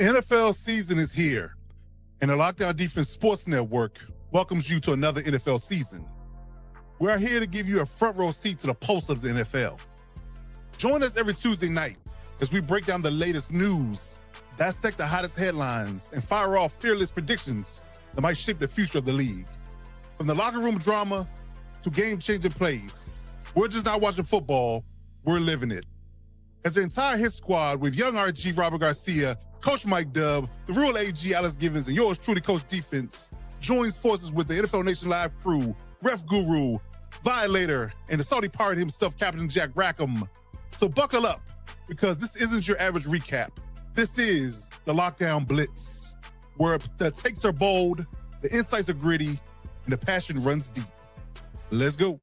NFL season is here, and the Lockdown Defense Sports Network welcomes you to another NFL season. We are here to give you a front row seat to the pulse of the NFL. Join us every Tuesday night as we break down the latest news, dissect the hottest headlines, and fire off fearless predictions that might shape the future of the league. From the locker room drama to game-changing plays, we're just not watching football, we're living it. As the entire hit squad with young RG Robert Garcia, Coach Mike Dubb, the real AG Alex Givens, and yours truly, Coach Defense, joins forces with the NFL Nation Live crew, Ref Guru, Violator, and the Saudi pirate himself, Captain Jack Rackham. So buckle up, because this isn't your average recap. This is the Lockdown Blitz, where the takes are bold, the insights are gritty, and the passion runs deep. Let's go.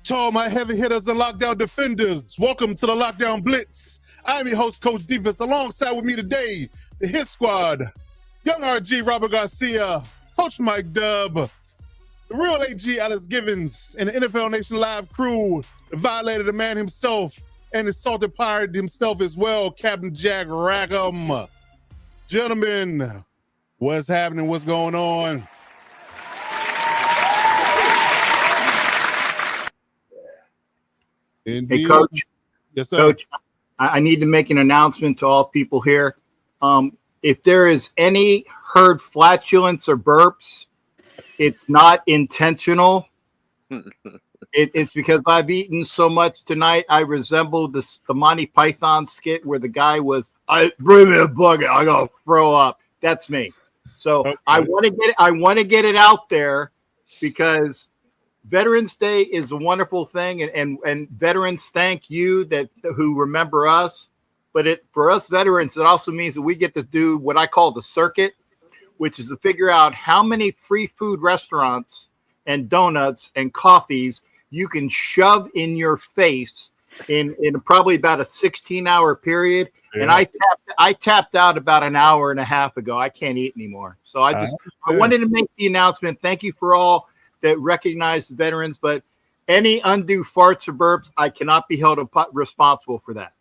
To all my heavy hitters and lockdown defenders, welcome to the Lockdown Blitz. I'm your host, Coach Defense. Alongside with me today, the hit squad, young RG Robert Garcia, Coach Mike Dubb, the real AG Alex Givens, and the NFL Nation Live crew, the Violator, the man himself, and the salted pirate himself as well, Captain Jack Rackham. Gentlemen, what's happening? What's going on? Indeed. Hey, Coach. Yes, sir. Coach, I need to make an announcement to all people here. If there is any heard flatulence or burps, it's not intentional. It's because I've eaten so much tonight. I resemble the Monty Python skit where the guy was, bring me a bucket, I gotta throw up. That's me. So okay. I want to get it out there because Veterans Day is a wonderful thing, and veterans thank you who remember us. But for us veterans, it also means that we get to do what I call the circuit, which is to figure out how many free food restaurants and donuts and coffees you can shove in your face in probably about a 16-hour period. Yeah. And I tapped out about an hour and a half ago. I can't eat anymore. So I wanted to make the announcement. Thank you for all that recognize the veterans, but any undue farts or burps, I cannot be held responsible for that.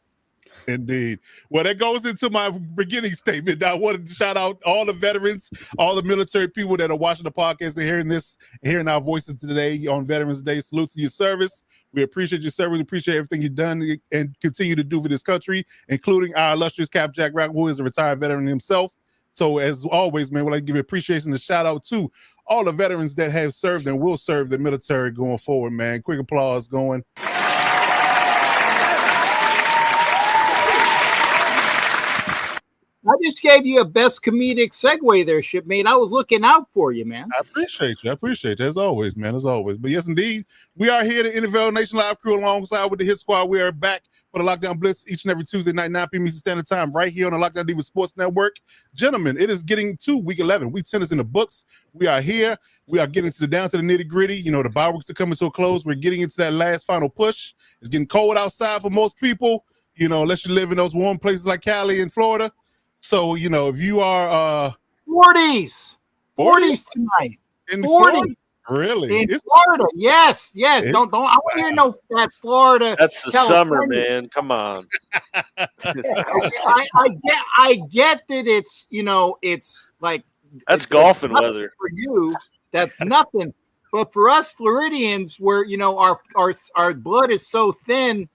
Indeed. Well, that goes into my beginning statement. I wanted to shout out all the veterans, all the military people that are watching the podcast and hearing our voices today on Veterans Day. Salute to your service. We appreciate your service. We appreciate everything you've done and continue to do for this country, including our illustrious Cap Jack Rack, who is a retired veteran himself. So as always, man, we'd like to give you appreciation and shout out to all the veterans that have served and will serve the military going forward, man. Quick applause going. I just gave you a best comedic segue there, shipmate. I was looking out for you, man. I appreciate you. As always, man, as always. But yes, indeed, we are here, the NFL Nation Live crew, alongside with the Hit Squad. We are back for the Lockdown Blitz each and every Tuesday night, 9 p.m. Eastern Standard Time, right here on the Lockdown Defense Sports Network. Gentlemen, it is getting to week 11. Week 10 is in the books. We are here. We are getting down to the nitty gritty. You know, the bye weeks are coming to a close. We're getting into that last final push. It's getting cold outside for most people, you know, unless you live in those warm places like Cali and Florida. So, you know, if you are 40s tonight. In 40. Really? In Florida. Yes. Don't I want to hear no that Florida. That's the California. Summer, man. Come on. I get that it's, you know, it's like that's golfing weather. For you, that's nothing. But for us Floridians, where, you know, our blood is so thin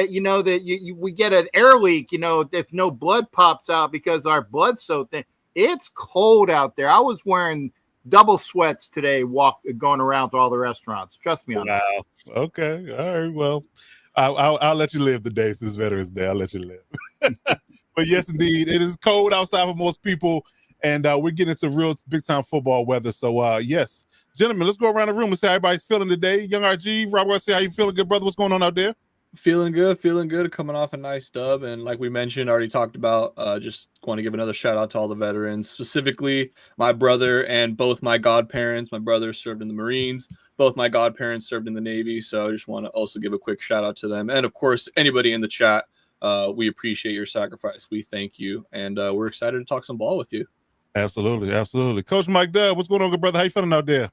that we get an air leak, if no blood pops out because our blood's so thin. It's cold out there. I was wearing double sweats today, going around to all the restaurants. Trust me on that. Wow. Okay. All right. Well, I'll let you live today since Veterans Day. I'll let you live. But yes, indeed, it is cold outside for most people, and we're getting into real big time football weather. So yes, gentlemen, let's go around the room and see how everybody's feeling today. Young RG, Robert, I see how you feeling, good brother. What's going on out there? Feeling good, coming off a nice dub. And like we mentioned, already talked about, just want to give another shout out to all the veterans, specifically my brother and both my godparents. My brother served in the Marines. Both my godparents served in the Navy. So I just want to also give a quick shout out to them. And of course, anybody in the chat, we appreciate your sacrifice. We thank you. And we're excited to talk some ball with you. Absolutely. Absolutely. Coach Mike Dub, what's going on, good brother? How you feeling out there?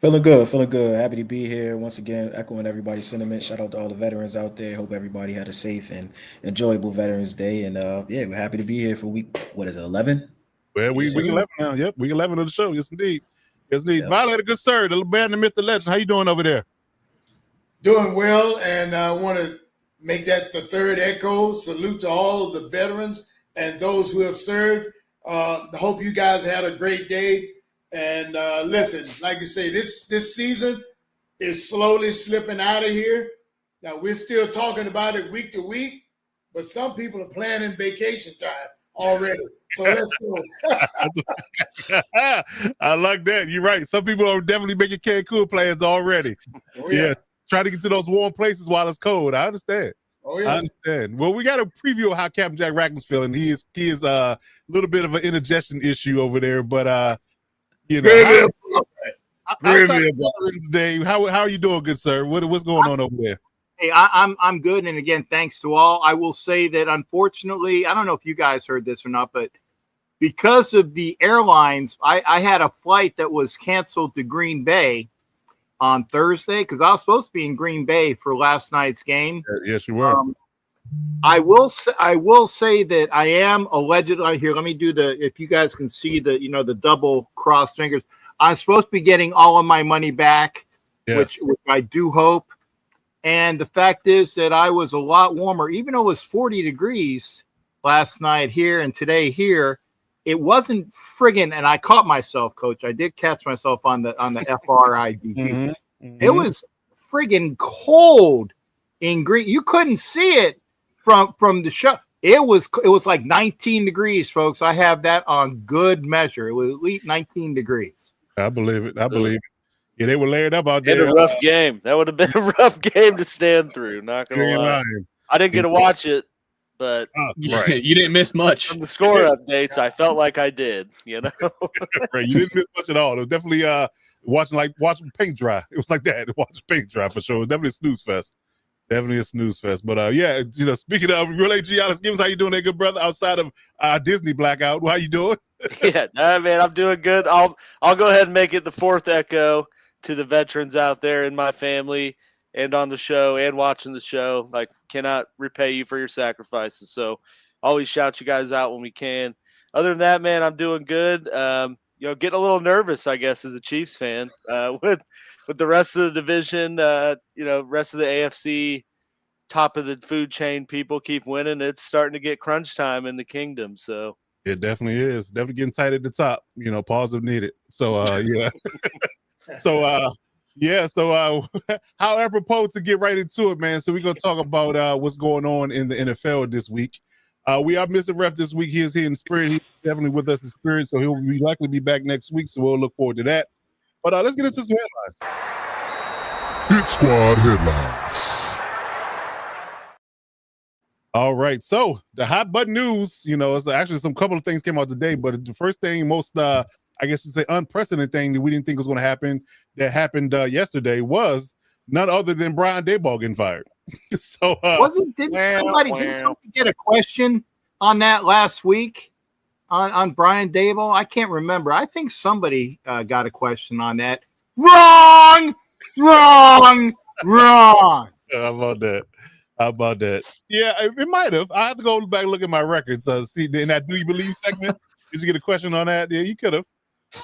Feeling good. Happy to be here once again, echoing everybody's sentiment. Shout out to all the veterans out there. Hope everybody had a safe and enjoyable Veterans Day. And yeah, we're happy to be here for week, 11? Well, week 11 now. Yep, week 11 of the show. Yes, indeed. Yes, indeed. Yep. Violator, good sir. The man, the myth, the legend. How you doing over there? Doing well, and I want to make that the third echo. Salute to all of the veterans and those who have served. Hope you guys had a great day. And listen, like you say, this season is slowly slipping out of here. Now, we're still talking about it week to week, but some people are planning vacation time already. So let's go. I like that. You're right. Some people are definitely making Cancun plans already. Oh, yeah. Trying to get to those warm places while it's cold. I understand. Oh, yeah. I understand. Well, we got a preview of how Captain Jack Rackham's feeling. He is a little bit of an indigestion issue over there, but outside of Veterans Day, how are you doing, good sir? What's going on over there? Hey, I'm good, and again, thanks to all. I will say that unfortunately, I don't know if you guys heard this or not, but because of the airlines, I had a flight that was canceled to Green Bay on Thursday because I was supposed to be in Green Bay for last night's game. Yes, you were. I will say that I am allegedly here. Let me do if you guys can see the double cross fingers. I'm supposed to be getting all of my money back, which I do hope. And the fact is that I was a lot warmer, even though it was 40 degrees last night here and today here. It wasn't friggin', and I caught myself, Coach. I did catch myself on the FRID. Mm-hmm. It was friggin' cold in Green. You couldn't see it from the show. It was like 19 degrees, folks. I have that on good measure. It was at least 19 degrees. I believe it. Yeah, they were layered up out there. In a rough game. That would have been a rough game to stand through. Not gonna lie. I didn't get to watch it, but right. You didn't miss much. From the score updates, I felt like I did. Right, you didn't miss much at all. It was definitely watching paint dry. It was like that. Watching paint dry for sure. It was definitely a snooze fest. Definitely a snooze fest. But yeah, speaking of Real AG, Alex, give us how you doing there, good brother, outside of Disney blackout. How you doing? Yeah, man, I'm doing good. I'll go ahead and make it the fourth echo to the veterans out there in my family and on the show and watching the show. Like, cannot repay you for your sacrifices. So always shout you guys out when we can. Other than that, man, I'm doing good. Getting a little nervous, I guess, as a Chiefs fan with the rest of the division, rest of the AFC, top of the food chain, people keep winning. It's starting to get crunch time in the kingdom. So it definitely is. Definitely getting tight at the top. Pause if needed. So yeah. So how apropos to get right into it, man. So we're gonna talk about what's going on in the NFL this week. We are missing ref this week. He is here in spirit. He's definitely with us in spirit, so he'll likely be back next week. So we'll look forward to that. But let's get into some headlines. Hit Squad headlines. All right. So the hot button news, it's actually some couple of things came out today, but the first thing, most I guess it's an unprecedented thing that we didn't think was going to happen that happened yesterday was none other than Brian Daboll getting fired. So didn't somebody get a question on that last week on Brian Daboll? I can't remember. I think somebody got a question on that. Wrong. How about that? Yeah, it might have. I have to go back and look at my records. See, in that "Do You Believe" segment, did you get a question on that? Yeah, you could have.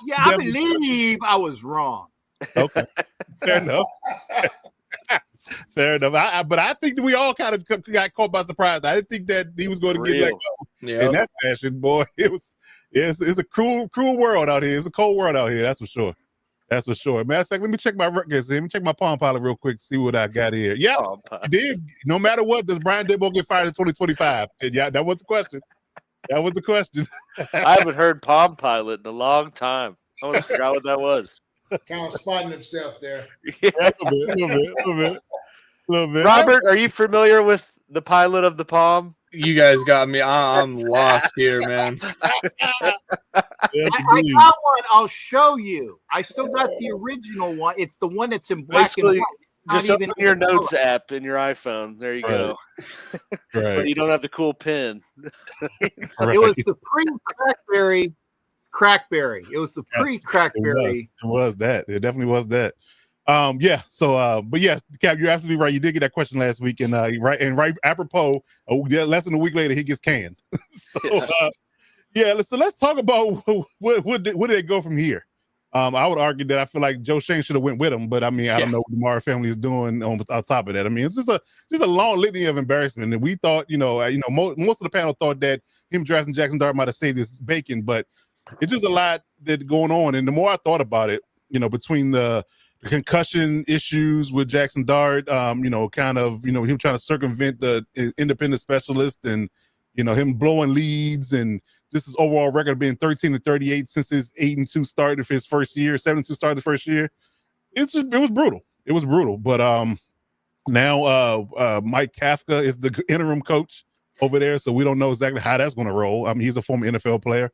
Yeah, I believe I was wrong. Okay, fair enough. Fair enough. But I think that we all kind of got caught by surprise. I didn't think that he was going to get let go in that fashion, boy. It's a cruel world out here. It's a cold world out here. That's for sure. That's for sure. Matter of fact, let me check my records. Let me check my Palm Pilot real quick, see what I got here. Yeah, he did. No matter what, does Brian Daboll get fired in 2025? And yeah, that was the question. That was the question. I haven't heard Palm Pilot in a long time. I almost forgot what that was. Kind of spotting himself there. Yeah, a little bit. Robert, are you familiar with the pilot of the Palm? You guys got me. I'm lost here, man. I got one. I'll show you. I still got the original one. It's the one that's in black and white. Just open your notes app in your iPhone. There you go. Right. But you don't have the cool pin. It was the pre-Crackberry. It was the pre-Crackberry. It was that. It definitely was that. Yeah. So, but yeah, Cap, you're absolutely right. You did get that question last week, and right apropos, less than a week later, he gets canned. So, so let's talk about where did they go from here. I would argue that I feel like Joe Shane should have went with him, but I mean, I don't know what the Mara family is doing on top of that. I mean, it's just a long litany of embarrassment, and we thought, most of the panel thought that him drafting Jackson Dart might have saved his bacon, but it's just a lot that going on. And the more I thought about it, between the concussion issues with Jackson Dart, him trying to circumvent the independent specialist, and him blowing leads, and just his overall record being 13-38 since his 8-2 start of his first year, 7-2 start of the first year. It was brutal. It was brutal. But now Mike Kafka is the interim coach over there, so we don't know exactly how that's going to roll. I mean, he's a former NFL player,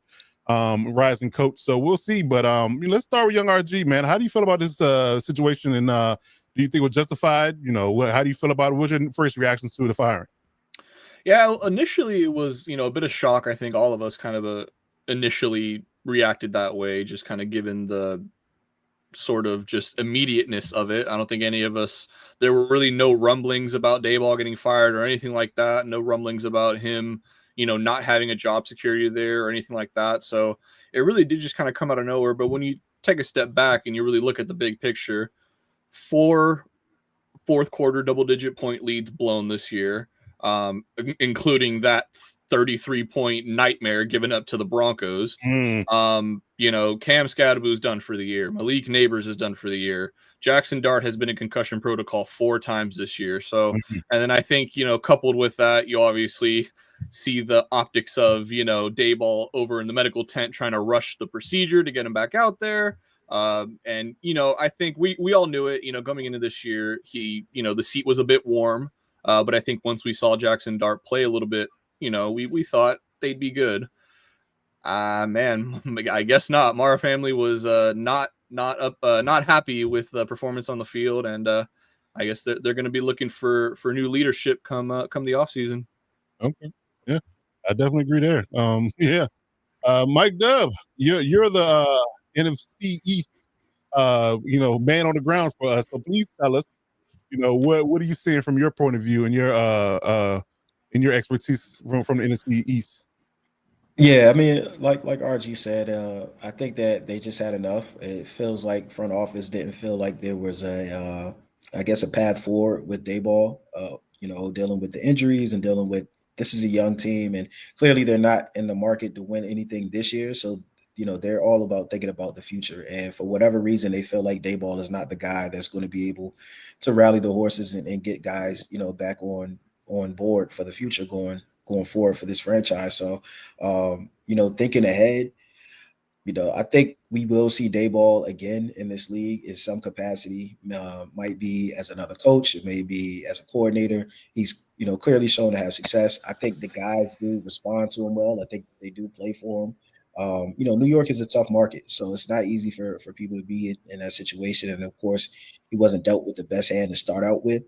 rising coach, so we'll see. But let's start with young RG, man. How do you feel about this situation, and do you think it was justified? How do you feel about it? What's your first reactions to the firing? Yeah, initially it was, a bit of shock. I think all of us kind of initially reacted that way, just kind of given the sort of just immediateness of it. I don't think any of us, there were really no rumblings about Daboll getting fired or anything like that. No rumblings about him, not having a job security there or anything like that. So it really did just kind of come out of nowhere. But when you take a step back and you really look at the big picture, 4 fourth quarter double-digit point leads blown this year, including that 33-point nightmare given up to the Broncos. Mm. Cam Scadaboo's done for the year. Malik Neighbors is done for the year. Jackson Dart has been in concussion protocol 4 times this year. So, and then I think, coupled with that, you obviously see the optics of, Daboll over in the medical tent trying to rush the procedure to get him back out there. And I think we all knew it, coming into this year, the seat was a bit warm. But I think once we saw Jackson Dart play a little bit, we thought they'd be good. Man, I guess not. Mara family was not happy with the performance on the field, and I guess they're going to be looking for new leadership come the offseason. Okay, yeah, I definitely agree there. Mike Dove, you're the NFC East, man on the ground for us. So please tell us, what are you seeing from your point of view and your expertise from the NFC East? Yeah, I mean, like RG said, I think that they just had enough. It feels like front office didn't feel like there was a path forward with Daboll. Dealing with the injuries and dealing with, this is a young team, and clearly they're not in the market to win anything this year. So they're all about thinking about the future. And for whatever reason, they feel like Daboll is not the guy that's going to be able to rally the horses and get guys, back on board for the future going forward for this franchise. So, thinking ahead, I think we will see Daboll again in this league in some capacity. Might be as another coach, it may be as a coordinator. He's, clearly shown to have success. I think the guys do respond to him well. I think they do play for him. New York is a tough market, so it's not easy for people to be in that situation. And of course, he wasn't dealt with the best hand to start out with,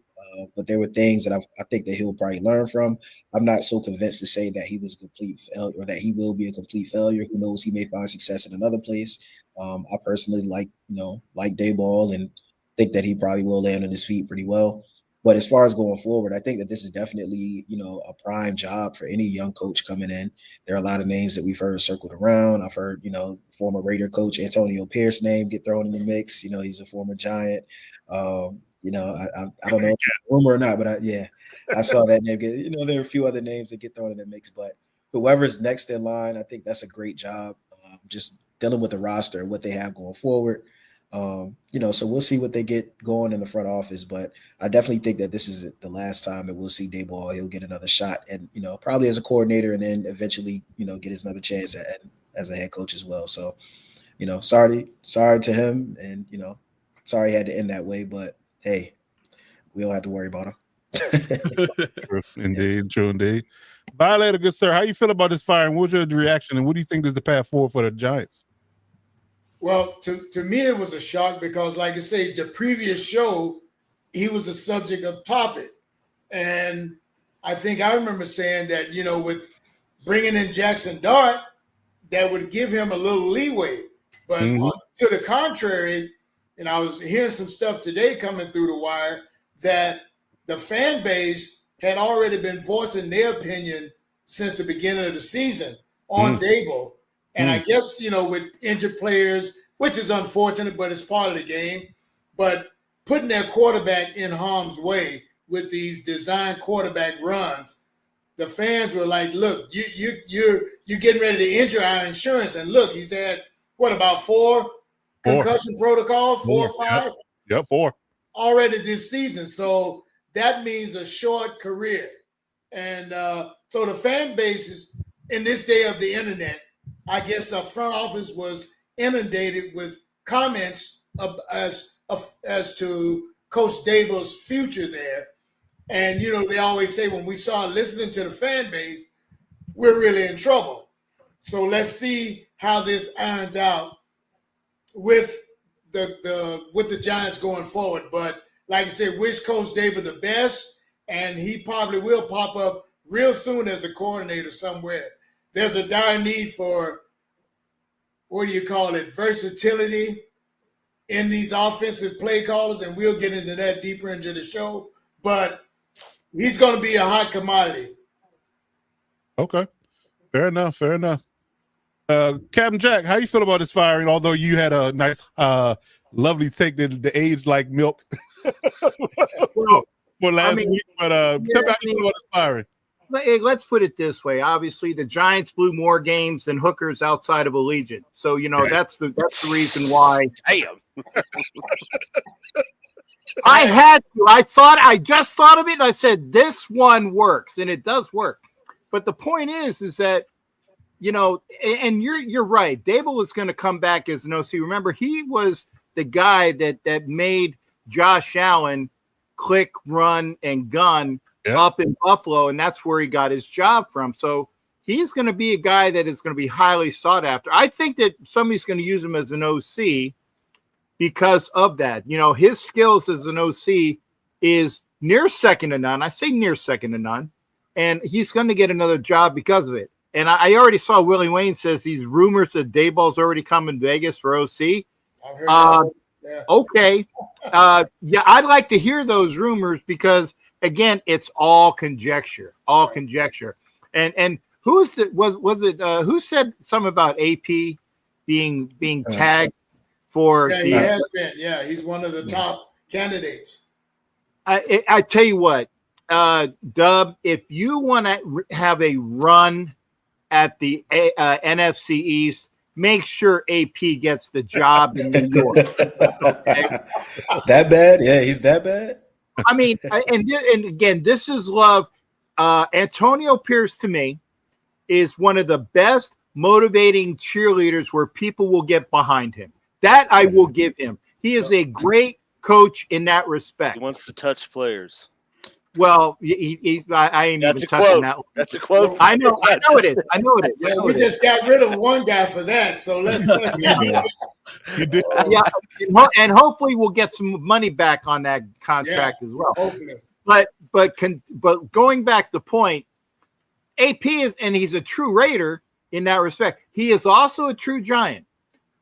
but there were things that I think that he'll probably learn from. I'm not so convinced to say that he was a complete failure or that he will be a complete failure. Who knows? He may find success in another place. I personally like Daboll and think that he probably will land on his feet pretty well. But as far as going forward, I think that this is definitely, a prime job for any young coach coming in. There are a lot of names that we've heard circled around. I've heard, former Raider coach Antonio Pierce's name get thrown in the mix. He's a former Giant. I don't know if it's a rumor or not, but I saw that name. There are a few other names that get thrown in the mix, but whoever's next in line, I think that's a great job. Just dealing with the roster and what they have going forward. So we'll see what they get going in the front office, but I definitely think that this is the last time that we'll see Daboll. He'll get another shot, and probably as a coordinator, and then eventually, get his another chance as a head coach as well. So, sorry to him, and sorry he had to end that way, but hey, we don't have to worry about him. True indeed. Violator, good sir, how you feel about this firing? What's your reaction, and what do you think is the path forward for the Giants? Well, to me, it was a shock because, like I say, the previous show, he was the subject of topic. And I think I remember saying that, with bringing in Jackson Dart, that would give him a little leeway. But to the contrary, and I was hearing some stuff today coming through the wire that the fan base had already been voicing their opinion since the beginning of the season on Daboll. And I guess, with injured players, which is unfortunate, but it's part of the game, but putting their quarterback in harm's way with these design quarterback runs, the fans were like, look, you're getting ready to injure our insurance. And look, he's had, about four concussion protocols, 4 or 5? Yep, 4. Already this season. So that means a short career. And so the fan base is, in this day of the internet, I guess the front office was inundated with comments as to Coach Daboll's future there. And, they always say when we start listening to the fan base, we're really in trouble. So let's see how this irons out with the Giants going forward. But like I said, wish Coach Daboll the best, and he probably will pop up real soon as a coordinator somewhere. There's a dire need for, versatility in these offensive play callers, and we'll get into that deeper into the show. But he's going to be a hot commodity. Okay. Fair enough. Captain Jack, how you feel about this firing? Although you had a nice, lovely take that the age like milk for last week. But tell me how you feel about this firing. Let's put it this way. Obviously, the Giants blew more games than hookers outside of Allegiant. So, that's the reason why. Damn. I just thought of it, and I said, this one works, and it does work. But the point is that, and you're right. Daboll is going to come back as an OC. Remember, he was the guy that made Josh Allen click, run, and gun up in Buffalo, and that's where he got his job from. So he's going to be a guy that is going to be highly sought after. I think that somebody's going to use him as an OC because of that. His skills as an OC is near second to none. I say near second to none, and he's going to get another job because of it. And I already saw Willie Wayne says these rumors that Daboll's already come in Vegas for OC. I've heard that. Yeah. Okay. I'd like to hear those rumors because, again, it's all conjecture. And who said something about AP being tagged for? Yeah, he has been. Yeah, he's one of the top candidates. I tell you what, Dub, if you want to have a run at the NFC East, make sure AP gets the job in New York. Okay? That bad? Yeah, he's that bad. I mean, and again, this is love. Antonio Pierce, to me, is one of the best motivating cheerleaders where people will get behind him. That I will give him. He is a great coach in that respect. He wants to touch players. Well, I ain't That's even touching that one. That's a quote. I know it is. Yeah, we just got rid of one guy for that, so let's. You did. Yeah, and hopefully we'll get some money back on that contract as well. Hopefully. But going back to the point, AP is, and he's a true Raider in that respect. He is also a true Giant.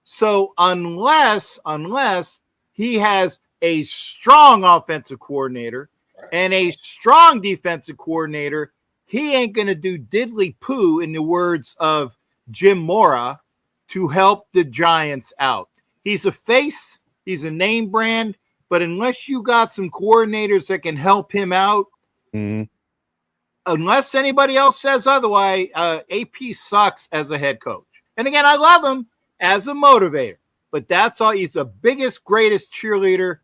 So unless he has a strong offensive coordinator and a strong defensive coordinator, he ain't going to do diddly poo, in the words of Jim Mora, to help the Giants out. He's a face, he's a name brand, but unless you got some coordinators that can help him out, unless anybody else says otherwise, AP sucks as a head coach. And again, I love him as a motivator, but that's all. He's the biggest, greatest cheerleader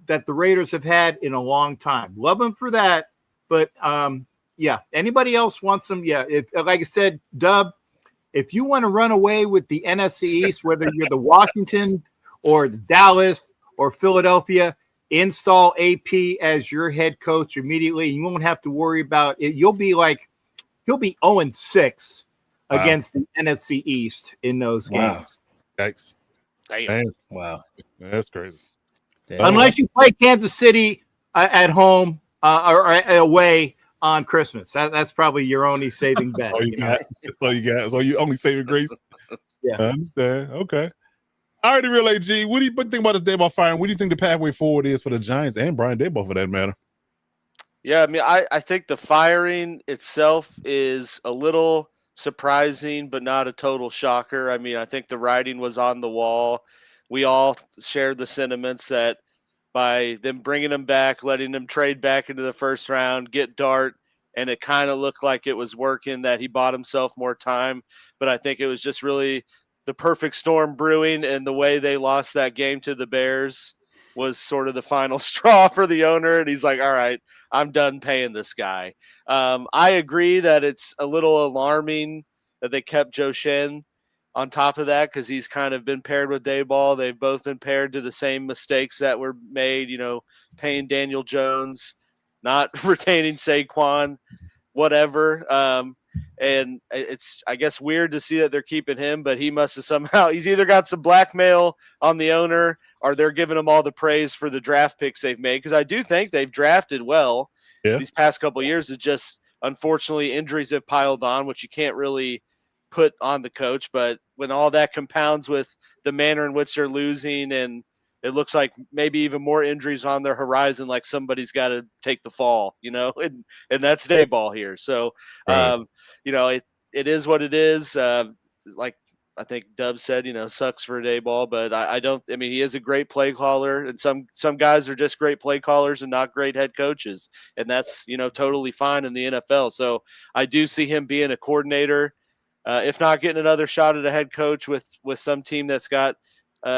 that the Raiders have had in a long time. Love him for that. But yeah, anybody else wants him? Yeah. If, like I said, Dub, if you want to run away with the NFC East, whether you're the Washington or the Dallas or Philadelphia, install AP as your head coach immediately. You won't have to worry about it. He'll be 0-6 against the NFC East in those games. Yikes. Damn. Wow. That's crazy. Unless you play Kansas City at home or away on Christmas. That's probably your only saving bet. That's all you got. So you only saving grace. Yeah. I understand. Okay. All right, the real AG. What do you think about this Daboll firing? What do you think the pathway forward is for the Giants and Brian Daboll for that matter? Yeah, I mean, I think the firing itself is a little surprising, but not a total shocker. I mean, I think the writing was on the wall. We all shared the sentiments that by them bringing him back, letting him trade back into the first round, get Dart, and it kind of looked like it was working, that he bought himself more time. But I think it was just really the perfect storm brewing, and the way they lost that game to the Bears was sort of the final straw for the owner. And he's like, all right, I'm done paying this guy. I agree that it's a little alarming that they kept Joe Shen on top of that, because he's kind of been paired with Daboll. They've both been paired to the same mistakes that were made, paying Daniel Jones, not retaining Saquon, whatever. And it's, I guess, weird to see that they're keeping him, but he must have he's either got some blackmail on the owner, or they're giving him all the praise for the draft picks they've made. Because I do think they've drafted well these past couple of years. It's just, unfortunately, injuries have piled on, which you can't really put on the coach. But when all that compounds with the manner in which they're losing, and it looks like maybe even more injuries on their horizon, like somebody's got to take the fall, and that's Daboll here. So, it is what it is. Like I think Dub said, sucks for Daboll, but I mean, he is a great play caller, and some guys are just great play callers and not great head coaches. And that's, totally fine in the NFL. So I do see him being a coordinator, if not getting another shot at a head coach with some team that's got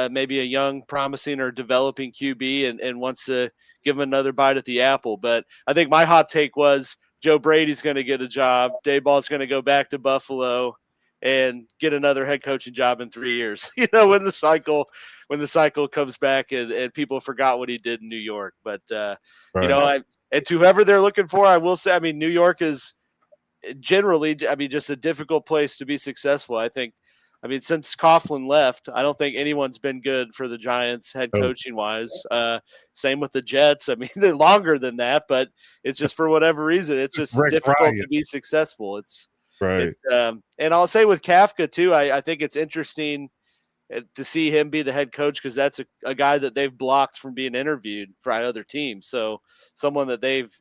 maybe a young, promising or developing QB and wants to give him another bite at the apple. But I think my hot take was Joe Brady's going to get a job. Daboll's going to go back to Buffalo and get another head coaching job in 3 years. When the cycle comes back and people forgot what he did in New York. But and to whoever they're looking for, I will say, I mean, New York is generally, just a difficult place to be successful. Since Coughlin left, I don't think anyone's been good for the Giants head coaching wise. Same with the Jets. I mean, they're longer than that, but it's just for whatever reason, it's just difficult to be successful. It's right. And I'll say with Kafka too, I think it's interesting to see him be the head coach, because that's a guy that they've blocked from being interviewed by other teams. So someone that they've,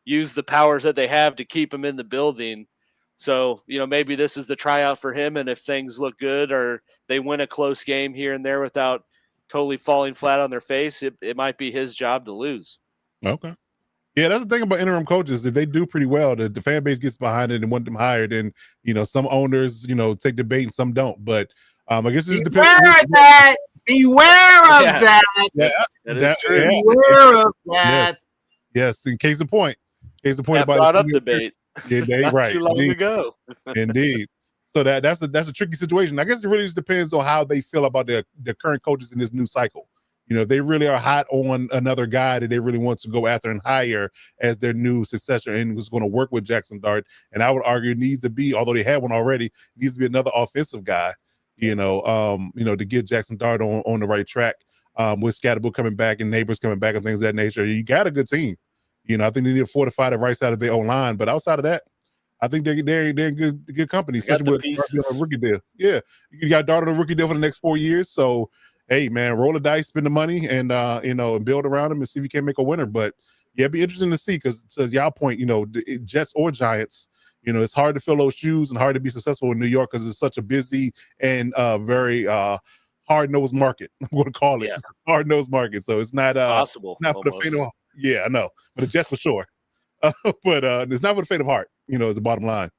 used the powers that they have to keep him in the building. So, maybe this is the tryout for him. And if things look good, or they win a close game here and there without totally falling flat on their face, it might be his job to lose. Okay. Yeah, that's the thing about interim coaches. If they do pretty well, the fan base gets behind it and want them hired. And, some owners, take the bait and some don't. But I guess it just depends. Beware of that. Yeah, that is true. Beware of that. Yes, in case of point. That about brought up debate. Yeah, right. Too long ago. Indeed. So that's a tricky situation. I guess it really just depends on how they feel about the current coaches in this new cycle. If they really are hot on another guy that they really want to go after and hire as their new successor and who's going to work with Jackson Dart. And I would argue it needs to be, although they had one already, needs to be another offensive guy, to get Jackson Dart on the right track. With Scatterbull coming back and Neighbors coming back and things of that nature. You got a good team. I think they need to fortify the right side of their own line. But outside of that, I think they're in good company, especially with a rookie deal. Yeah, you got Dart on a rookie deal for the next 4 years. So, hey, man, roll the dice, spend the money, and and build around him and see if you can make a winner. But yeah, it'd be interesting to see, because to y'all point, Jets or Giants, it's hard to fill those shoes and hard to be successful in New York because it's such a busy and very hard-nosed market. I'm going to call it Yeah. hard-nosed market. So it's not Possible. not for the faint of, yeah, I know, but the Jets for sure. But it's not for the faint of heart, is the bottom line.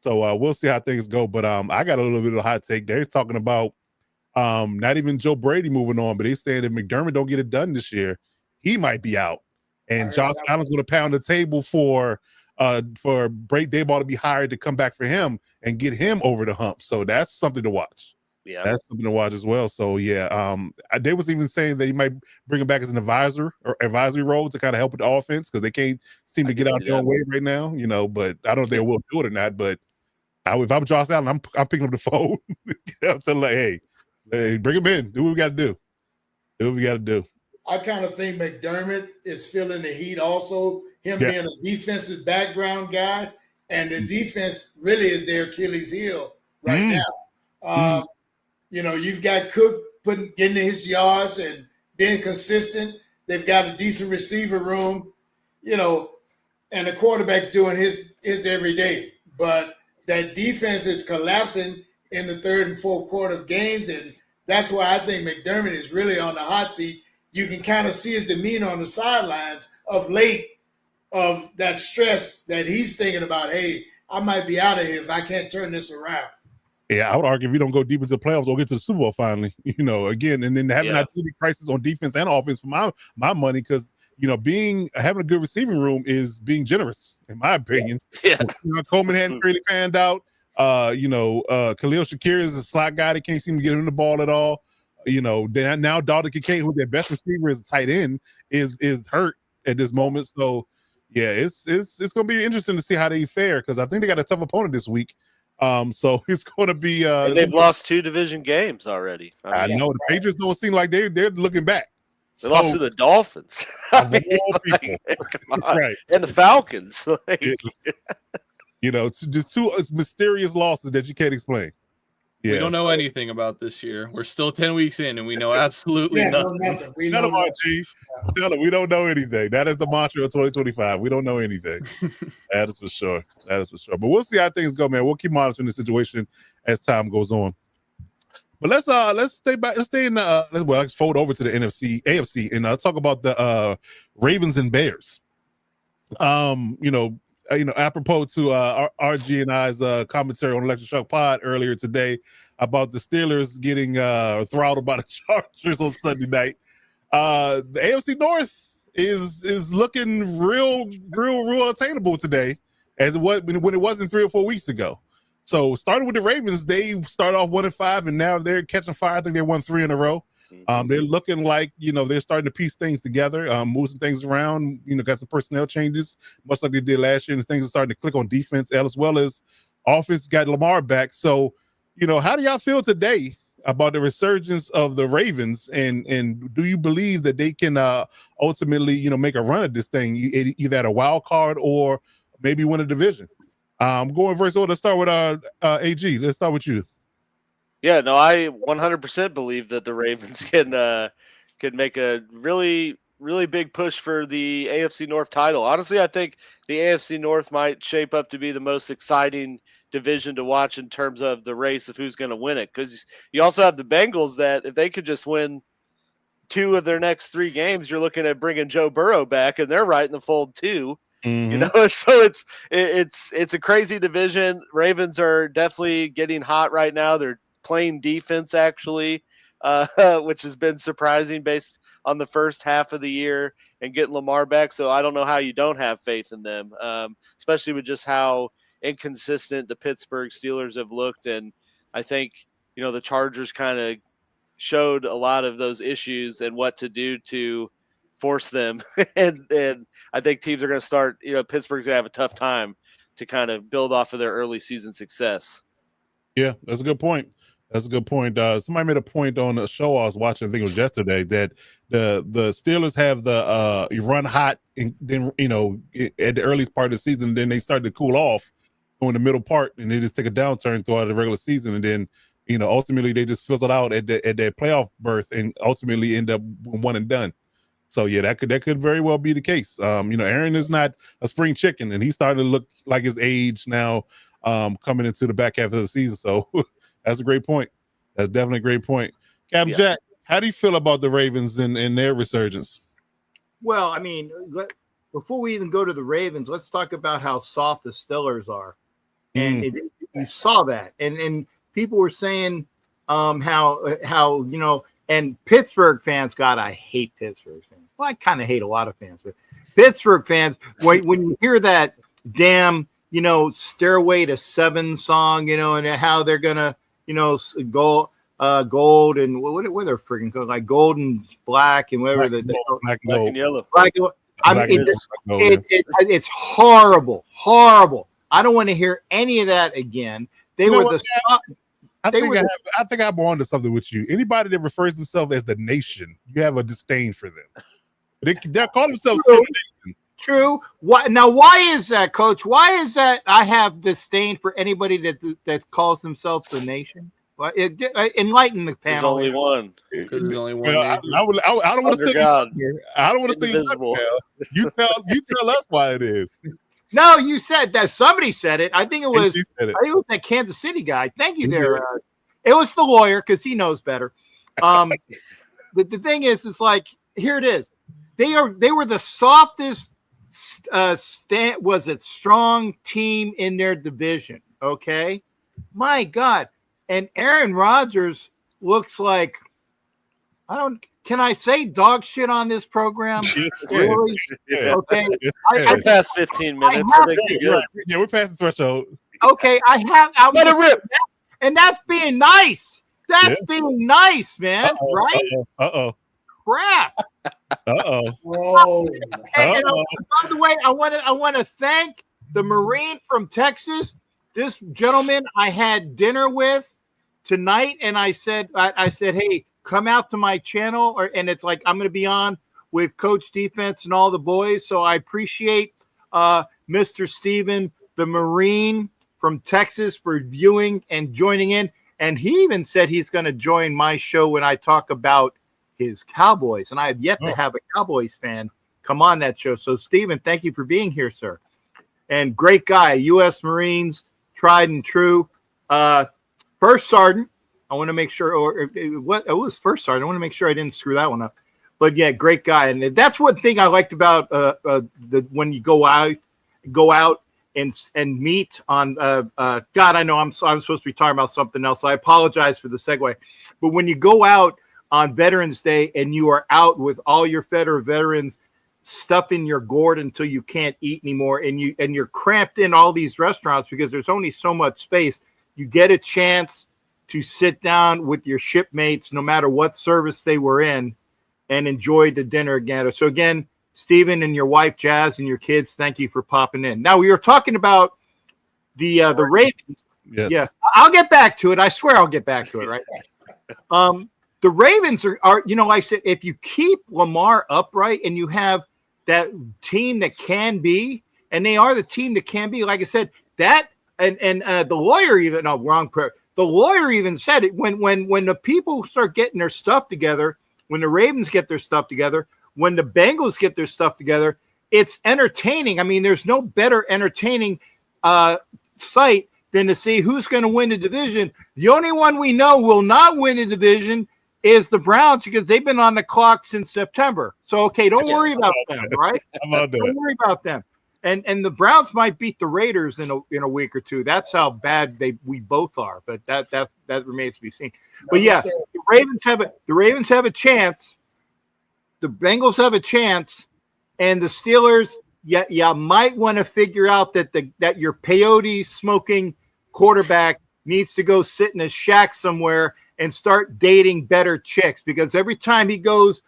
So we'll see how things go. But I got a little bit of a hot take. They're talking about not even Joe Brady moving on, but they saying if McDermott don't get it done this year, he might be out. And Josh Allen's going to pound the table for Daboll to be hired to come back for him and get him over the hump. So that's something to watch. Yeah, that's something to watch as well. So yeah, they was even saying that he might bring him back as an advisor or advisory role to kind of help with the offense because they can't seem to get out their own way right now. But I don't know if they will do it or not. But if I'm Josh Allen, I'm picking up the phone. I'm telling hey, bring him in. Do what we got to do. Do what we got to do. I kind of think McDermott is feeling the heat also, him being a defensive background guy, and the defense really is their Achilles heel right now. You've got Cook getting his yards and being consistent. They've got a decent receiver room, and the quarterback's doing his every day. But that defense is collapsing in the third and fourth quarter of games, and that's why I think McDermott is really on the hot seat. You can kind of see his demeanor on the sidelines of late of that stress that he's thinking about, hey, I might be out of here if I can't turn this around. Yeah, I would argue if you don't go deep into the playoffs or get to the Super Bowl finally, again, and then having that crisis on defense and offense for my money, because having a good receiving room is being generous, in my opinion. Yeah. Coleman hadn't really panned out. Khalil Shakir is a slot guy that can't seem to get him the ball at all. Now Dalton Kincaid, who's their best receiver as a tight end, is hurt at this moment. So yeah, it's gonna be interesting to see how they fare because I think they got a tough opponent this week. So it's going to be. And they've lost 2 division games already. I know the Patriots don't seem like they're looking back. They lost to the Dolphins. Right, and the Falcons. It's just 2 mysterious losses that you can't explain. We don't know anything about this year. We're still 10 weeks in, and we know absolutely nothing. We don't know anything. That is the mantra of 2025. We don't know anything. That is for sure. But we'll see how things go, man. We'll keep monitoring the situation as time goes on. But let's stay back. Let's stay in. Let's fold over to the AFC, and talk about the Ravens and Bears. Apropos to RG and I's commentary on Electric Shock Pod earlier today about the Steelers getting throttled by the Chargers on Sunday night. The AFC North is looking real attainable today, as it was when it wasn't 3 or 4 weeks ago. So starting with the Ravens, they start off 1-5, and now they're catching fire. I think they won 3 in a row. They're looking like, they're starting to piece things together, move some things around, got some personnel changes, much like they did last year, and things are starting to click on defense as well as offense, got Lamar back. So, how do y'all feel today about the resurgence of the Ravens, and do you believe that they can ultimately, make a run at this thing, either at a wild card or maybe win a division? Going versus order. Let's start with AG. Let's start with you. Yeah, no, I 100% believe that the Ravens can make a really, really big push for the AFC North title. Honestly, I think the AFC North might shape up to be the most exciting division to watch in terms of the race of who's going to win it. Because you also have the Bengals that if they could just win 2 of their next 3 games, you're looking at bringing Joe Burrow back, and they're right in the fold too. So it's a crazy division. Ravens are definitely getting hot right now. They're playing defense actually, which has been surprising based on the first half of the year and getting Lamar back. So I don't know how you don't have faith in them, especially with just how inconsistent the Pittsburgh Steelers have looked. And I think, the Chargers kind of showed a lot of those issues and what to do to force them. and I think teams are going to start, Pittsburgh's going to have a tough time to kind of build off of their early season success. Yeah, that's a good point. Somebody made a point on a show I was watching, I think it was yesterday, that the Steelers have the run hot and then at the early part of the season, then they start to cool off in the middle part, and they just take a downturn throughout the regular season, and then ultimately they just fizzle out at their playoff berth and ultimately end up one and done. So yeah, that could very well be the case. Aaron is not a spring chicken, and he's starting to look like his age now, coming into the back half of the season. So that's a great point. That's definitely a great point. Cap Yeah. Jack, how do you feel about the Ravens and their resurgence? Well, I mean, before we even go to the Ravens, let's talk about how soft the Steelers are. And you saw that. And people were saying how you know, and Pittsburgh fans, God, I hate Pittsburgh fans. Well, I kind of hate a lot of fans, but Pittsburgh fans, when you hear that damn, you know, Stairway to Seven song, you know, and how they're gonna, you know, gold and what they're freaking called, like gold and black and whatever Black and yellow. I mean, it's horrible. I don't want to hear any of that again. They You know were what, the. I They think were I think I'm on to something with you. Anybody that refers themselves as the nation, you have a disdain for them. They call themselves True. the nation. True. Why is that, Coach? Why is that? I have disdain for anybody that calls themselves the nation. Well, enlighten the There's panel. only one. Because there's only one Well, nation. I don't want to Under say God. I don't want to say Indivisible. you tell us why it is. No, you said that. Somebody said it. I think it was. He said it. I think it was that Kansas City guy. Thank you He there. did. It was the lawyer because he knows better. But the thing is, it's like here it is. They were the softest. Was it strong team in their division? Okay, my God, and Aaron Rodgers looks like Can I say dog shit on this program? Really? Yeah. Okay. We're past 15 minutes. I I think you're good. Yeah, we're past the threshold. Okay, I'm Let it just- rip. and that's being nice. That's being nice, man. Right? Uh-oh. Crap. Uh-oh. Whoa. And by the way, I want to thank the Marine from Texas. This gentleman I had dinner with tonight, and I said, hey, come out to my channel, and it's like I'm going to be on with Coach Defense and all the boys. So I appreciate Mr. Steven, the Marine from Texas, for viewing and joining in. And he even said he's going to join my show when I talk about his Cowboys. And I have yet to have a Cowboys fan come on that show. So, Steven, thank you for being here, sir. And great guy, U.S. Marines, tried and true. First sergeant. I want to make sure, it was first sergeant. I want to make sure I didn't screw that one up. But yeah, great guy. And that's one thing I liked about when you go out and meet on God, I know I'm supposed to be talking about something else. So I apologize for the segue. But when you go out on Veterans Day and you are out with all your federal veterans stuffing your gourd until you can't eat anymore, and you're cramped in all these restaurants because there's only so much space, you get a chance to sit down with your shipmates, no matter what service they were in, and enjoy the dinner again. So again, Stephen and your wife Jazz and your kids, thank you for popping in. Now we were talking about the Ravens. Yes. Yeah, I'll get back to it. I swear I'll get back to it. Right. The Ravens are, like I said, if you keep Lamar upright and you have that team that can be, and they are the team that can be, like I said, that and the lawyer even the lawyer even said it when the people start getting their stuff together, when the Ravens get their stuff together, when the Bengals get their stuff together, it's entertaining. I mean, there's no better entertaining sight than to see who's going to win the division. The only one we know will not win the division is the Browns, because they've been on the clock since September. So, okay, don't worry about them, right? Don't worry about them. And the Browns might beat the Raiders in a week or two. That's how bad we both are. But that remains to be seen. But yeah, the Ravens have a chance. The Bengals have a chance, and the Steelers, you might want to figure out that your peyote smoking quarterback needs to go sit in a shack somewhere and start dating better chicks, because every time he goes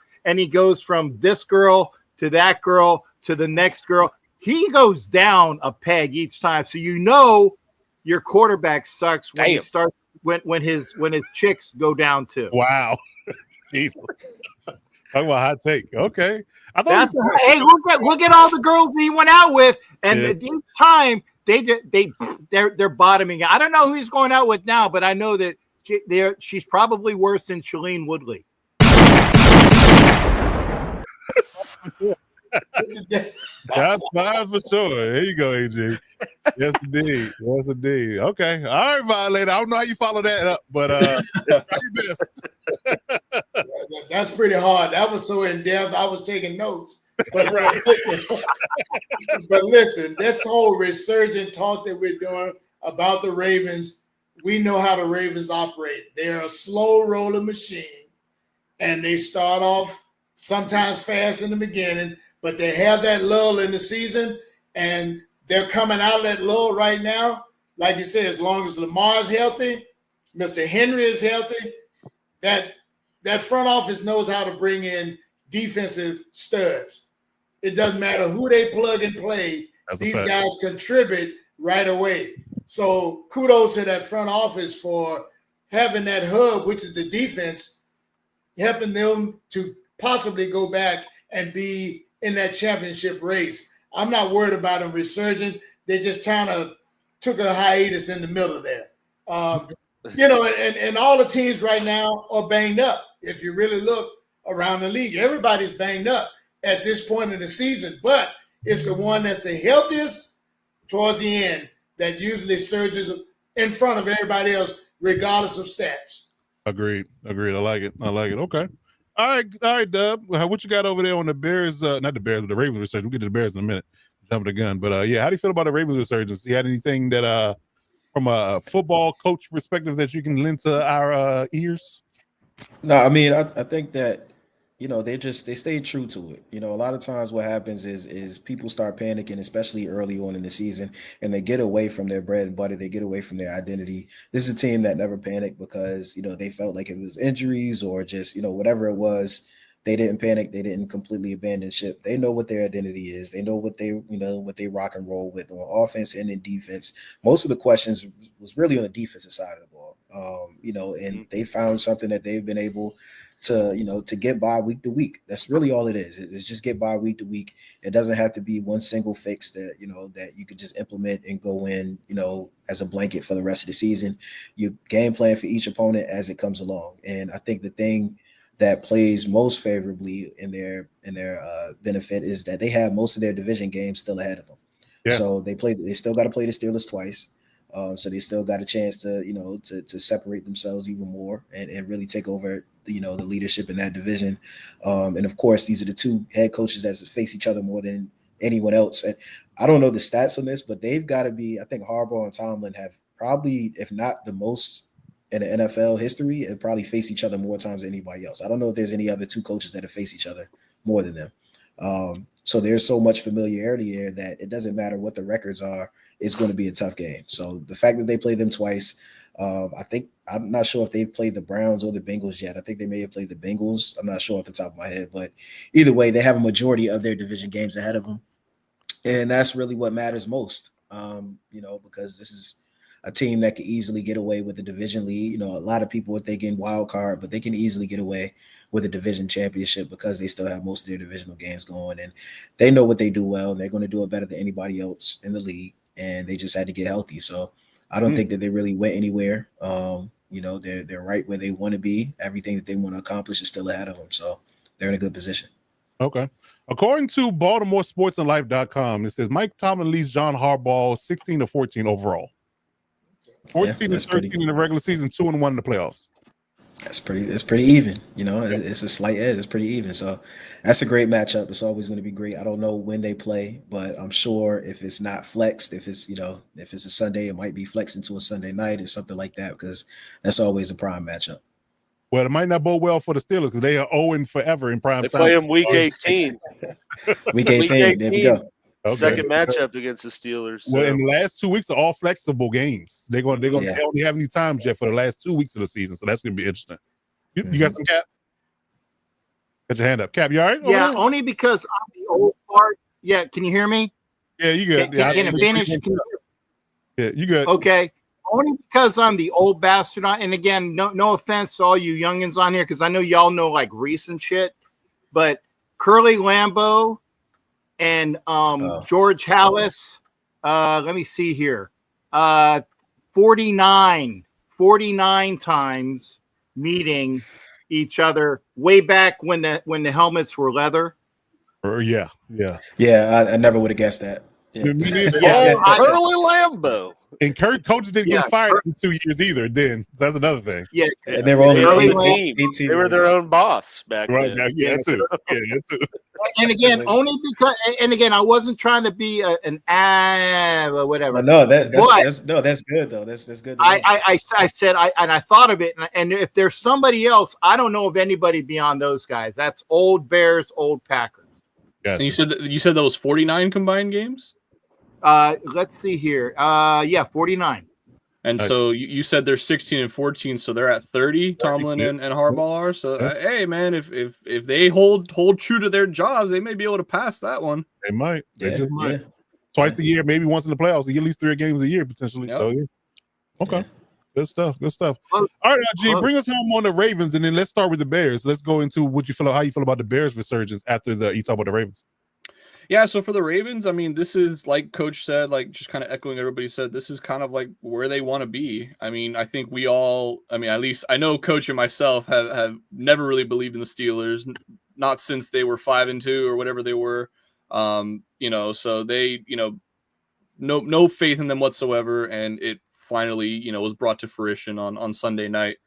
from this girl to that girl to the next girl, he goes down a peg each time. So your quarterback sucks when he starts when his chicks go down too. Wow. Jesus. Talk about hot take. Okay. Hey, look at all the girls that he went out with, and each time they're bottoming out. I don't know who he's going out with now, but I know that she's probably worse than Shailene Woodley. That's fine for sure. Here you go, AJ. Yes, indeed. Yes, indeed. Okay. All right, Violator. I don't know how you follow that up, but try your best. That's pretty hard. That was so in depth. I was taking notes. But, Right. but listen, this whole resurgent talk that we're doing about the Ravens, we know how the Ravens operate. They're a slow rolling machine, and they start off sometimes fast in the beginning, but they have that lull in the season, and they're coming out of that lull right now. Like you said, as long as Lamar's healthy, Mr. Henry is healthy, that front office knows how to bring in defensive studs. It doesn't matter who they plug and play. These guys contribute right away. So kudos to that front office for having that hub, which is the defense, helping them to possibly go back and be in that championship race. I'm not worried about them resurging. They just kind of took a hiatus in the middle there. And all the teams right now are banged up. If you really look around the league, everybody's banged up at this point in the season, but it's the one that's the healthiest towards the end that usually surges in front of everybody else, regardless of stats. Agreed. I like it. Okay. All right, Dub. What you got over there on the Bears? Not the Bears, but the Ravens resurgence. We'll get to the Bears in a minute. Jumping the gun. But how do you feel about the Ravens resurgence? You had anything that from a football coach perspective that you can lend to our ears? No, I mean, I think that, they stayed true to it. A lot of times what happens is people start panicking, especially early on in the season, and they get away from their bread and butter. They get away from their identity. This is a team that never panicked because, they felt like it was injuries or just, whatever it was. They didn't panic. They didn't completely abandon ship. They know what their identity is. They know what what they rock and roll with on offense and in defense. Most of the questions was really on the defensive side of the ball. And they found something that they've been able to get by week to week. That's really all it is. It's just get by week to week. It doesn't have to be one single fix that you could just implement and go in, as a blanket for the rest of the season. You game plan for each opponent as it comes along. And I think the thing that plays most favorably in their benefit is that they have most of their division games still ahead of them. Yeah. So they still got to play the Steelers twice. So they still got a chance to separate themselves even more and really take over the leadership in that division. And of course, these are the two head coaches that face each other more than anyone else. And I don't know the stats on this, but they've got to be, I think Harbaugh and Tomlin have probably, if not the most in the NFL history, and probably face each other more times than anybody else. I don't know if there's any other two coaches that have faced each other more than them. So there's so much familiarity there that it doesn't matter what the records are, it's going to be a tough game. So the fact that they played them twice, I'm not sure if they've played the Browns or the Bengals yet. I think they may have played the Bengals. I'm not sure off the top of my head, but either way, they have a majority of their division games ahead of them. And that's really what matters most, because this is a team that can easily get away with the division lead. A lot of people are thinking wild card, but they can easily get away with a division championship because they still have most of their divisional games going, and they know what they do well, and they're going to do it better than anybody else in the league, and they just had to get healthy. So I don't think that they really went anywhere. They're right where they want to be. Everything that they want to accomplish is still ahead of them, so they're in a good position. Okay. According to BaltimoreSportsAndLife.com, it says Mike Tomlin leads John Harbaugh 16-14 overall. 14-13 in the regular season, 2-1 in the playoffs. It's pretty even. It's a slight edge. It's pretty even. So that's a great matchup. It's always going to be great. I don't know when they play, but I'm sure if it's not flexed, if it's a Sunday, it might be flexed into a Sunday night or something like that, because that's always a prime matchup. Well, it might not bode well for the Steelers because they are 0 forever in prime time. They play them week 18. Week 18. There we go. Okay. Second matchup against the Steelers. So. Well, in the last 2 weeks are all flexible games. They don't have any times yet for the last 2 weeks of the season, so that's going to be interesting. You got some, Cap? Got your hand up, Cap. You all right? Yeah, only because I'm the old part. Yeah, can you hear me? Yeah, you good. Can it finish? Yeah, you good. Okay. Only because I'm the old bastard. And again, no offense to all you youngins on here, because I know y'all know like recent shit, but Curly Lambeau and George Hallis, let me see here, 49 times meeting each other way back when the helmets were leather. Or yeah. Yeah, I never would have guessed that. Yeah. Me neither. Oh, I- Curly Lambeau. And coaches didn't Yeah, get fired for 2 years either. Then so that's another thing. Yeah, And they were only They owned the 18 team. They were their own boss back Right then. now, yeah, too. Yeah, too. and again, only because, and again, I wasn't trying to be an or whatever. No, that's But that's good though. That's good. To know. I said I thought of it, and if there's somebody else, I don't know of anybody beyond those guys. That's old Bears, old Packers. Gotcha. And you said that was 49 combined games? Let's see here. Yeah, 49. And Nice. so you said they're 16 and 14, so they're at 30. Tomlin yeah. and Harbaugh are. So Yeah. hey, man, if they hold true to their jobs, they may be able to pass that one. They might. They Yeah, just might. yeah. Twice a year, maybe once in the playoffs. They get at least 3 games a year potentially. Yep. So yeah. Okay. Yeah. Good stuff. Good stuff. Close. All right, G, Close. bring us home on the Ravens, and then let's start with the Bears. Let's go into how you feel about the Bears resurgence after you talk about the Ravens. Yeah, so for the Ravens, I mean, this is like Coach said, like just kind of echoing everybody said, this is kind of like where they want to be. I mean, I think at least I know Coach and myself have never really believed in the Steelers, not since they were 5-2 or whatever they were. So they, no faith in them whatsoever, and it finally, was brought to fruition on Sunday night.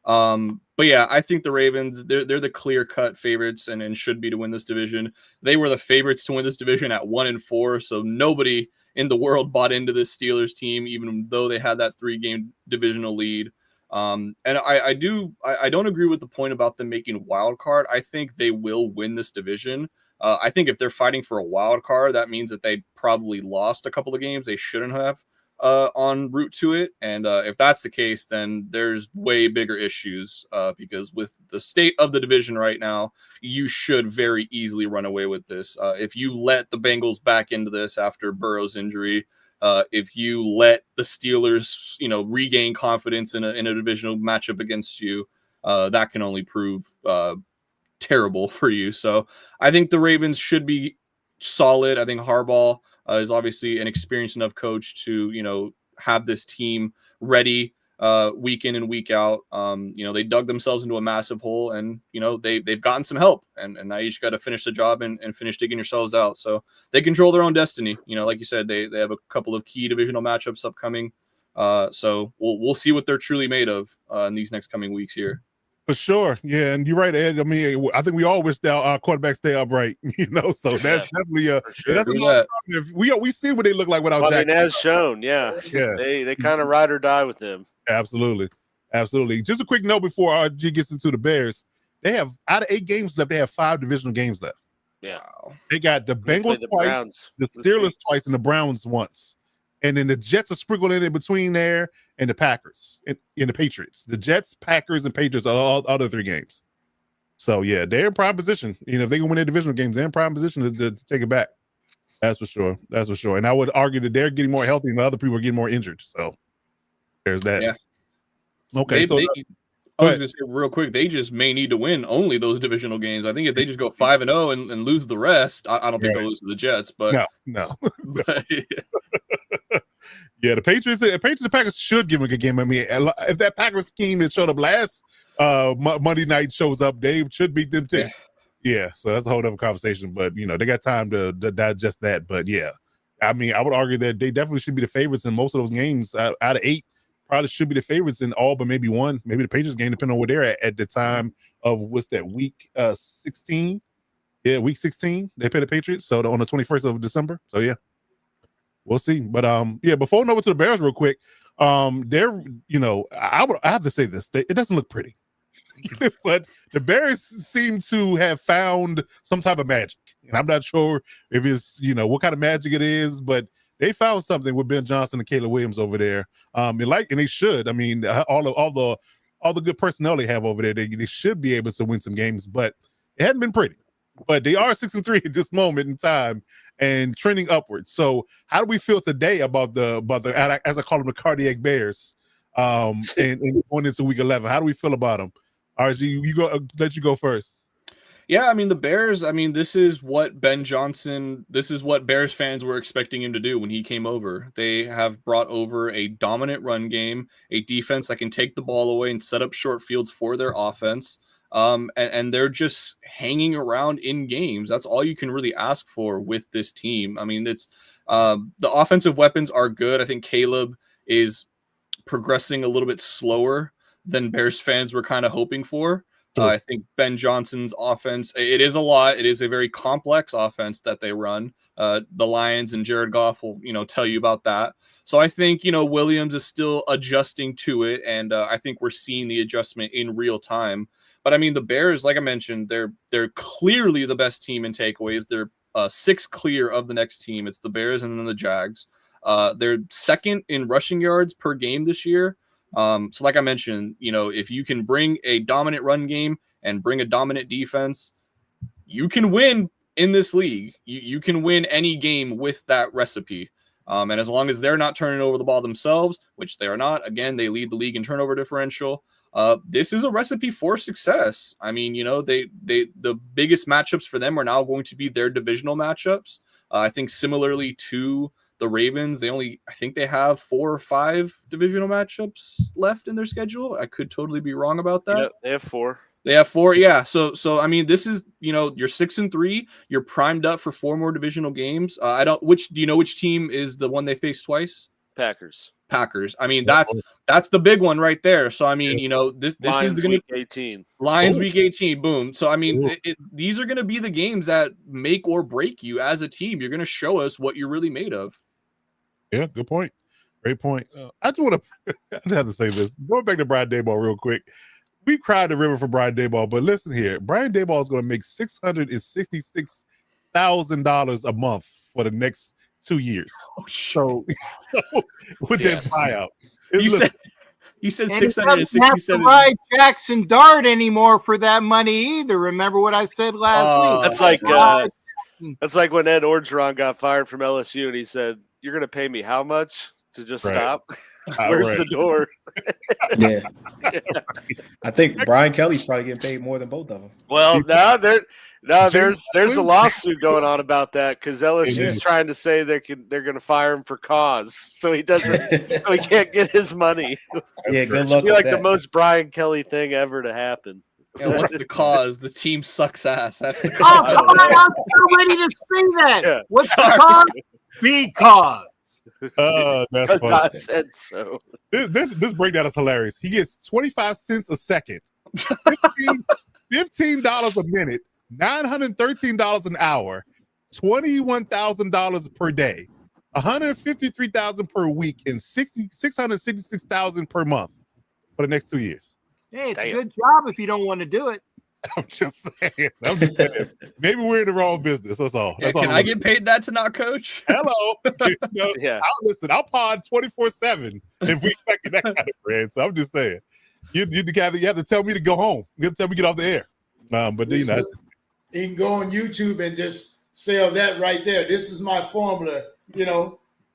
But yeah, I think the Ravens, they're the clear-cut favorites and should be to win this division. They were the favorites to win this division at 1-4, so nobody in the world bought into this Steelers team, even though they had that 3-game divisional lead. And I don't agree with the point about them making wild card. I think they will win this division. I think if they're fighting for a wild card, that means that they probably lost a couple of games they shouldn't have. En route to it, and if that's the case, then there's way bigger issues because with the state of the division right now, you should very easily run away with this. If you let the Bengals back into this after Burrow's injury, if you let the Steelers, regain confidence in a divisional matchup against you, that can only prove terrible for you. So I think the Ravens should be solid. I think Harbaugh is obviously an experienced enough coach to, have this team ready week in and week out. They dug themselves into a massive hole, and, they've gotten some help, and now you just got to finish the job and finish digging yourselves out. So they control their own destiny. Like you said, they have a couple of key divisional matchups upcoming. So we'll see what they're truly made of in these next coming weeks here. For sure. Yeah, and you're right, Ed. I mean, I think we all wish that our quarterbacks stay upright, so that's definitely that's another sign. We see what they look like without Jackson. as shown, yeah. They kind of ride or die with them. Absolutely. Just a quick note before RG gets into the Bears. They have, out of 8 games left, they have 5 divisional games left. Yeah. They got the Bengals twice, the Steelers twice, and the Browns once. And then the Jets are sprinkled in between there, and the Packers and the Patriots. The Jets, Packers, and Patriots are all other 3 games. So, yeah, they're in prime position. If they can win their divisional games, they're in prime position to take it back. That's for sure. And I would argue that they're getting more healthy and the other people are getting more injured. So, there's that. Yeah. Okay. I was going to say real quick, they just may need to win only those divisional games. I think if they just go 5-0 and lose the rest, I don't think they'll lose to the Jets. But no. But, yeah, the Patriots and Packers should give them a good game. I mean, if that Packers team that showed up last Monday night shows up, they should beat them too. Yeah, so that's a whole other conversation. But they got time to digest that. But yeah, I mean, I would argue that they definitely should be the favorites in most of those games. Out of 8, probably should be the favorites in all, but maybe 1, maybe the Patriots game, depending on where they're at the time of what's that week 16. Yeah, week 16 they play the Patriots. So on the 21st of December. So yeah. We'll see. But before we over to the Bears real quick, they're I have to say this. It doesn't look pretty. But the Bears seem to have found some type of magic. And I'm not sure if it's, what kind of magic it is, but they found something with Ben Johnson and Caleb Williams over there. And they should. I mean, all the good personnel they have over there, they should be able to win some games, but it hadn't been pretty. But they are 6-3 at this moment in time and trending upwards. So how do we feel today about the as I call them, the cardiac Bears, and going into week 11? How do we feel about them? RG, let you go first. Yeah, I mean, the Bears, this is what Bears fans were expecting him to do when he came over. They have brought over a dominant run game, a defense that can take the ball away and set up short fields for their offense. and they're just hanging around in games. That's all you can really ask for with this team. I mean, it's the offensive weapons are good. I think Caleb is progressing a little bit slower than Bears fans were kind of hoping for. I think Ben Johnson's offense, it is a lot. It is a very complex offense that they run. The Lions and Jared Goff will, tell you about that. So I think, Williams is still adjusting to it. And I think we're seeing the adjustment in real time. But I mean, the Bears, like I mentioned, they're clearly the best team in takeaways. They're 6 clear of the next team. It's the Bears and then the Jags. They're second in rushing yards per game this year. So like I mentioned, if you can bring a dominant run game and bring a dominant defense, you can win in this league. You can win any game with that recipe. And as long as they're not turning over the ball themselves, which they are not, again, they lead the league in turnover differential. This is a recipe for success. I mean, the biggest matchups for them are now going to be their divisional matchups. I think similarly to the Ravens, I think they have 4 or 5 divisional matchups left in their schedule. I could totally be wrong about that. Yeah, they have 4. They have 4, yeah. So I mean, this is you're 6-3. You're primed up for 4 more divisional games. Do you know which team is the one they face twice? Packers. I mean, that's the big one right there. So I mean, this Lions is week 18. Lions week 18. Boom. So I mean, these are going to be the games that make or break you as a team. You're going to show us what you're really made of. Yeah, good point. Great point. I just want to I have to say this. Going back to Brian Daboll real quick. We cried the river for Brian Daboll, but listen here. Brian Daboll is going to make $666,000 a month for the next 2 years. Oh, so with that buyout. And You said he doesn't 667. have to ride Jackson Dart anymore for that money either. Remember what I said last week? That's like when Ed Orgeron got fired from LSU and he said, "You're going to pay me how much to just stop? Where's the door?" Yeah. I think Brian Kelly's probably getting paid more than both of them. Well, there's a lawsuit going on about that because LSU is trying to say they're going to fire him for cause, so he can't get his money. Yeah, good luck. It's like the most Brian Kelly thing ever to happen. Yeah, what's the cause? The team sucks ass. That's the cause. I'm ready to say that. Yeah. What's the cause? Because. That's funny. I said so. This breakdown is hilarious. He gets 25 cents a second, $15 a minute, $913 an hour, $21,000 per day, $153,000 per week, and $666,000 per month for the next 2 years. Hey, it's a good job if you don't want to do it. I'm just saying. Maybe we're in the wrong business. That's all. Yeah, can I get paid that to not coach? Hello. Yeah. I'll pod 24/7 if we expect that kind of brand. So I'm just saying, you have to tell me to go home. You have to tell me to get off the air. But you can go on YouTube and just sell that right there. This is my formula.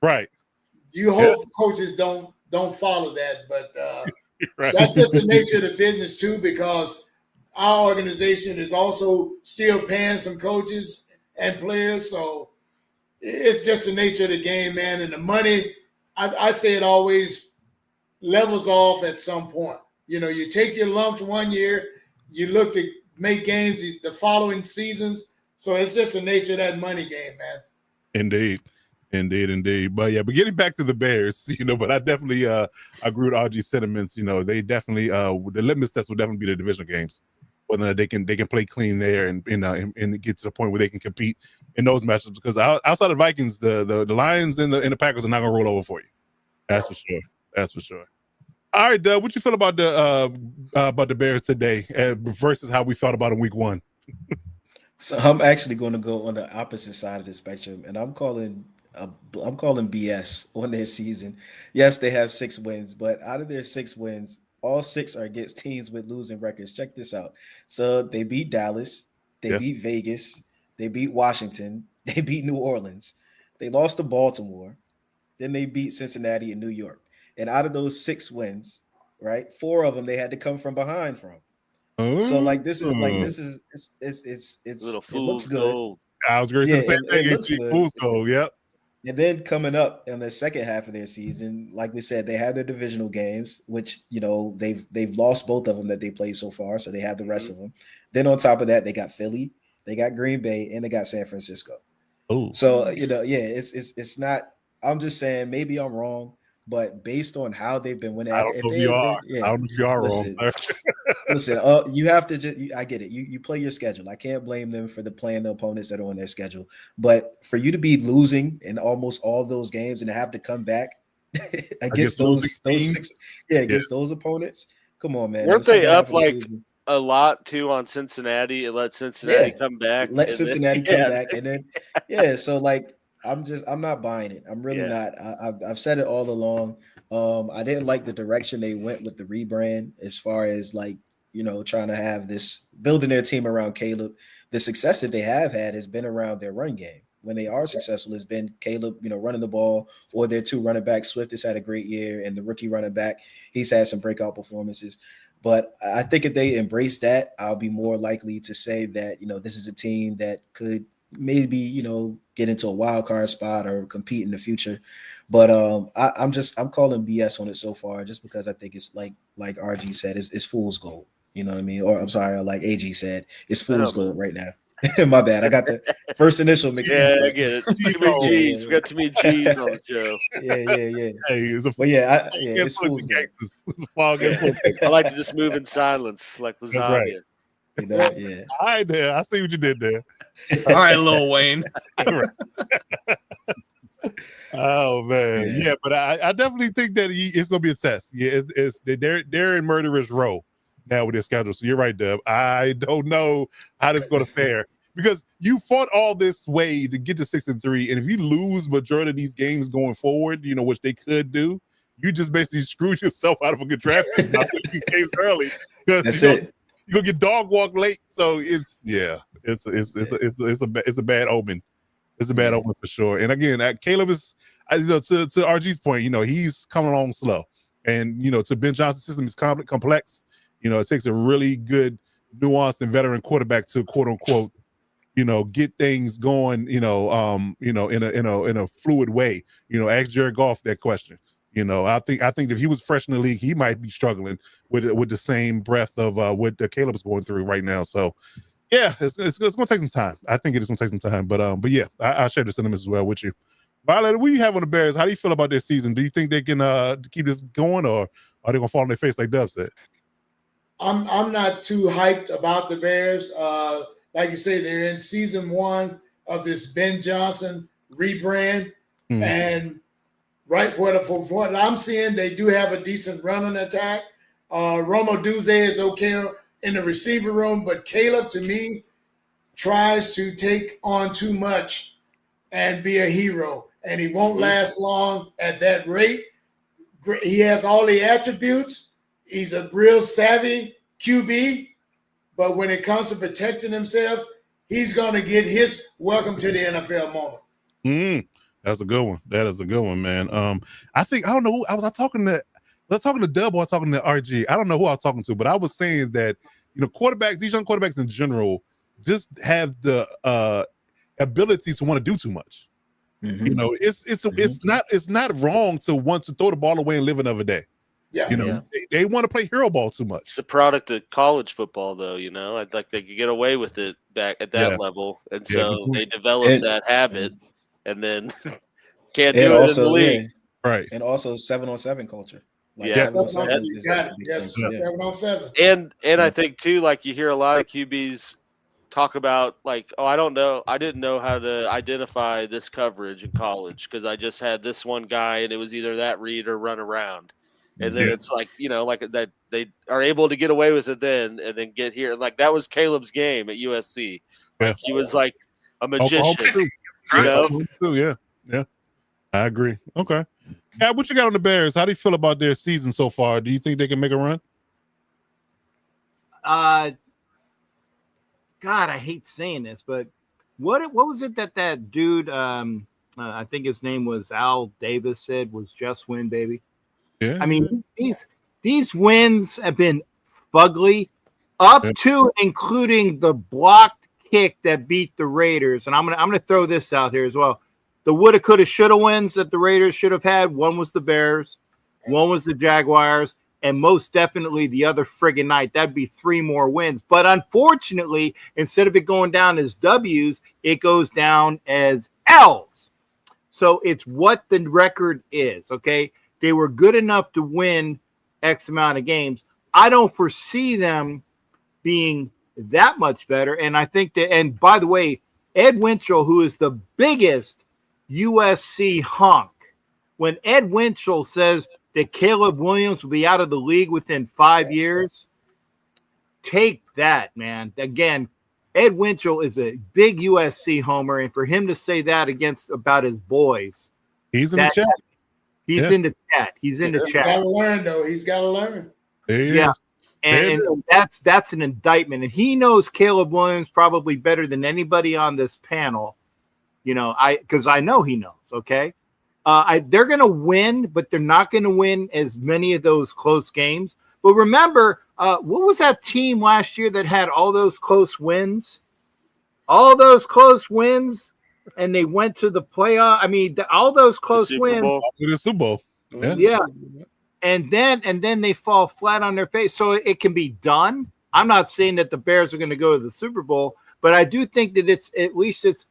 Right. You hope coaches don't follow that, but right. That's just the nature of the business too, because our organization is also still paying some coaches and players. So it's just the nature of the game, man. And the money, I say it always levels off at some point. You take your lumps 1 year, you look to make gains the following seasons. So it's just the nature of that money game, man. Indeed. But getting back to the Bears, but I definitely agree with RG's sentiments. They definitely the litmus test will definitely be the divisional games, whether they can play clean there and get to the point where they can compete in those matchups. Because outside of Vikings, the Lions and the Packers are not gonna roll over for you. That's for sure. All right, Doug, what you feel about the Bears today versus how we felt about them week 1? So I'm actually going to go on the opposite side of the spectrum, and I'm calling BS on their season. Yes, they have 6 wins, but out of their 6 wins, all 6 are against teams with losing records. Check this out. So they beat Dallas, they beat Vegas, they beat Washington, they beat New Orleans, they lost to Baltimore, then they beat Cincinnati and New York. And out of those 6 wins, right, 4 of them they had to come from behind from. So it looks good. I was going to say the same thing. It looks good. Fool's gold, yep. And then coming up in the second half of their season, like we said, they have their divisional games, which they've lost both of them that they played so far, so they have the rest of them. Then on top of that, they got Philly, they got Green Bay, and they got San Francisco. Oh, So it's not. I'm just saying maybe I'm wrong, but based on how they've been winning, I don't if know if they you had are. been, I don't know if you are wrong, listen, sir. listen, you have to just, I get it. You play your schedule. I can't blame them for playing the opponents that are on their schedule. But for you to be losing in almost all those games and to have to come back against losing those teams? six, against those opponents, come on, man. In Weren't the they second half up of the like season, a lot too on Cincinnati? It let Cincinnati come back. let and then- Cincinnati come back, and then so like I'm not buying it. I'm really Yeah. not. I've said it all along. I didn't like the direction they went with the rebrand as far as like trying to have this building their team around Caleb. The success that they have had has been around their run game. When they are successful, it's been Caleb, running the ball, or their two running backs. Swift has had a great year, and the rookie running back, he's had some breakout performances. But I think if they embrace that, I'll be more likely to say that, this is a team that could maybe, get into a wild card spot or compete in the future. But I'm calling BS on it so far, just because I think it's like RG said, it's fool's gold. You know what I mean? Or I'm sorry, like AG said, it's fool's gold right now. My bad. I got the first initial mixed Yeah, up. I get it. Too many Yeah, G's. yeah. We got too many G's on the show. Yeah. Hey, it's a But it's fool's gold. It's a fall against Fulton. I like to just move in silence like lasagna. That's right. Yeah. All right, there. I see what you did there. All right, Lil Wayne. Oh man, yeah, but I definitely think that it's going to be a test. Yeah, they're in murderous row now with their schedule. So you're right, Dub. I don't know how this is going to fare because you fought all this way to get to 6-3, and if you lose majority of these games going forward, which they could do, you just basically screwed yourself out of a good draft pick by these games early. That's it. You're gonna get dog walk late, so it's a bad omen. It's a bad omen for sure. And again, Caleb is, to RG's point, he's coming along slow, and to Ben Johnson's system is complex. It takes a really good, nuanced and veteran quarterback to quote unquote, get things going, in a fluid way. Ask Jared Goff that question. I think if he was fresh in the league, he might be struggling with the same breadth of what Caleb's going through right now. So, yeah, it's going to take some time. I think it is going to take some time. But yeah, I share the sentiments as well with you. Violet, what do you have on the Bears? How do you feel about their season? Do you think they can keep this going, or are they going to fall on their face like Dub said? I'm not too hyped about the Bears. Like you say, they're in season 1 of this Ben Johnson rebrand, and from what I'm seeing, they do have a decent running attack. Romo Duze is okay in the receiver room, but Caleb, to me, tries to take on too much and be a hero, and he won't last long at that rate. He has all the attributes. He's a real savvy QB, but when it comes to protecting himself, he's going to get his welcome to the NFL moment. That's a good one. That is a good one, man. I don't know who I was talking to. I was talking to Daboll, I was talking to RG. I don't know who I was talking to, but I was saying that quarterbacks, these young quarterbacks in general, just have the ability to want to do too much. It's not wrong to want to throw the ball away and live another day. Yeah. They want to play hero ball too much. It's a product of college football, though. I'd like they could get away with it back at that level, and so they develop that habit, and then can't do it in the league. Right. And also 7-on-7 culture. Like 7-on-7 is 7-on-7. And I think too, like you hear a lot of QBs talk about like, oh, I didn't know how to identify this coverage in college because I just had this one guy and it was either that read or run around. And then it's like, like that they are able to get away with it then and then get here. Like that was Caleb's game at USC. Like he was like a magician. Yeah. I agree. Okay. Yeah, what you got on the Bears? How do you feel about their season so far? Do you think they can make a run? God, I hate saying this, but what was it that dude? I think his name was Al Davis said was just win, baby. Yeah. I mean these wins have been fugly up to including the blocked kick that beat the Raiders, and I'm gonna throw this out here as well. the woulda, coulda, shoulda wins that the Raiders should have had. One was the Bears, one was the Jaguars, and most definitely the other friggin' night. That'd be 3 more wins. But unfortunately, instead of it going down as W's, it goes down as L's. So it's what the record is, okay? They were good enough to win X amount of games. I don't foresee them being that much better. And I think that, and by the way, Ed Winchell, who is the biggest USC honk, when Ed Winchell says that Caleb Williams will be out of the league within 5 years, take that, man. Again, Ed Winchell is a big USC homer, and for him to say that about his boys, he's in the chat. He's in the chat. He's in the He's chat. got to learn, though. He's got to learn. Yeah. And that's an indictment. And he knows Caleb Williams probably better than anybody on this panel. Because I know he knows, okay? They're going to win, but they're not going to win as many of those close games. But remember, what was that team last year that had all those close wins? All those close wins, and they went to the playoff. I mean, all those close wins. The Super Bowl. Yeah. And then they fall flat on their face. So it can be done. I'm not saying that the Bears are going to go to the Super Bowl, but I do think that it's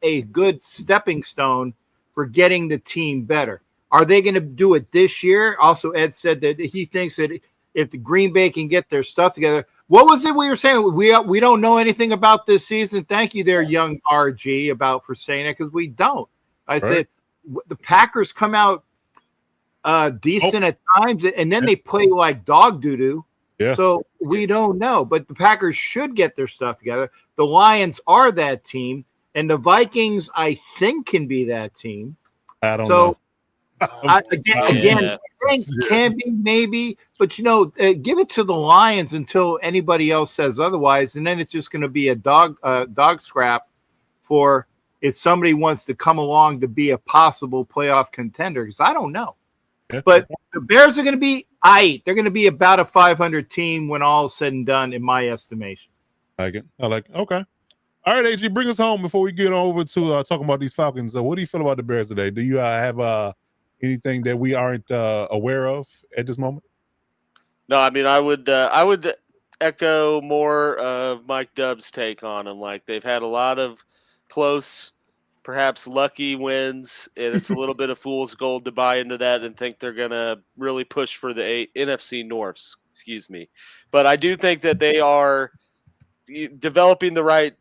a good stepping stone for getting the team better. Are they going to do it this year? Also, Ed said that he thinks that if the Green Bay can get their stuff together. What was it we were saying? We don't know anything about this season. Thank you there, young RG, for saying that, because we don't. I said the Packers come out decent at times, and then they play like dog doo-doo. Yeah. So we don't know. But the Packers should get their stuff together. The Lions are that team, and the Vikings, I think, can be that team. I don't know. I think can be maybe, but give it to the Lions until anybody else says otherwise, and then it's just going to be a dog scrap for if somebody wants to come along to be a possible playoff contender. Because I don't know, but the Bears are going to be they're going to be about a 500 team when all is said and done, in my estimation. I like it. Okay. All right, AG, bring us home before we get over to talking about these Falcons. What do you feel about the Bears today? Do you have anything that we aren't aware of at this moment? No, I mean, I would echo more of Mike Dubb's take on them. Like, they've had a lot of close, perhaps lucky wins, and it's a little bit of fool's gold to buy into that and think they're going to really push for the NFC Norths. Excuse me. But I do think that they are developing the right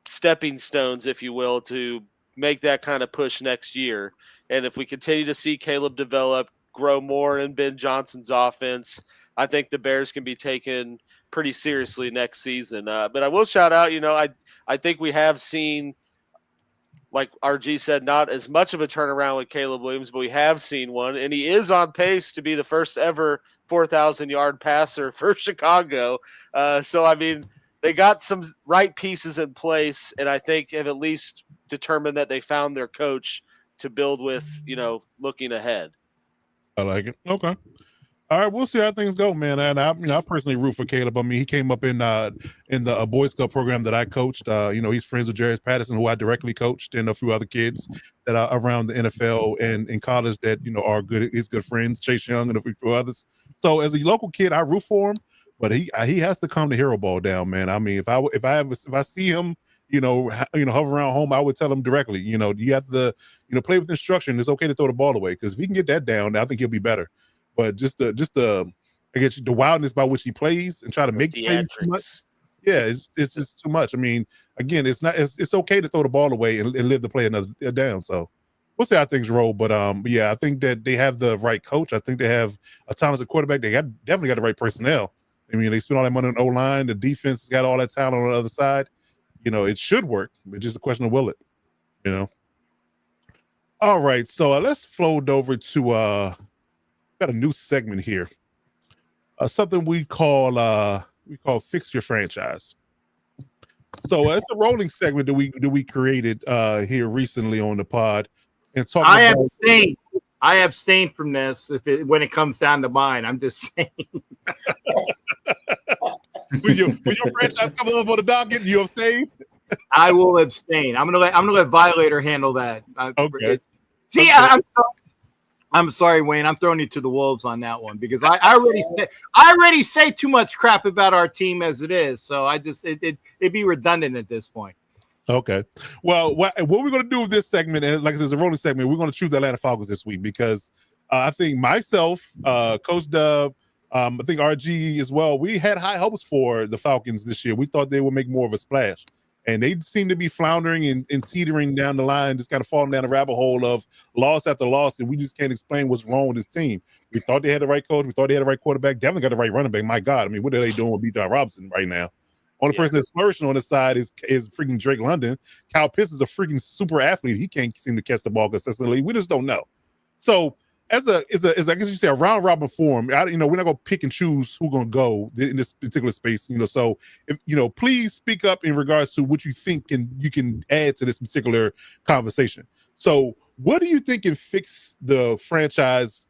stepping stones, if you will, to make that kind of push next year. And if we continue to see Caleb develop, grow more in Ben Johnson's offense, I think the Bears can be taken pretty seriously next season. But I will shout out, I think we have seen, like RG said, not as much of a turnaround with Caleb Williams, but we have seen one, and he is on pace to be the first ever 4,000-yard passer for Chicago. So, I mean, they got some right pieces in place, and I think have at least determined that they found their coach to build with, looking ahead. I like it. Okay. All right, we'll see how things go, man. And I personally root for Caleb. I mean, he came up in the Boy Scout program that I coached. He's friends with Jarius Patterson, who I directly coached, and a few other kids that are around the NFL and in college that are good. His good friends, Chase Young and a few others. So as a local kid, I root for him, but he has to come to hero ball down, man. I mean, if I see him, hover around home, I would tell him directly, you have to, play with instruction. It's okay to throw the ball away, because if he can get that down, I think he'll be better. But just the wildness by which he plays and try to make plays too much. Yeah, it's just too much. I mean, again, it's okay to throw the ball away and live to play another down. So we'll see how things roll. But I think that they have the right coach. I think they have a talented quarterback. They definitely got the right personnel. I mean, they spent all that money on the O-line. The defense has got all that talent on the other side. It should work. It's just a question of will it. All right, so let's float over to got a new segment here. Something we call Fix Your Franchise. So it's a rolling segment that we created here recently on the pod, and talk. I abstain from this when it comes down to mine. I'm just saying. When your franchise comes up on the docket, you abstain? I will abstain. I'm gonna let Violator handle that. Okay. See, Okay. I'm sorry, Wayne. I'm throwing you to the wolves on that one because I already say too much crap about our team as it is. So it'd be redundant at this point. Okay. Well, what we're going to do with this segment, and like I said, it's a rolling segment, we're going to choose the Atlanta Falcons this week because I think myself, Coach Dub, I think RG as well, we had high hopes for the Falcons this year. We thought they would make more of a splash. And they seem to be floundering and teetering down the line, just kind of falling down the rabbit hole of loss after loss, and we just can't explain what's wrong with this team. We thought they had the right coach. We thought they had the right quarterback. Definitely got the right running back. My God. I mean, what are they doing with B.J. Robinson right now? Only person that's flourishing on the side is freaking Drake London. Kyle Pitts is a freaking super athlete. He can't seem to catch the ball consistently. We just don't know. So as I guess you say a round robin form, we're not gonna pick and choose who's gonna go in this particular space. So if please speak up in regards to what you think you can add to this particular conversation. So what do you think can fix the franchise?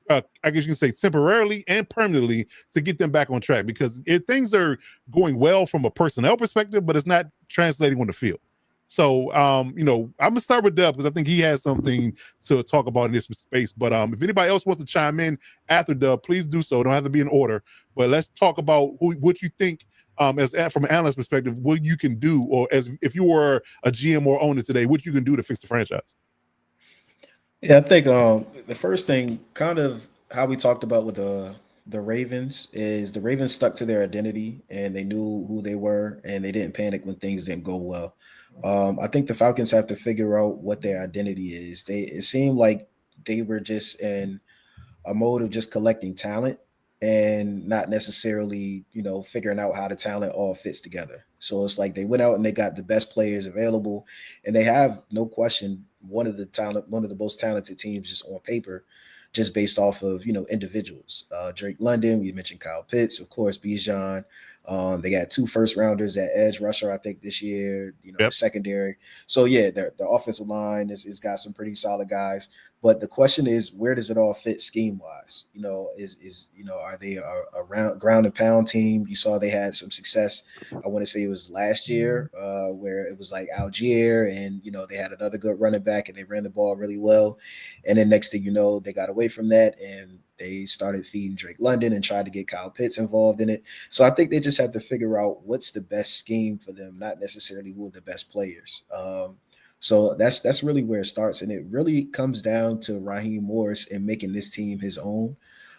I guess you can say temporarily and permanently to get them back on track, because things are going well from a personnel perspective, but it's not translating on the field. So, I'm gonna start with Dub because I think he has something to talk about in this space. But if anybody else wants to chime in after Dub, please do so. It don't have to be in order. But let's talk about what you think, as from an analyst perspective, what you can do, or as if you were a GM or owner today, what you can do to fix the franchise. Yeah, I think the first thing, kind of how we talked about with the Ravens, is the Ravens stuck to their identity and they knew who they were and they didn't panic when things didn't go well. I think the Falcons have to figure out what their identity is. It seemed like they were just in a mode of just collecting talent and not necessarily, figuring out how the talent all fits together. So it's like they went out and they got the best players available, and they have no question one of the most talented teams just on paper, just based off of individuals. Drake London, we mentioned Kyle Pitts, of course, Bijan. They got 2 first rounders at edge rusher, I think, this year. The secondary. So yeah, the offensive line is got some pretty solid guys. But the question is, where does it all fit scheme wise? Are they a ground and pound team? You saw they had some success. I want to say it was last year, where it was like Algier, and they had another good running back, and they ran the ball really well. And then next thing you know, they got away from that, and they started feeding Drake London and tried to get Kyle Pitts involved in it. So I think they just have to figure out what's the best scheme for them, not necessarily who are the best players. So that's really where it starts, and it really comes down to Raheem Morris and making this team his own.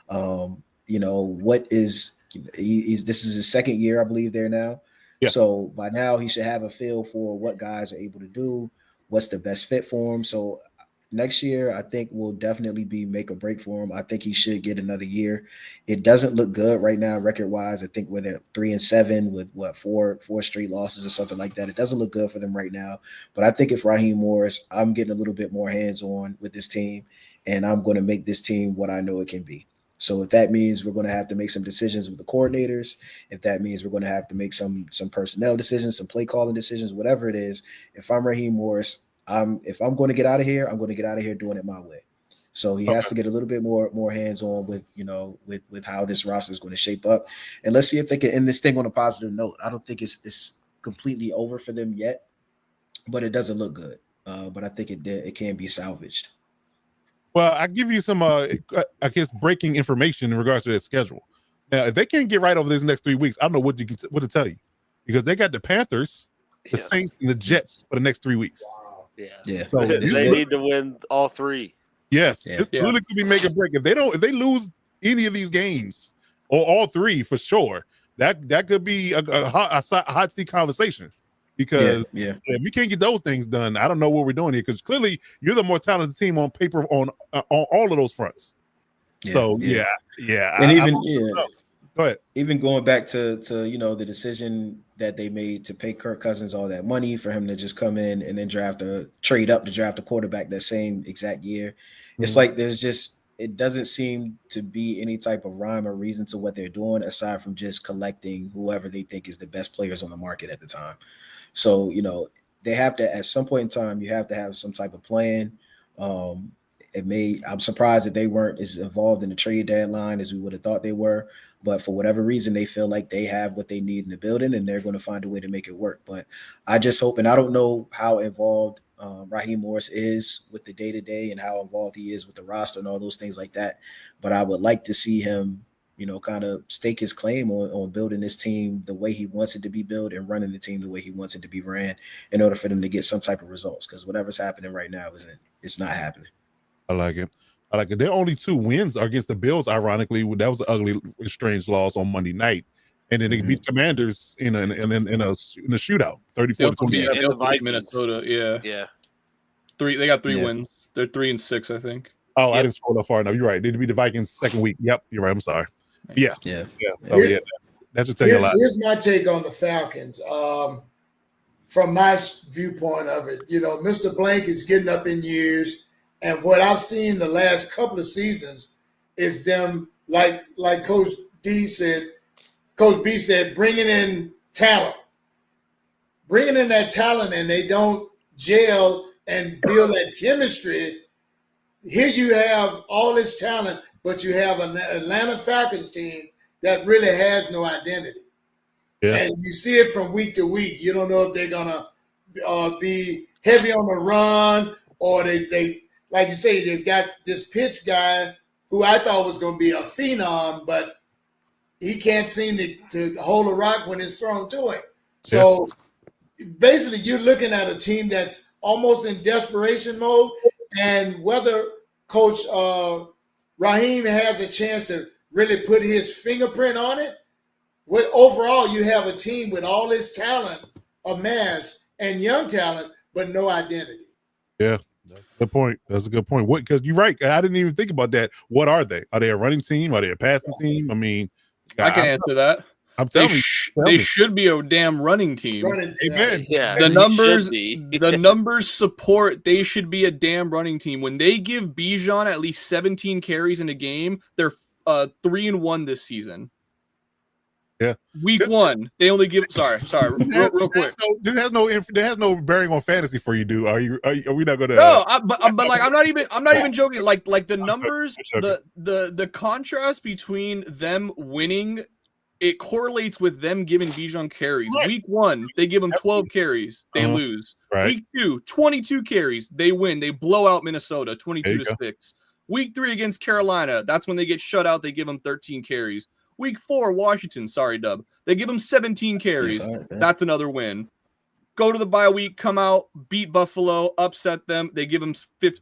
This is his second year, I believe, there now. Yeah. So by now he should have a feel for what guys are able to do, what's the best fit for him. So next year, I think will definitely be make or break for him. I think he should get another year. It doesn't look good right now, record-wise. I think we're at 3-7 with four straight losses or something like that. It doesn't look good for them right now. But I think if Raheem Morris, I'm getting a little bit more hands-on with this team, and I'm going to make this team what I know it can be. So if that means we're going to have to make some decisions with the coordinators, if that means we're going to have to make some personnel decisions, some play calling decisions, whatever it is, if I'm Raheem Morris, if I'm going to get out of here, I'm going to get out of here doing it my way. So he has to get a little bit more hands-on with how this roster is going to shape up. And let's see if they can end this thing on a positive note. I don't think it's completely over for them yet, but it doesn't look good. But I think it can be salvaged. Well, I give you some, I guess, breaking information in regards to their schedule. Now, if they can't get right over these next 3 weeks, I don't know what to tell you, because they got the Panthers, the Saints, and the Jets for the next 3 weeks. Yeah. So they need to win all 3. Yes, this really could be make or break. If they lose any of these games or all 3 for sure, that could be a hot seat conversation. Because if you can't get those things done, I don't know what we're doing here. Because clearly you're the more talented team on paper on all of those fronts. So yeah. And go ahead. Even going back to the decision that they made to pay Kirk Cousins all that money for him to just come in and then trade up to draft a quarterback that same exact year. Mm-hmm. It's like it doesn't seem to be any type of rhyme or reason to what they're doing aside from just collecting whoever they think is the best players on the market at the time. So, they have to, at some point in time, you have to have some type of plan. I'm surprised that they weren't as involved in the trade deadline as we would have thought they were. But for whatever reason, they feel like they have what they need in the building, and they're going to find a way to make it work. But I just hope, and I don't know how involved Raheem Morris is with the day-to-day and how involved he is with the roster and all those things like that. But I would like to see him, kind of stake his claim on building this team the way he wants it to be built and running the team the way he wants it to be ran in order for them to get some type of results. Because whatever's happening right now it's not happening. I like it. Their only 2 wins are against the Bills, ironically. That was an ugly, strange loss on Monday night. And then they beat Commanders in a shootout, 34-28. And the Vikings. Minnesota, yeah. They got 3 wins. They're 3-6, I think. Oh, yep. I didn't scroll that far enough. You're right. They beat the Vikings second week. Yep, you're right. I'm sorry. Yeah. So, that should tell you a lot. Here's my take on the Falcons. From my viewpoint of it, Mr. Blank is getting up in years. And what I've seen the last couple of seasons is them, like Coach B said, bringing in talent. Bringing in that talent, and they don't gel and build that chemistry. Here you have all this talent, but you have an Atlanta Falcons team that really has no identity. Yeah. And you see it from week to week. You don't know if they're going to be heavy on the run, or they like you say, they've got this Pitts guy who I thought was going to be a phenom, but he can't seem to hold a rock when it's thrown to him. So basically you're looking at a team that's almost in desperation mode, and whether Coach Raheem has a chance to really put his fingerprint on it, overall you have a team with all this talent amassed and young talent, but no identity. Yeah. That's a good point. Because you're right. I didn't even think about that. What are they? Are they a running team? Are they a passing team? I mean, I can answer that. I'm telling you, they should be a damn running team. Amen. Yeah, the numbers support they should be a damn running team. When they give Bijan at least 17 carries in a game, they're 3-1 this season. Yeah. Week 1, they only give. Sorry, real quick. There has no bearing on fantasy for you, dude. Are we not gonna? No, but like I'm not even joking. Like the numbers, the contrast between them winning, it correlates with them giving Bijan carries. Right. Week 1, they give him 12 carries, they lose. Right. Week 2, 22 carries, they win. They blow out Minnesota 22-6. Week 3 against Carolina, that's when they get shut out. They give them 13 carries. Week 4, Washington. Sorry, Dub. They give them 17 carries. That's another win. Go to the bye week, come out, beat Buffalo, upset them. They give them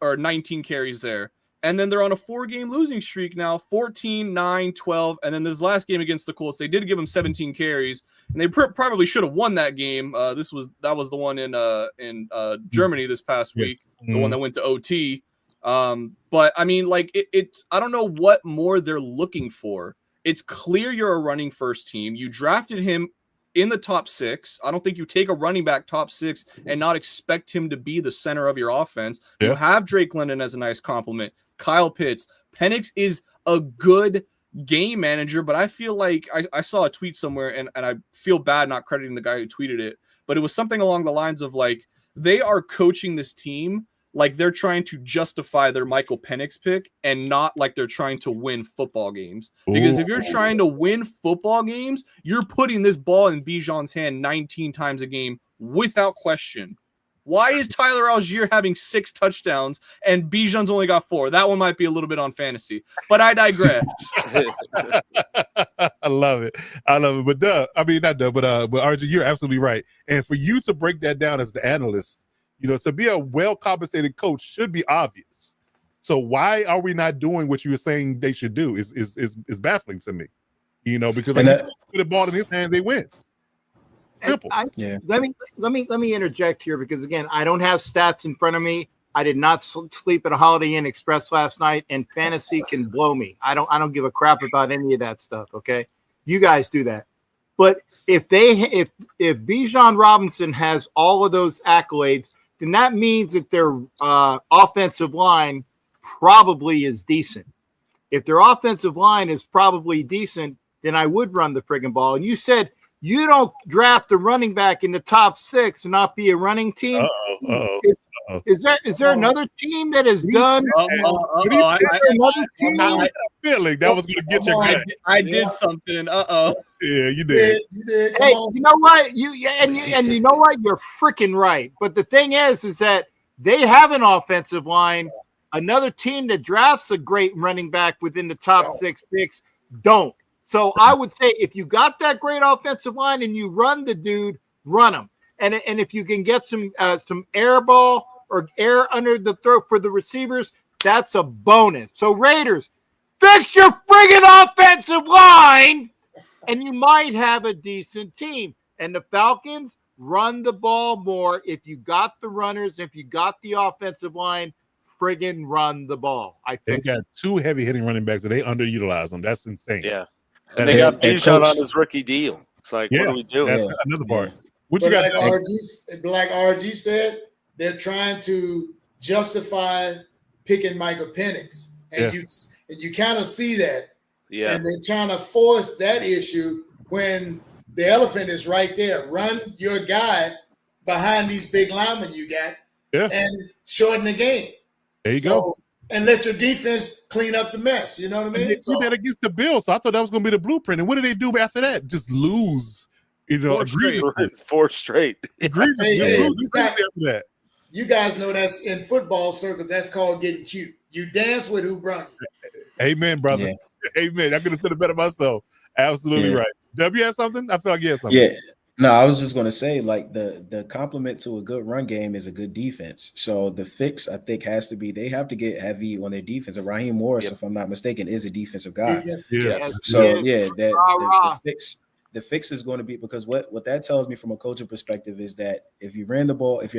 19 carries there. And then they're on a 4-game losing streak now, 14, 9, 12. And then this last game against the Colts, they did give them 17 carries. And they probably should have won that game. That was the one in Germany this past week, the one that went to OT. But, I mean, like, it's I don't know what more they're looking for. It's clear you're a running first team. You drafted him in the top 6. I don't think you take a running back top 6 and not expect him to be the center of your offense. Yeah. You have Drake London as a nice compliment. Kyle Pitts. Penix is a good game manager, but I feel like I saw a tweet somewhere, and I feel bad not crediting the guy who tweeted it, but it was something along the lines of, like, they are coaching this team like they're trying to justify their Michael Penix pick and not like they're trying to win football games. Because if you're trying to win football games, you're putting this ball in Bijan's hand 19 times a game without question. Why is Tyler Algier having 6 touchdowns and Bijan's only got 4? That one might be a little bit on fantasy, but I digress. I love it. But RJ, you're absolutely right. And for you to break that down as the analyst, to be a well-compensated coach should be obvious. So why are we not doing what you were saying they should do is baffling to me. Because like put the ball in his hand, they win. Simple. Let me interject here, because again, I don't have stats in front of me. I did not sleep at a Holiday Inn Express last night, and fantasy can blow me. I don't give a crap about any of that stuff. Okay, you guys do that. But if Bijan Robinson has all of those accolades, then that means that their offensive line probably is decent. If their offensive line is probably decent, then I would run the friggin' ball. And you said you don't draft a running back in the top 6 and not be a running team. Is there another team that has done? Another team? I feeling that was going to get your guy. I did something. Yeah, you did. You did. Hey, you know what? You know what? You're freaking right. But the thing is that they have an offensive line. Another team that drafts a great running back within the top 6 picks don't. So I would say if you got that great offensive line and you run the dude, run him. And if you can get some air ball or air under the throat for the receivers, that's a bonus. So Raiders, fix your friggin' offensive line, and you might have a decent team. And the Falcons run the ball more. If you got the runners, if you got the offensive line, friggin' run the ball. They got 2 heavy hitting running backs and they underutilize them. That's insane. Yeah. And they got Bijan on his rookie deal. It's like, what are we doing? That's another part. What But you got? like RG said, they're trying to justify picking Michael Penix, and you kind of see that. Yeah. And they're trying to force that issue when the elephant is right there. Run your guy behind these big linemen you got, and shorten the game. There you go. And let your defense clean up the mess. You know what I mean? They did that against the Bills, so I thought that was going to be the blueprint. And what did they do after that? Just lose. You know, 4 straight. You guys know that's in football circles. That's called getting cute. You dance with who brung you. Amen, brother. Yeah. Amen. I could have said it better myself. Absolutely right. W has something? I feel like you had something. Yeah. No, I was just going to say, like, the complement to a good run game is a good defense. So the fix, I think, has to be they have to get heavy on their defense. And Raheem Morris, if I'm not mistaken, is a defensive guy. So the fix is going to be, because what that tells me from a coaching perspective is that if you're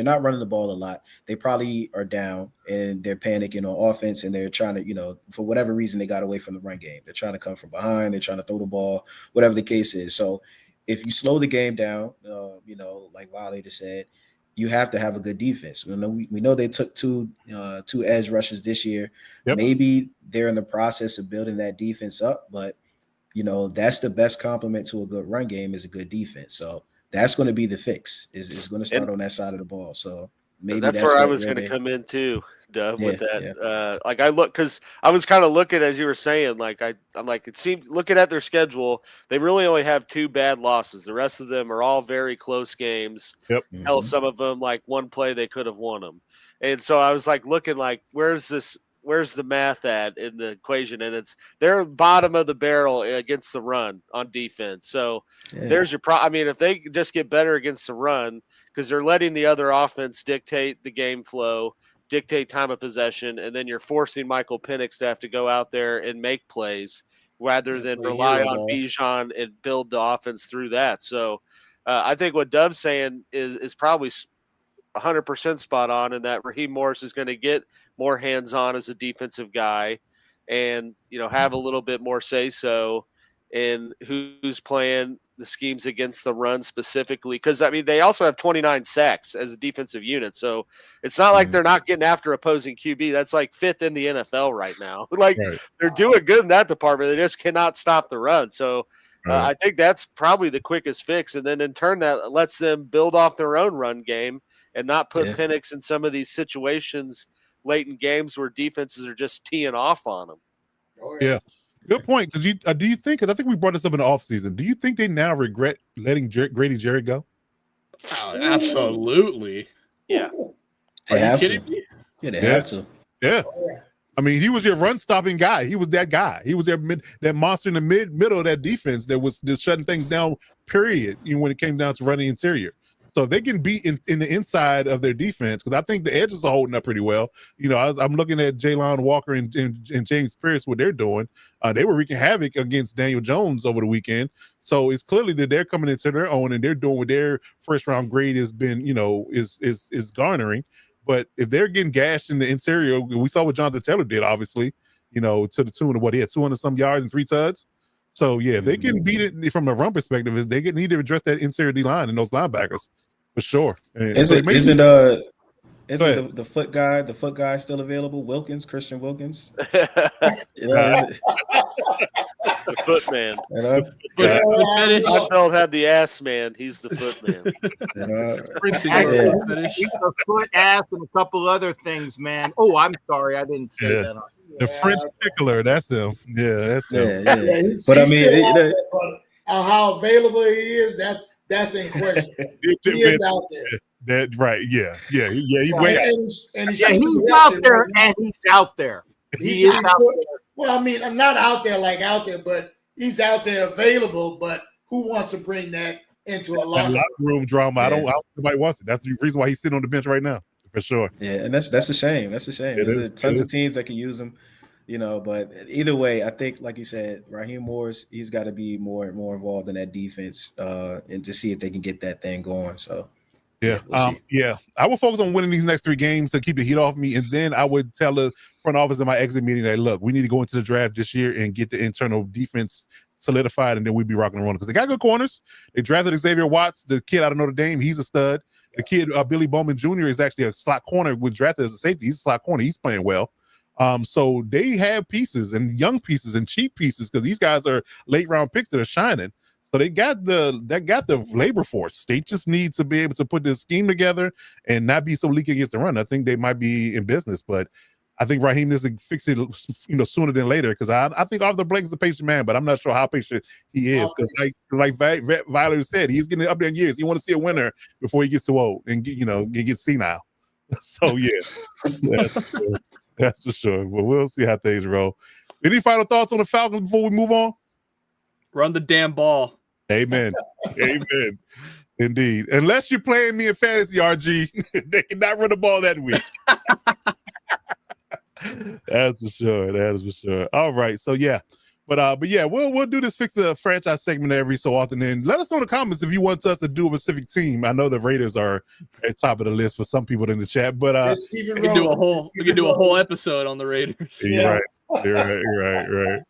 not running the ball a lot, they probably are down and they're panicking on offense and they're trying to, for whatever reason, they got away from the run game. They're trying to come from behind. They're trying to throw the ball, whatever the case is. So if you slow the game down, like Violator said, you have to have a good defense. We know they took two edge rushes this year. Yep. Maybe they're in the process of building that defense up, but that's the best complement to a good run game is a good defense. So that's going to be the fix. Is going to start on that side of the ball. So maybe that's where I was going to come in too, Dove, with that. Yeah. Because I was kind of looking, as you were saying, I'm like, it seemed, looking at their schedule, they really only have 2 bad losses. The rest of them are all very close games. Yep. Hell, some of them, like one play, they could have won them. And so I was like looking like, where's the math at in the equation? And they're bottom of the barrel against the run on defense. So there's your if they just get better against the run, because they're letting the other offense dictate the game flow, dictate time of possession, and then you're forcing Michael Penix to have to go out there and make plays rather than rely on Bijan and build the offense through that. So I think what Dove's saying is probably 100% spot on, in that Raheem Morris is going to get more hands-on as a defensive guy and, have a little bit more say-so in who's playing the schemes against the run specifically. Because, they also have 29 sacks as a defensive unit. So it's not like they're not getting after opposing QB. That's like 5th in the NFL right now. They're doing good in that department. They just cannot stop the run. So I think that's probably the quickest fix. And then in turn, that lets them build off their own run game and not put Penix in some of these situations late in games where defenses are just teeing off on them. Yeah. Good point. Because do you think, and I think we brought this up in the offseason, do you think they now regret letting Grady Jarrett go? Oh, absolutely. Yeah. They have to. Yeah, they have to. Yeah. He was your run-stopping guy. He was that guy. He was that monster in the middle of that defense that was just shutting things down, period, when it came down to running interior. So they can beat in the inside of their defense, because I think the edges are holding up pretty well. I'm looking at Jalen Walker and James Pierce, what they're doing. They were wreaking havoc against Daniel Jones over the weekend. So it's clearly that they're coming into their own and they're doing what their first-round grade has been, is garnering. But if they're getting gashed in the interior, we saw what Jonathan Taylor did, obviously, to the tune of what he had 200-some yards and 3 tuds. So, if they can beat it from a run perspective, they need to address that interior D-line and those linebackers. For sure. Isn't the foot guy still available? Christian Wilkins? The foot man. You know, Foot fetish. Seinfeld had the ass man. He's the foot man. you know. Prince is Actually, your Yeah. foot fetish. He's a foot, ass, and a couple other things, man. Oh, I'm sorry, I didn't say Yeah. that. The French tickler, that's him. Yeah, that's him. Yeah. Yeah, he's, But I he's mean, still you out know, there, but how available he is, that's in question. He is out there. That right, yeah. He's And, way out. and he Yeah, should be he's healthy, out there, right? and he's out there. He He should is be out foot- there. Well, I mean, I'm not out there like out there, but he's out there available. But who wants to bring that into a That locker locker room? room drama. I Yeah. don't think nobody wants it. That's the reason why he's sitting on the bench right now, for sure. Yeah, and that's a shame. That's a shame. It There's is. tons It of teams that can use him, you know. But either way, I think, like you said, Raheem Morris, he's got to be more involved in that defense, and to see if they can get that thing going. So Yeah. we'll see. Yeah. I would focus on winning these next 3 games to keep the heat off me. And then I would tell the front office in my exit meeting that, look, we need to go into the draft this year and get the internal defense solidified, and then we'd be rocking and rolling. Because they got good corners. They drafted Xavier Watts, the kid out of Notre Dame. He's a stud. The kid, Billy Bowman Jr., is actually a slot corner, was drafted as a safety. He's a slot corner. He's playing well. So they have pieces and young pieces and cheap pieces, because these guys are late round picks that are shining. So they got the labor force. They just need to be able to put this scheme together and not be so leaky against the run. I think they might be in business, but I think Raheem needs to fix it, sooner than later. Because I think Arthur Blank is a patient man, but I'm not sure how patient he is. Because like Violet said, he's getting up there in years. He want to see a winner before he gets too old and get senile. So yeah, that's for sure. That's for sure. But we'll see how things roll. Any final thoughts on the Falcons before we move on? Run the damn ball. Amen. Amen. Indeed. Unless you're playing me in fantasy, RG, they cannot run the ball that week. That's for sure. That is for sure. All right. So yeah. But yeah, we'll do this fix the franchise segment every so often. And let us know in the comments if you want us to do a specific team. I know the Raiders are at the top of the list for some people in the chat, but Just keep it We can do a rolling. whole episode on the Raiders. Yeah. right.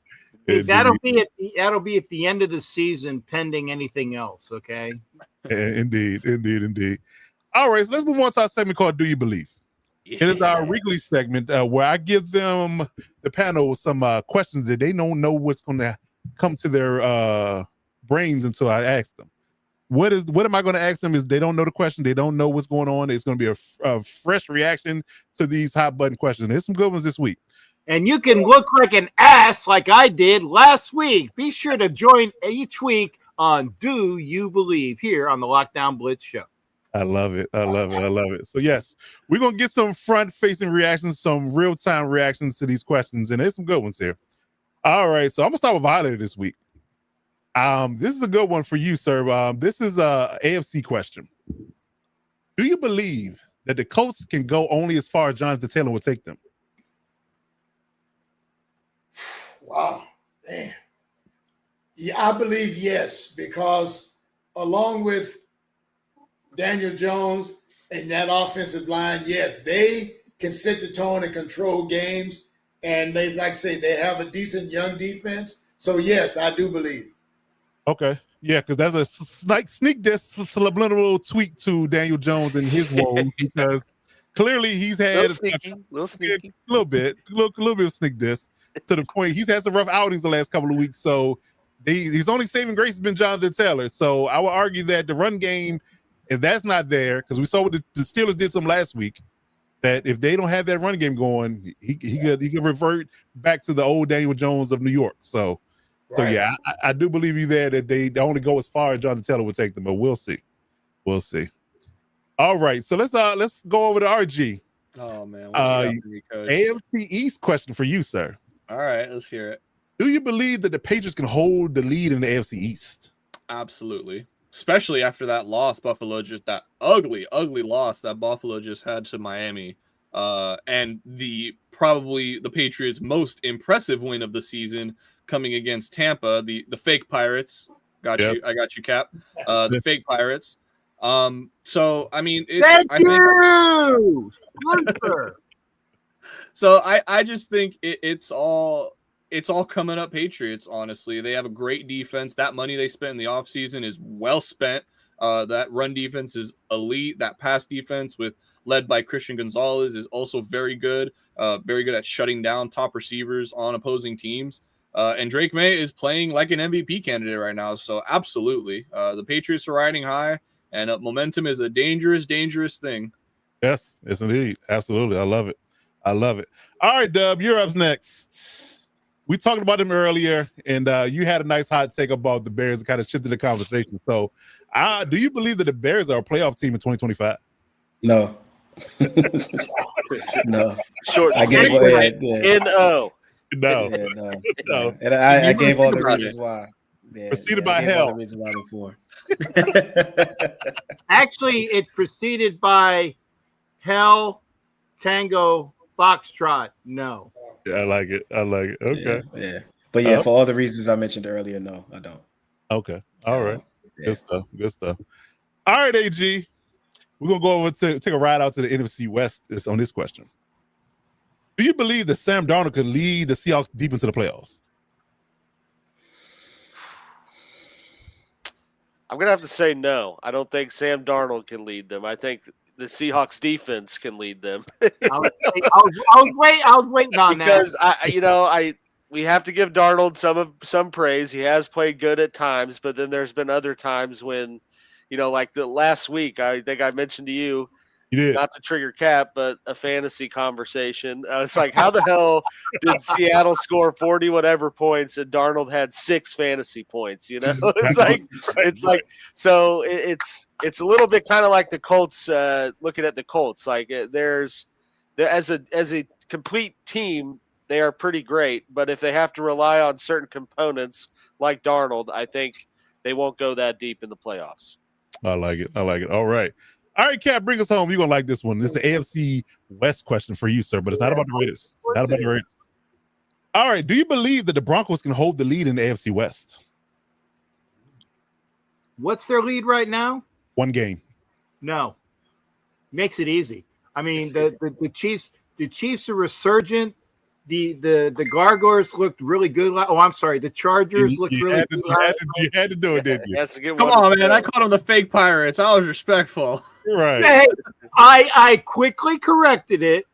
Hey, that'll be at the end of the season, pending anything else. Okay. Indeed. All right, so let's move on to our segment called Do You Believe? It is our weekly segment where I give them, the panel, some questions that they don't know what's going to come to their brains until I ask them. What am I going to ask them is they don't know the question. They don't know what's going on. It's going to be a fresh reaction to these hot button questions. There's some good ones this week. And you can look like an ass like I did last week. Be sure to join each week on Do You Believe here on the Lockdown Blitz Show. I love it. So yes, we're going to get some front-facing reactions, some real-time reactions to these questions, and there's some good ones here. All right, so I'm going to start with Violet this week. This is a good one for you, sir. This is a AFC question. Do you believe that the Colts can go only as far as Jonathan Taylor will take them? Wow, man. Yeah, I believe yes, because along with Daniel Jones and that offensive line, yes, they can set the tone and control games. And they, like I say, they have a decent young defense. So yes, I do believe. Okay. Yeah, because there's a sneak diss subliminal tweak to Daniel Jones and his woes, because clearly he's had little sneaky. a little bit of sneak diss to the point he's had some rough outings the last couple of weeks. So he's only saving grace has been Jonathan Taylor. So I would argue that the run game, if that's not there, because we saw what the Steelers did some last week, that if they don't have that run game going, he could revert back to the old Daniel Jones of New York. So yeah, I do believe you there that they only go as far as Jonathan Taylor would take them, but we'll see. All right, so let's go over to RG. Oh man, what you got for me, Coach? AFC East question for you, sir. All right, let's hear it. Do you believe that the Patriots can hold the lead in the AFC East? Absolutely. Especially after that loss, that ugly loss that Buffalo just had to Miami. And probably the Patriots' most impressive win of the season coming against Tampa, the fake Pirates. I got you, Cap. The fake Pirates. So I mean, Thank you. So I just think it's all coming up Patriots, honestly. They have a great defense. That money they spent in the offseason is well spent. That run defense is elite. That pass defense led by Christian Gonzalez is also very good at shutting down top receivers on opposing teams. And Drake May is playing like an MVP candidate right now. So absolutely. The Patriots are riding high, and momentum is a dangerous, dangerous thing. Yes, indeed. Absolutely. I love it. All right, Dub, you're up next. We talked about them earlier, and you had a nice hot take about the Bears and kind of shifted the conversation. So do you believe that the Bears are a playoff team in 2025? No. No. Short. I gave N-O. No. Yeah, no. And I gave all the reasons why. Yeah, Preceded by hell. All the reasons why before. Actually, it preceded by Hell, Tango, Foxtrot. No. Yeah, I like it. Okay. Yeah. But yeah, for all the reasons I mentioned earlier, no, I don't. Okay. All right. Yeah. Good stuff. All right, AG. We're going to go over to take a ride out to the NFC West on this question. Do you believe that Sam Darnold could lead the Seahawks deep into the playoffs? I'm going to have to say no. I don't think Sam Darnold can lead them. I think the Seahawks defense can lead them. I was waiting on because that. we have to give Darnold some praise. He has played good at times, but then there's been other times when, like the last week, I think I mentioned to you, not to trigger Cap, but a fantasy conversation. It's like, how the hell did Seattle score 40 whatever points and Darnold had 6 fantasy points? It's like so it's a little bit kind of like the Colts. Looking at the Colts, like as a complete team, they are pretty great. But if they have to rely on certain components like Darnold, I think they won't go that deep in the playoffs. I like it. All right, Cap, bring us home. You're going to like this one. This is the AFC West question for you, sir, but it's not about the Raiders. All right. Do you believe that the Broncos can hold the lead in the AFC West? What's their lead right now? 1 game. No. Makes it easy. I mean, the Chiefs are resurgent. The Gargoyles looked really good. Oh, I'm sorry. The Chargers looked really good. You had to do it, didn't you? Come on, man. I called them the fake Pirates. I was respectful. You're right. Hey, I quickly corrected it,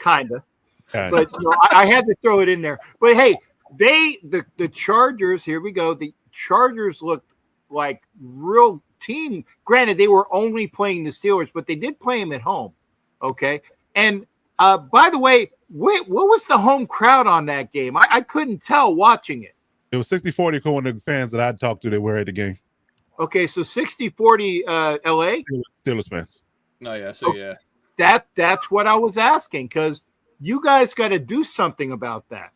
kind of. But I had to throw it in there. But hey, the Chargers, here we go. The Chargers looked like real team. Granted, they were only playing the Steelers, but they did play them at home. Okay. And by the way, what was the home crowd on that game? I couldn't tell watching it. It was 60-40 according to the fans that I talked to that were at the game. Okay, so 60-40 LA? Steelers fans. No, yeah, so yeah. That's what I was asking, because you guys got to do something about that.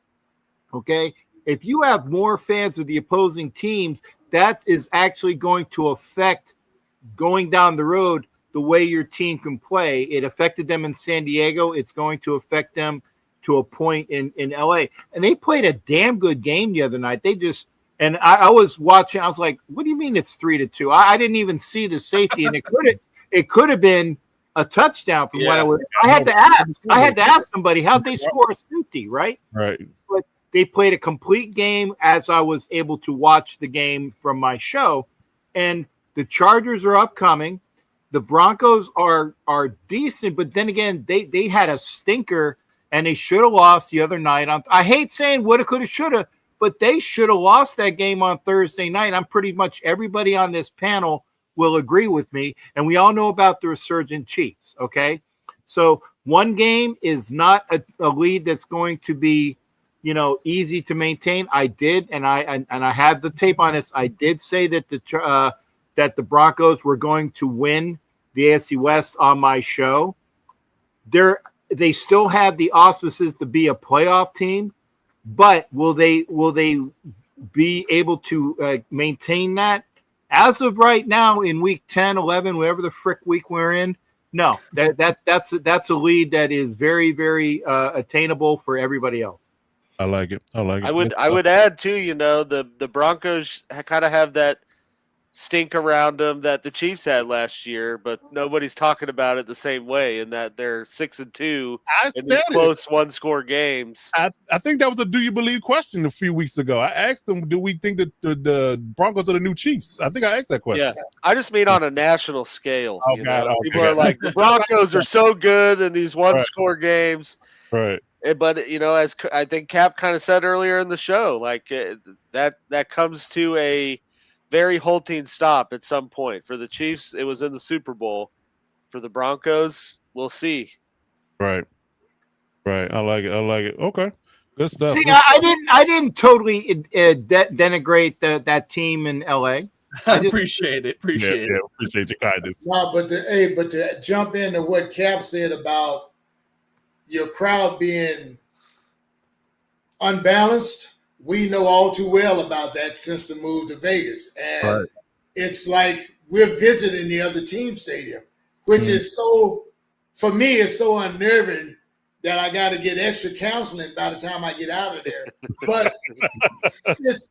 Okay? If you have more fans of the opposing teams, that is actually going to affect going down the road the way your team can play. It affected them in San Diego. It's going to affect them to a point in LA. And they played a damn good game the other night. And I was watching. I was like, "What do you mean it's 3-2?" I didn't even see the safety, and it could have been a touchdown from what I was. I had to ask somebody how'd they score a safety, right? Right. But they played a complete game as I was able to watch the game from my show, and the Chargers are upcoming. The Broncos are decent, but then again, they had a stinker, and they should have lost the other night. I hate saying woulda, coulda, shoulda. But they should have lost that game on Thursday night. I'm pretty much everybody on this panel will agree with me. And we all know about the resurgent Chiefs, okay? So 1 game is not a lead that's going to be, easy to maintain. I did, and I had the tape on this. I did say that the Broncos were going to win the AFC West on my show. They still have the auspices to be a playoff team. But will they be able to maintain that? As of right now, in week 10, 11, whatever the frick week we're in, no. That's a lead that is very, very attainable for everybody else. I like it. I would add too. The Broncos kind of have that stink around them that the Chiefs had last year, but nobody's talking about it the same way, in that they're 6-2 in these close 1-score games. I think that was a "Do you believe?" question a few weeks ago. I asked them, "Do we think that the Broncos are the new Chiefs?" I think I asked that question. Yeah, I just mean on a national scale. Oh, God. People are like, the Broncos are so good in these 1-score games. Right. But as I think Cap kind of said earlier in the show, like that comes to a very halting stop at some point. For the Chiefs, it was in the Super Bowl. For the Broncos, we'll see. Right. I like it. Okay. Good stuff. See, I didn't totally denigrate that team in LA. I appreciate it. Appreciate your kindness. No, but to jump into what Cap said about your crowd being unbalanced, we know all too well about that since the move to Vegas. And it's like we're visiting the other team stadium, which is so, for me, it's so unnerving that I got to get extra counseling by the time I get out of there. But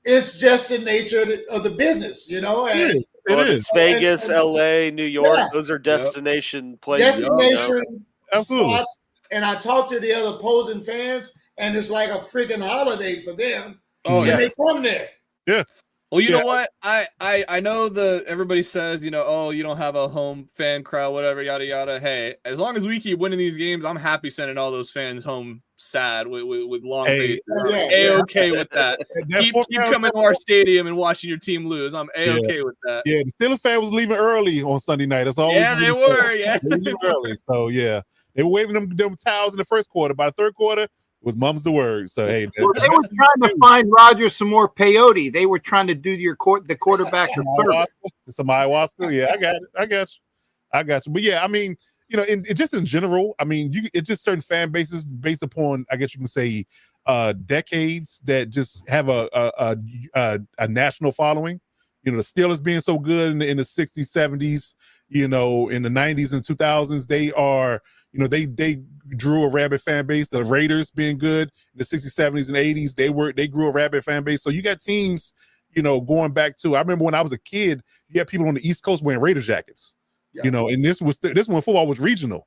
it's just the nature of the business, And, it is. Vegas, LA, New York. Yeah. Those are destination places. Destination spots. And I talked to the other opposing fans, and it's like a freaking holiday for them. Oh, and they come there. Yeah. Well, you know what? I know everybody says, oh, you don't have a home fan crowd, whatever, yada yada. Hey, as long as we keep winning these games, I'm happy sending all those fans home sad with long faces. I'm okay with that. Keep coming to our stadium and watching your team lose. I'm okay with that. Yeah, the Steelers fan was leaving early on Sunday night. That's all. Yeah, they were. Yeah, they were leaving early. So yeah, they were waving them towels in the first quarter. By the third quarter, was mum's the word. So hey, they were trying to find Rodgers some more peyote. They were trying to do the quarterback a service. Some ayahuasca. Yeah, I got you. But yeah, I mean, just in general, I mean, it's just certain fan bases based upon, I guess you can say, decades that just have a national following. The Steelers being so good in the 60s, 70s, in the 90s and 2000s, they are. They drew a rabid fan base. The Raiders being good in the 60s, 70s, and 80s, they grew a rabid fan base. So you got teams, going back to. I remember when I was a kid, you had people on the East Coast wearing Raider jackets. Yeah. And this when football was regional.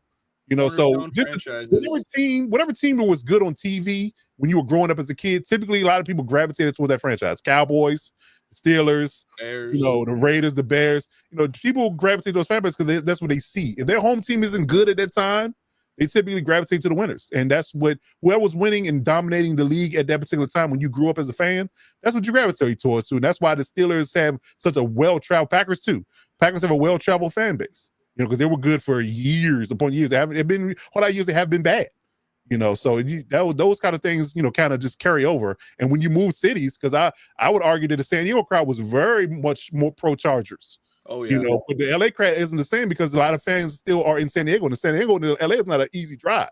So just whatever team was good on TV when you were growing up as a kid, typically a lot of people gravitated toward that franchise. Cowboys, Steelers, Bears. The Raiders, the Bears. People gravitate to those fan bases because that's what they see. If their home team isn't good at that time, they typically gravitate to the winners. And that's what whoever was winning and dominating the league at that particular time when you grew up as a fan, that's what you gravitate towards too. And that's why the Steelers have such a well-traveled, Packers too. Packers have a well-traveled fan base. Because they were good for years upon years. They haven't been all that years. They have been bad. So those kind of things, kind of just carry over. And when you move cities, because I would argue that the San Diego crowd was very much more pro Chargers. Oh yeah. But the LA crowd isn't the same because a lot of fans still are in San Diego. And San Diego to LA is not an easy drive.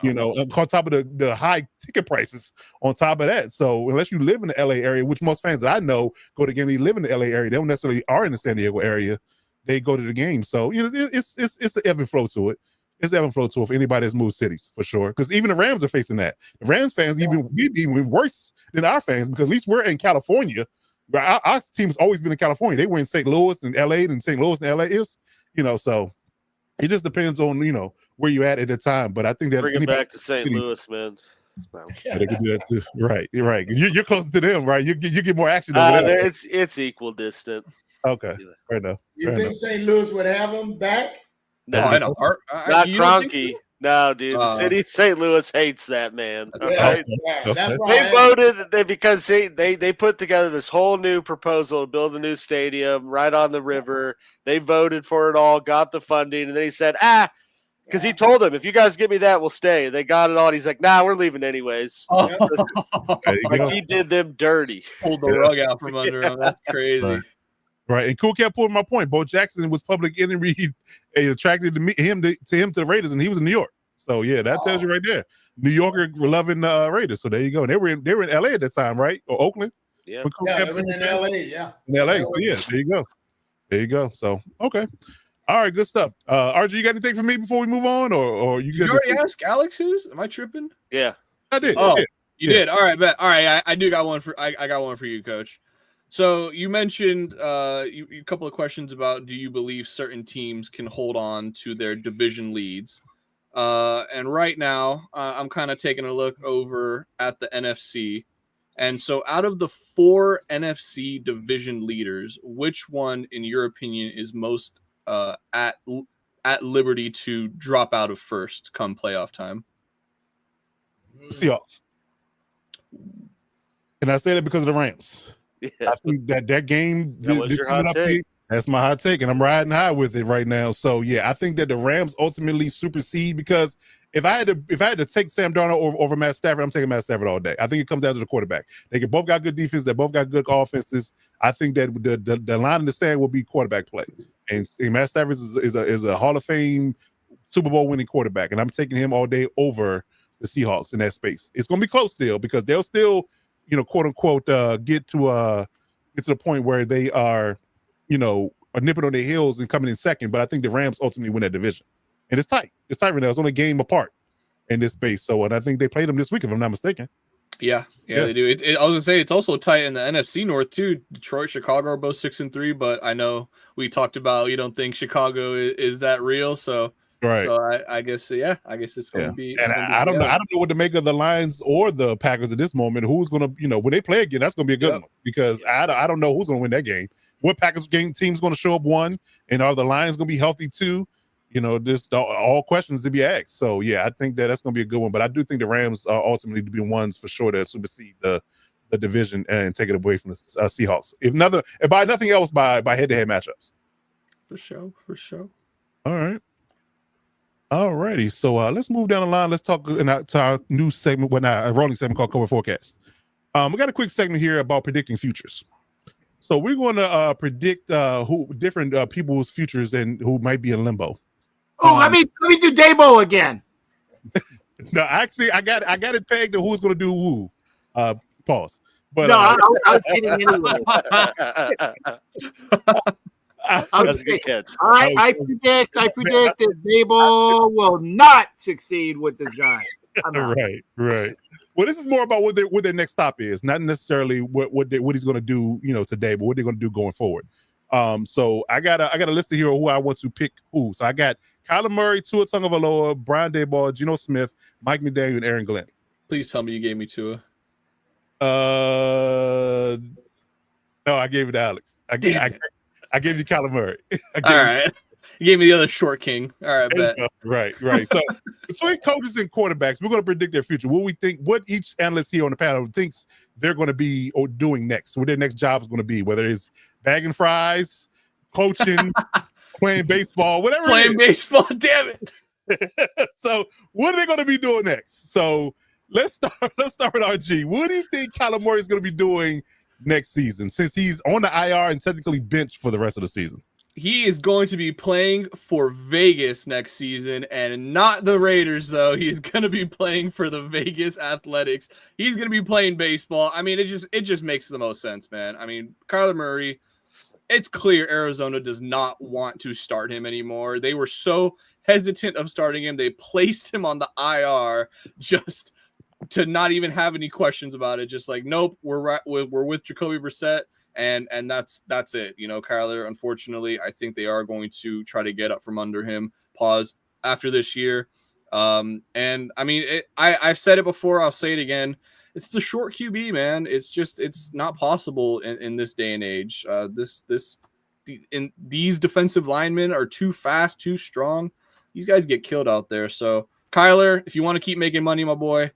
No. On top of the high ticket prices on top of that. So unless you live in the LA area, which most fans that I know go to game, they live in the LA area. They don't necessarily are in the San Diego area. They go to the game. So, it's an ebb and flow to it. It's an ebb and flow to it for anybody that's moved cities, for sure. Because even the Rams are facing that. The Rams fans even worse than our fans because at least we're in California. Our team's always been in California. They were in St. Louis and LA, and St. Louis and LA is, so it just depends on, where you at the time. But I think that bring it back to St. Louis, man. Wow. Yeah, they can do that too. Right. You're closer to them, right? You get more action over there. It's equal distant. Okay, fair enough. You think St. Louis would have him back? No, not Kroenke. No, dude. The city of St. Louis hates that man. Yeah, that's why they voted because they put together this whole new proposal to build a new stadium right on the river. They voted for it all, got the funding, and then he said, because he told them, if you guys give me that, we'll stay. They got it all. And he's like, nah, we're leaving anyways. He did them dirty. Pulled the rug out from under him. That's crazy. Right, and Cool Cat pulled my point. Bo Jackson was public enemy attracted to him to the Raiders, and he was in New York. So yeah, that tells you right there. New Yorker loving Raiders. So there you go. And they were in LA at that time, right? Or Oakland? Yeah, they were in LA. Yeah, in LA. So yeah, there you go. So okay, all right, good stuff. RG, you got anything for me before we move on, or you good? Did you already ask Alex his? Am I tripping? Yeah, I did. Oh, you did. All right, bet. All right, I do got one for. I got one for you, Coach. So you mentioned a couple of questions about do you believe certain teams can hold on to their division leads? And right now, I'm kind of taking a look over at the NFC. And so out of the 4 NFC division leaders, which one, in your opinion, is most at liberty to drop out of first come playoff time? Seahawks. And I say that because of the Rams. Yeah. I think that game. That was your hot take. That's my hot take, and I'm riding high with it right now. So yeah, I think that the Rams ultimately supersede because if I had to take Sam Darnold over Matt Stafford, I'm taking Matt Stafford all day. I think it comes down to the quarterback. They both got good defense. They both got good offenses. I think that the line in the sand will be quarterback play, and Matt Stafford is a Hall of Fame Super Bowl winning quarterback, and I'm taking him all day over the Seahawks in that space. It's going to be close still because they'll still, quote unquote, get to the point where they are, are nipping on their heels and coming in second. But I think the Rams ultimately win that division, and it's tight. It's tight right now. It's only a game apart in this space. So, and I think they played them this week, if I'm not mistaken. Yeah, they do. I was gonna say it's also tight in the NFC North too. Detroit, Chicago are both 6-3, but I know we talked about you don't think Chicago is that real, so. Right. So I guess it's going to be. And I don't know what to make of the Lions or the Packers at this moment. Who's going to, when they play again, that's going to be a good one because I don't know who's going to win that game. What Packers team's going to show up one, and are the Lions going to be healthy too? Just all questions to be asked. So yeah, I think that's going to be a good one. But I do think the Rams are ultimately to be the ones for sure to supersede the division and take it away from the Seahawks. If by nothing else, by head-to-head matchups. For sure. All right. Alrighty, so let's move down the line. Let's talk to our new segment, a rolling segment called Cover Forecast. We got a quick segment here about predicting futures. So we're going to predict who different people's futures and who might be in limbo. Oh, let me do Daboll again. No, actually, I got it pegged to who's going to do who. Pause. But no, I was kidding anyway. That's a good catch. I predict that Daboll will not succeed with the Giants. Right. Well, this is more about what their next stop is, not necessarily what he's going to do, today, but what they're going to do going forward. So I got a list here of who I want to pick who. So I got Kyler Murray, Tua Tagovailoa, Brian Daboll, Geno Smith, Mike McDaniel, and Aaron Glenn. Please tell me you gave me Tua. No, I gave it to Alex. I gave you Kyler Murray. All right. You gave me the other short king. All right, bet. Right. So between coaches and quarterbacks, we're going to predict their future. What each analyst here on the panel thinks they're going to be or doing next, what their next job is going to be, whether it's bagging fries, coaching, playing baseball, whatever. Playing baseball, damn it. So what are they going to be doing next? So let's start with RG. What do you think Kyler Murray is going to be doing next season, since he's on the IR and technically benched for the rest of the season? He is going to be playing for Vegas next season, and not the Raiders, though. He is going to be playing for the Vegas Athletics. He's going to be playing baseball. I mean, it just makes the most sense, man. I mean, Kyler Murray, it's clear Arizona does not want to start him anymore. They were so hesitant of starting him. They placed him on the IR just to not even have any questions about it. Just like, nope, we're with Jacoby Brissett. And that's it. Kyler, unfortunately, I think they are going to try to get up from under him. Pause after this year. And I mean, I've said it before. I'll say it again. It's the short QB, man. It's not possible in this day and age. These defensive linemen are too fast, too strong. These guys get killed out there. So Kyler, if you want to keep making money, my boy,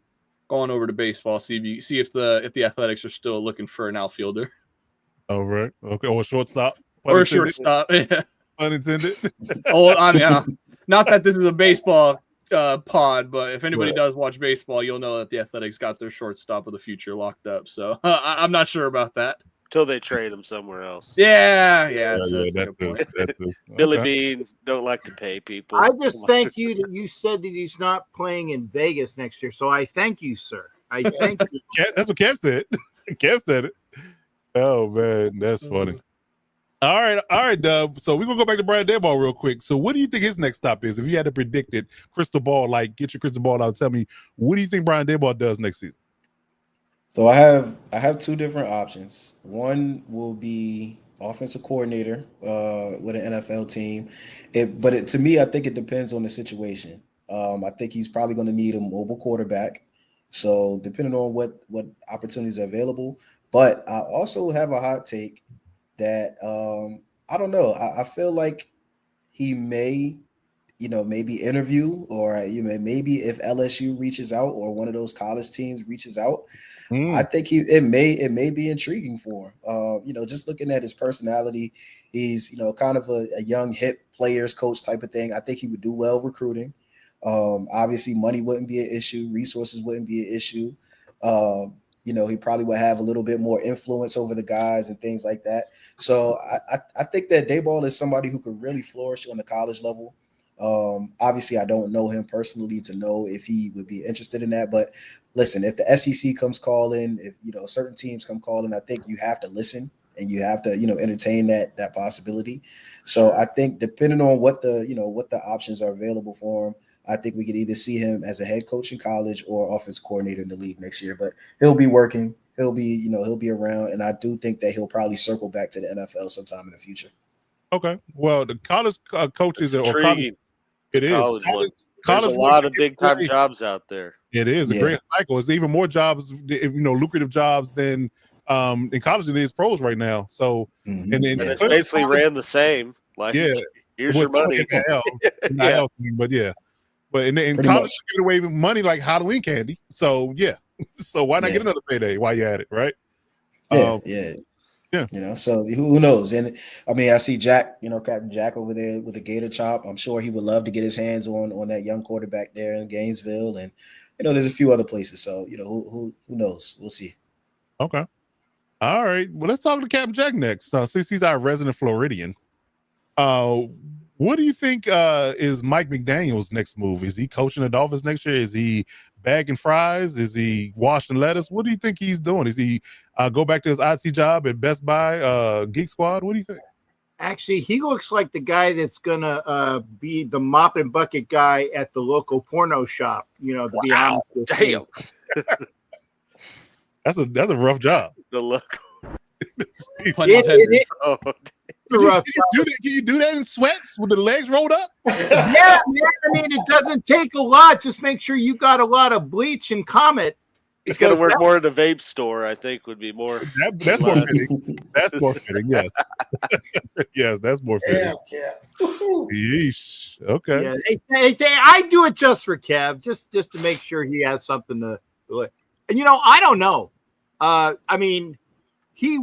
go on over to baseball. See if the Athletics are still looking for an outfielder. All right. Okay. Or shortstop. Or shortstop. Yeah. Unintended. I mean, not that this is a baseball pod, but if anybody does watch baseball, you'll know that the Athletics got their shortstop of the future locked up. So I'm not sure about that. Till they trade him somewhere else. Yeah. That's a good point. Billy Bean don't like to pay people. I just thank you that you said that he's not playing in Vegas next year. So I thank you, sir. I thank you. That's what Kev said. Kev said it. Oh man, that's funny. All right, Dub. So we're gonna go back to Brian Daboll real quick. So what do you think his next stop is? If you had to predict it, crystal ball, get your crystal ball out. Tell me, what do you think Brian Daboll does next season? So I have two different options. One will be offensive coordinator with an NFL team. To me, I think it depends on the situation. I think he's probably going to need a mobile quarterback. So depending on what opportunities are available. But I also have a hot take that I don't know. I feel like he may maybe interview, or maybe if LSU reaches out or one of those college teams reaches out, I think it may be intriguing for him. Just looking at his personality, he's kind of a young hip players coach type of thing. I think he would do well recruiting. Obviously, money wouldn't be an issue, resources wouldn't be an issue. He probably would have a little bit more influence over the guys and things like that. So I think that Daboll is somebody who could really flourish on the college level. Obviously, I don't know him personally to know if he would be interested in that. But listen, if the SEC comes calling, if certain teams come calling, I think you have to listen and you have to entertain that possibility. So I think depending on what the options are available for him, I think we could either see him as a head coach in college or offensive coordinator in the league next year. But he'll be working. He'll be around, and I do think that he'll probably circle back to the NFL sometime in the future. Okay. Well, the college coaches It's or college, intriguing. it is. College one. There's College a lot one of big time jobs out there. It is a Yeah. great cycle. It's even more jobs, lucrative jobs than in college than it is pros right now. So, Mhm. and then And it's basically ran the same. Like, Yeah. here's your money. Yeah. But yeah. But in Pretty college, much. you give away money like Halloween candy. So yeah. So why not Yeah. get another payday while you're at it, right? Yeah. So who knows? And I mean, I see Jack, Captain Jack over there with the Gator Chop. I'm sure he would love to get his hands on that young quarterback there in Gainesville, and there's a few other places. So who knows? We'll see. Okay. All right. Well, let's talk to Captain Jack next. Since he's our resident Floridian, what do you think is Mike McDaniel's next move? Is he coaching the Dolphins next year? Is he bagging fries? Is he washing lettuce? What do you think he's doing? Is he go back to his IT job at Best Buy, Geek Squad? What do you think? Actually, he looks like the guy that's gonna be the mop and bucket guy at the local porno shop. To be honest with you. Damn. That's a rough job. The look. It is Oh, a rough Can you do that in sweats with the legs rolled up? Yeah, I mean, it doesn't take a lot. Just make sure you got a lot of bleach and Comet. he's going to work more in a vape store, I think, would be more. That's more fitting. That's more fitting, yes. Yes, that's more fitting. Damn, Kev. Yeesh. Okay. Yeah, I do it just for Kev, just to make sure he has something to do it. And I don't know. I mean, he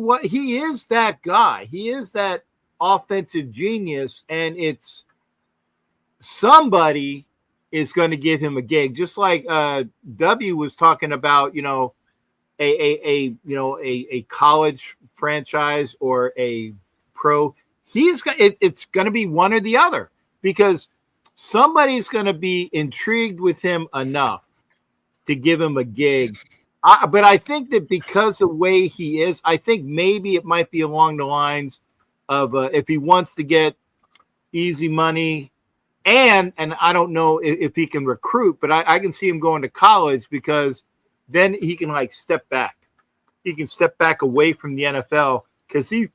is that guy. He is that offensive genius, and it's somebody is going to give him a gig, just like W was talking about. A college franchise or a pro. It's going to be one or the other, because somebody's going to be intrigued with him enough to give him a gig. But I think that because of the way he is, I think maybe it might be along the lines of if he wants to get easy money, and I don't know if he can recruit, but I can see him going to college, because then he can step back. He can step back away from the NFL, because he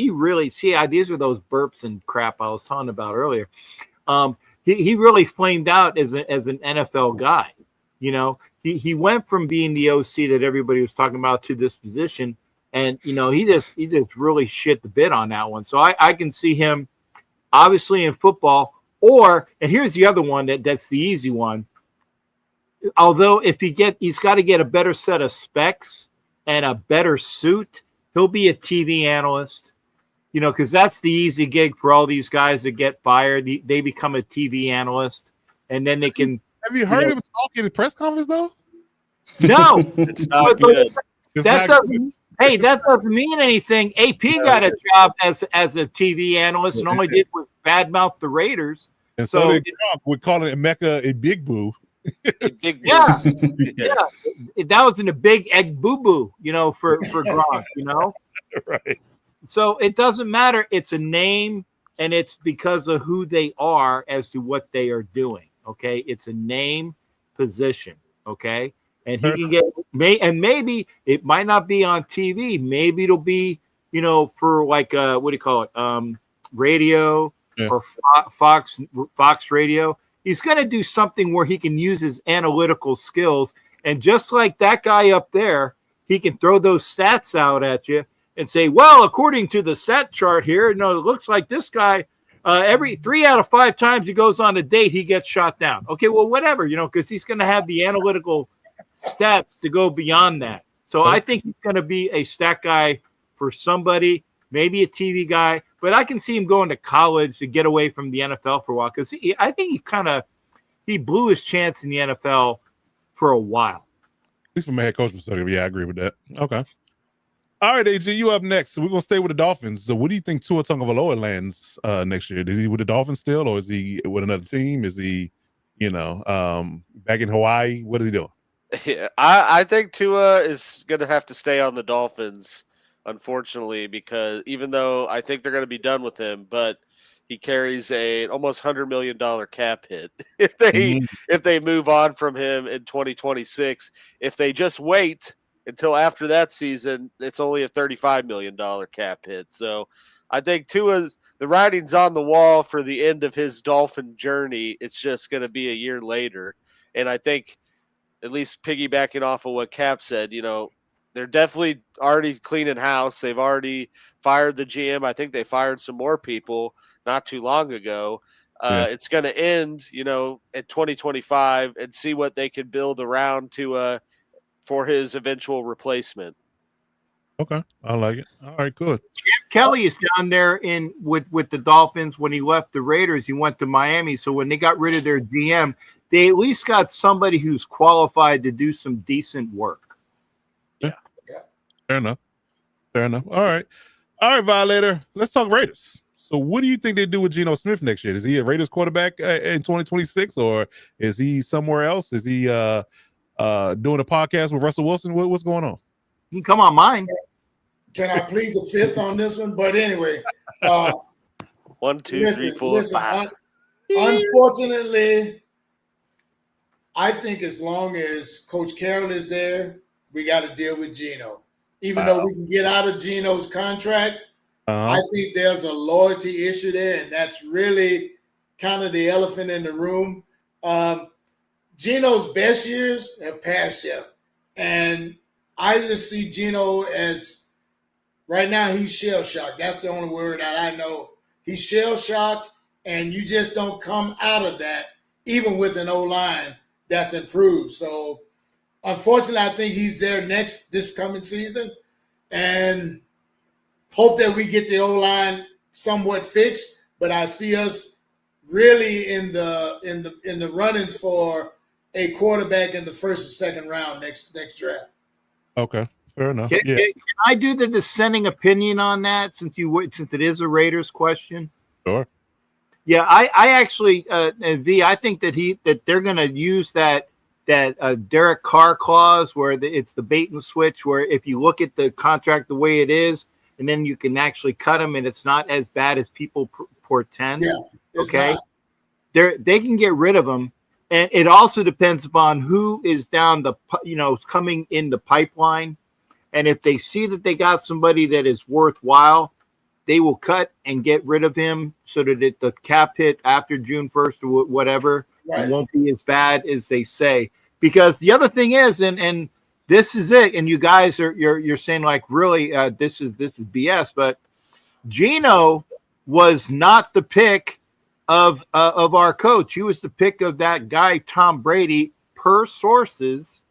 really these are those burps and crap I was talking about earlier. He really flamed out as an NFL guy. He went from being the OC that everybody was talking about to this position, and he just really shit the bit on that one. So I can see him obviously in football, and here's the other one that's the easy one. Although if he's got to get a better set of specs and a better suit, he'll be a TV analyst. Because that's the easy gig for all these guys that get fired. They become a TV analyst, and then they can. Have you heard him talk in the press conference though? No, it's not good. that doesn't mean anything. AP got a job as a TV analyst, and all he did was badmouth the Raiders. And so did Gronk. We're calling Emeka a big boo. Yeah. That was in a big egg boo boo, for Gronk, Right. So it doesn't matter. It's a name, and it's because of who they are as to what they are doing. Okay, it's a name position. Okay, and he can get maybe it might not be on TV. Maybe it'll be for what do you call it? Radio or Fox Radio. He's going to do something where he can use his analytical skills, and just like that guy up there, he can throw those stats out at you and say, well, according to the stat chart here, it looks like this guy Every 3 out of 5 times he goes on a date, he gets shot down. Okay, well, whatever, because he's going to have the analytical stats to go beyond that. So I think he's going to be a stat guy for somebody, maybe a TV guy, but I can see him going to college to get away from the NFL for a while because I think he blew his chance in the NFL for a while. At least from a head coach perspective, yeah, I agree with that. Okay. All right, AJ, you up next. So we're gonna stay with the Dolphins. So, what do you think Tua Tagovailoa lands next year? Is he with the Dolphins still, or is he with another team? Is he, back in Hawaii? What is he doing? Yeah, I think Tua is gonna have to stay on the Dolphins, unfortunately, because even though I think they're gonna be done with him, but he carries a almost $100 million cap hit if they move on from him in 2026. If they just wait until after that season, it's only a $35 million cap hit. So I think the writing's on the wall for the end of his Dolphin journey. It's just going to be a year later. And I think, at least piggybacking off of what Cap said, they're definitely already cleaning house. They've already fired the GM. I think they fired some more people not too long ago. It's going to end, at 2025 and see what they can build around for his eventual replacement. Okay, I like it. All right, good. Kelly is down there with the Dolphins. When he left the Raiders, he went to Miami. So when they got rid of their GM, they at least got somebody who's qualified to do some decent work. Yeah. Fair enough. All right, Violator. Let's talk Raiders. So what do you think they do with Geno Smith next year? Is he a Raiders quarterback in 2026, or is he somewhere else? Is he doing a podcast with Russell Wilson? What's going on? You can come on mine. Can I plead the fifth on this one? But anyway, 1, 2, 3, 4, 5. Unfortunately, I think as long as Coach Carroll is there, we got to deal with Geno. Even though we can get out of Geno's contract, I think there's a loyalty issue there, and that's really kind of the elephant in the room. Geno's best years have passed him, and I just see Geno as right now he's shell-shocked. That's the only word that I know. He's shell-shocked, and you just don't come out of that, even with an O-line that's improved. So, unfortunately, I think he's there this coming season, and hope that we get the O-line somewhat fixed. But I see us really in the runnings for a quarterback in the first and second round next draft. Okay, fair enough. Can I do the dissenting opinion on that since it is a Raiders question? Sure. Yeah, I actually, V, I think that they're going to use that Derek Carr clause where it's the bait and switch, where if you look at the contract the way it is, and then you can actually cut him, and it's not as bad as people portend. Yeah, okay, they can get rid of him. And it also depends upon who is down coming in the pipeline. And if they see that they got somebody that is worthwhile, they will cut and get rid of him so that the cap hit after June 1st or whatever won't be as bad as they say. Because the other thing is, and this is it, and you guys you're saying like really this is BS, but Geno was not the pick of our coach. He was the pick of that guy, Tom Brady, per sources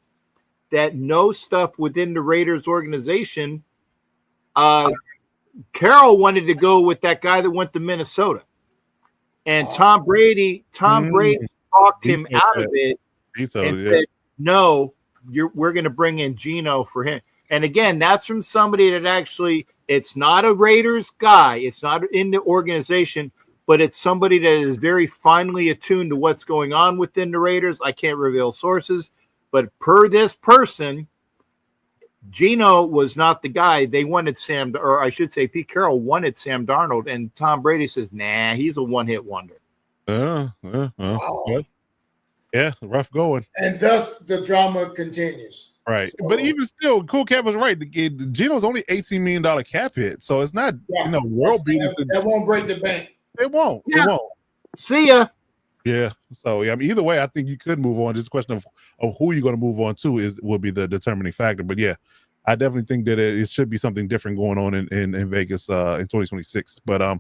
that know stuff within the Raiders organization. Carroll wanted to go with that guy that went to Minnesota. And Tom Brady talked him out of it and said, no, we're going to bring in Geno for him. And again, that's from somebody that actually, it's not a Raiders guy. It's not in the organization, but it's somebody that is very finely attuned to what's going on within the Raiders. I can't reveal sources, but per this person, Geno was not the guy. They wanted Pete Carroll wanted Sam Darnold, and Tom Brady says, nah, he's a one-hit wonder. Yeah, rough going. And thus the drama continues. Right. So, but even still, Cool Cap was right. Geno's only $18 million cap hit, so it's not, world beating. That won't break the bank. It won't. Yeah. It won't. See ya. Yeah. So either way, I think you could move on. Just a question of who you're going to move on to will be the determining factor. But yeah, I definitely think that it should be something different going on in Vegas in 2026. But I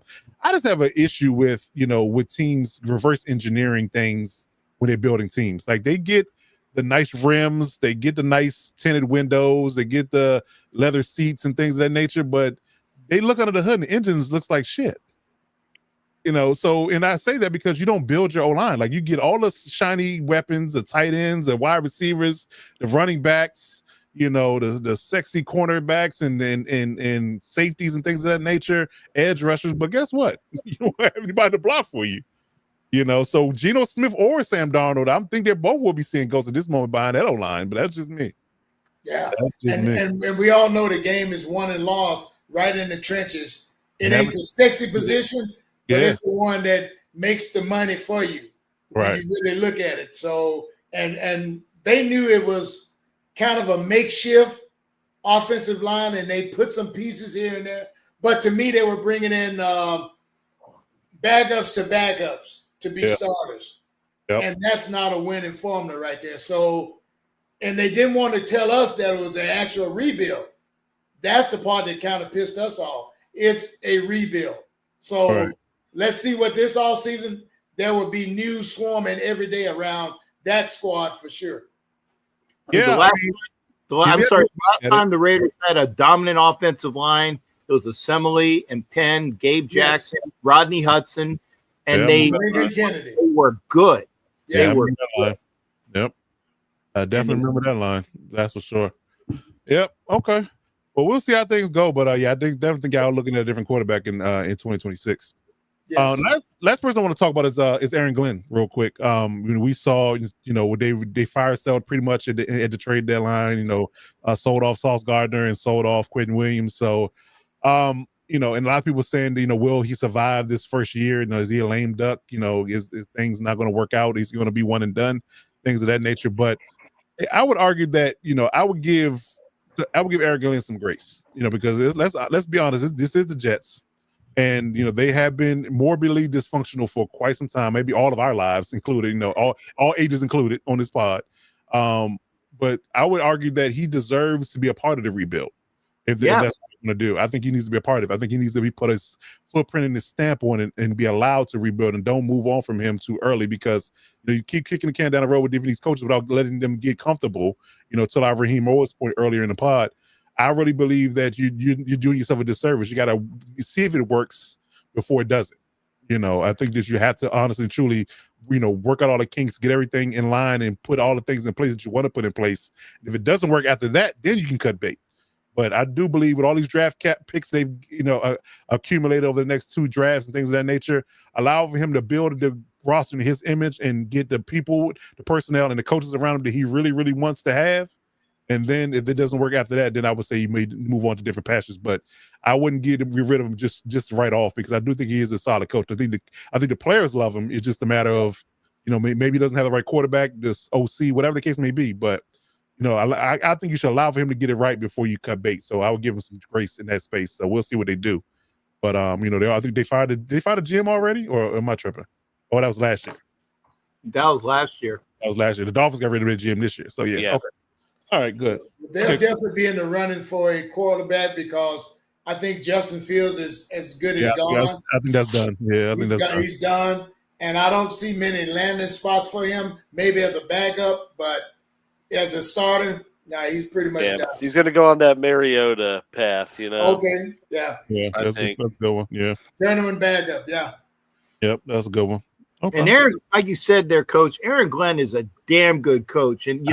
just have an issue with with teams reverse engineering things when they're building teams. Like they get the nice rims, they get the nice tinted windows, they get the leather seats and things of that nature, but they look under the hood and the engines looks like shit. So, and I say that because you don't build your O-line. Like you get all the shiny weapons, the tight ends, the wide receivers, the running backs, the sexy cornerbacks and safeties and things of that nature, edge rushers. But guess what? You don't have anybody to block for you. So Geno Smith or Sam Darnold, I think they both will be seeing ghosts at this moment behind that O-line, but that's just me. Yeah. And we all know the game is won and lost right in the trenches. It ain't the sexy position, but it's the one that makes the money for you when you really look at it. So, and they knew it was kind of a makeshift offensive line, and they put some pieces here and there. But to me, they were bringing in backups to be starters. Yep. And that's not a winning formula right there. So, and they didn't want to tell us that it was an actual rebuild. That's the part that kind of pissed us off. It's a rebuild. So let's see what this offseason, there will be news swarming every day around that squad for sure. Yeah. Last time the Raiders had a dominant offensive line, it was Assembly and Penn, Gabe Jackson, Rodney Hudson, and they were good. Yeah, they were good. Yep. I definitely remember that line. That's for sure. Yep. Okay. Well, we'll see how things go. But I definitely think y'all looking at a different quarterback in 2026. Yes. Last person I want to talk about is Aaron Glenn, real quick. We saw, they fire sale pretty much at the trade deadline. Sold off Sauce Gardner and sold off Quentin Williams. So, and a lot of people saying, will he survive this first year? Is he a lame duck? Is things not going to work out? He's going to be one and done, things of that nature. But I would argue that I would give Aaron Glenn some grace, because let's be honest, this is the Jets. And they have been morbidly dysfunctional for quite some time, maybe all of our lives included, all ages included on this pod. But I would argue that he deserves to be a part of the rebuild. If that's what he's going to do, I think he needs to be a part of it. I think he needs to put his footprint and his stamp on it and be allowed to rebuild, and don't move on from him too early, because you keep kicking the can down the road with these coaches without letting them get comfortable. Till our Raheem Morris point earlier in the pod. I really believe that you're doing yourself a disservice. You got to see if it works before it doesn't. I think that you have to honestly, truly, work out all the kinks, get everything in line, and put all the things in place that you want to put in place. If it doesn't work after that, then you can cut bait. But I do believe with all these draft cap picks they've accumulated over the next 2 drafts and things of that nature, allow for him to build the roster in his image and get the people, the personnel, and the coaches around him that he really, really wants to have. And then if it doesn't work after that, then I would say you may move on to different pastures. But I wouldn't get rid of him just right off, because I do think he is a solid coach. I think the players love him. It's just a matter of, maybe he doesn't have the right quarterback, this OC, whatever the case may be. But I think you should allow for him to get it right before you cut bait. So I would give him some grace in that space. So we'll see what they do. But I think they fired a GM already, or am I tripping? Oh, that was last year. That was last year. The Dolphins got rid of the GM this year. So yeah. Okay. All right, good. They'll definitely be in the running for a quarterback, because I think Justin Fields is as good as gone. I think that's done. Yeah, I think that's done. He's done. And I don't see many landing spots for him, maybe as a backup, but as a starter, he's pretty much done. He's going to go on that Mariota path, Okay, yeah. Yeah, that's a good one. Yeah. Journeyman backup, yeah. Yep, that's a good one. Okay. And Aaron, like you said there, Coach, Aaron Glenn is a damn good coach. And,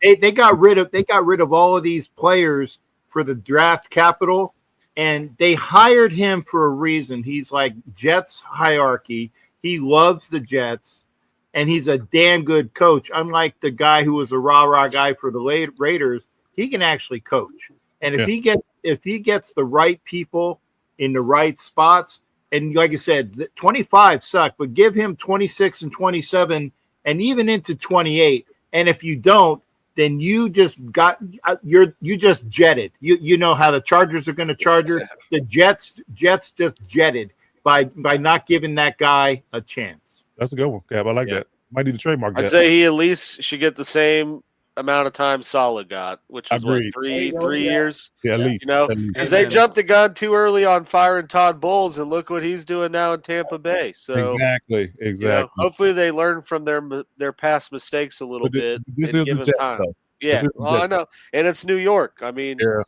they got rid of all of these players for the draft capital, and they hired him for a reason. He's like Jets hierarchy. He loves the Jets, and he's a damn good coach. Unlike the guy who was a rah-rah guy for the Raiders, he can actually coach. And if he gets the right people in the right spots, and like you said, 25 suck, but give him 26 and 27 and even into 28. And if you don't, then you just jetted. You know how the Chargers are going to Charger. The Jets just jetted by not giving that guy a chance. That's a good one, Cab. I like that. Might need to trademark that. I'd say he at least should get the same amount of time Saleh got, which was what, Agreed. three There you go, yeah. years. Yeah, at Yeah. least. You know, At least. because Hey, they man. jumped the gun too early on firing Todd Bowles, and look what he's doing now in Tampa Bay. So Exactly. you know, Exactly. hopefully they learn from their past mistakes a little But bit this and is give the him Jets, time. though. Yeah, This is the well, I Jets. know, and it's New York. I mean, Yeah. In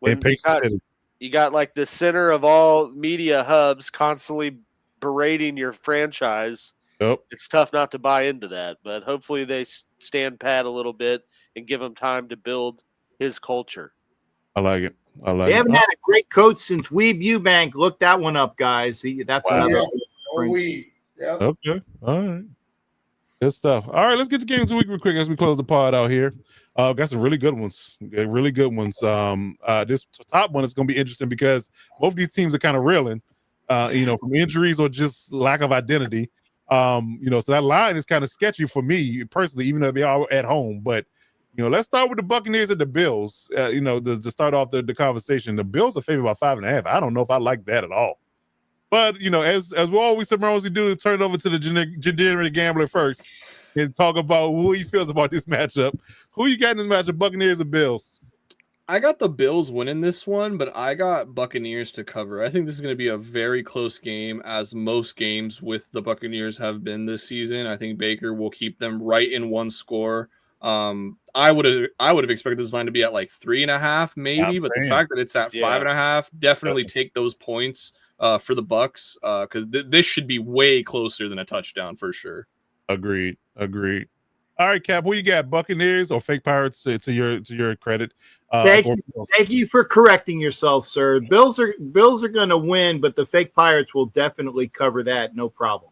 when Patriot City. you got like the center of all media hubs constantly berating your franchise, Yep. it's tough not to buy into that. But hopefully they stand pat a little bit and give him time to build his culture. I like it. I like They it. haven't had a great coach since Weeb Eubank. Look that one up, guys. That's Wow. another. Yeah. Oh, we. Yep. Okay. All right. Good stuff. All right, let's get the games of the week real quick as we close the pod out here. Got some really good ones. Really good ones. This top one is going to be interesting because both of these teams are kind of reeling, from injuries or just lack of identity. So that line is kind of sketchy for me personally, even though they are at home. But let's start with the Buccaneers and the Bills. To start off the conversation, the Bills are favored by 5.5. I don't know if I like that at all. But as we always sometimes do, turn it over to the degenerate gambler first and talk about who he feels about this matchup. Who you got in this matchup, Buccaneers or Bills? I got the Bills winning this one, but I got Buccaneers to cover. I think this is going to be a very close game, as most games with the Buccaneers have been this season. I think Baker will keep them right in one score. I would have expected this line to be at like 3.5, maybe, but the fact that it's at 5.5, definitely take those points for the Bucks, because this should be way closer than a touchdown for sure. Agreed. All right, Cap, who you got? Buccaneers or fake Pirates? To your credit. Thank you for correcting yourself, sir. Bills are going to win, but the fake Pirates will definitely cover that, no problem.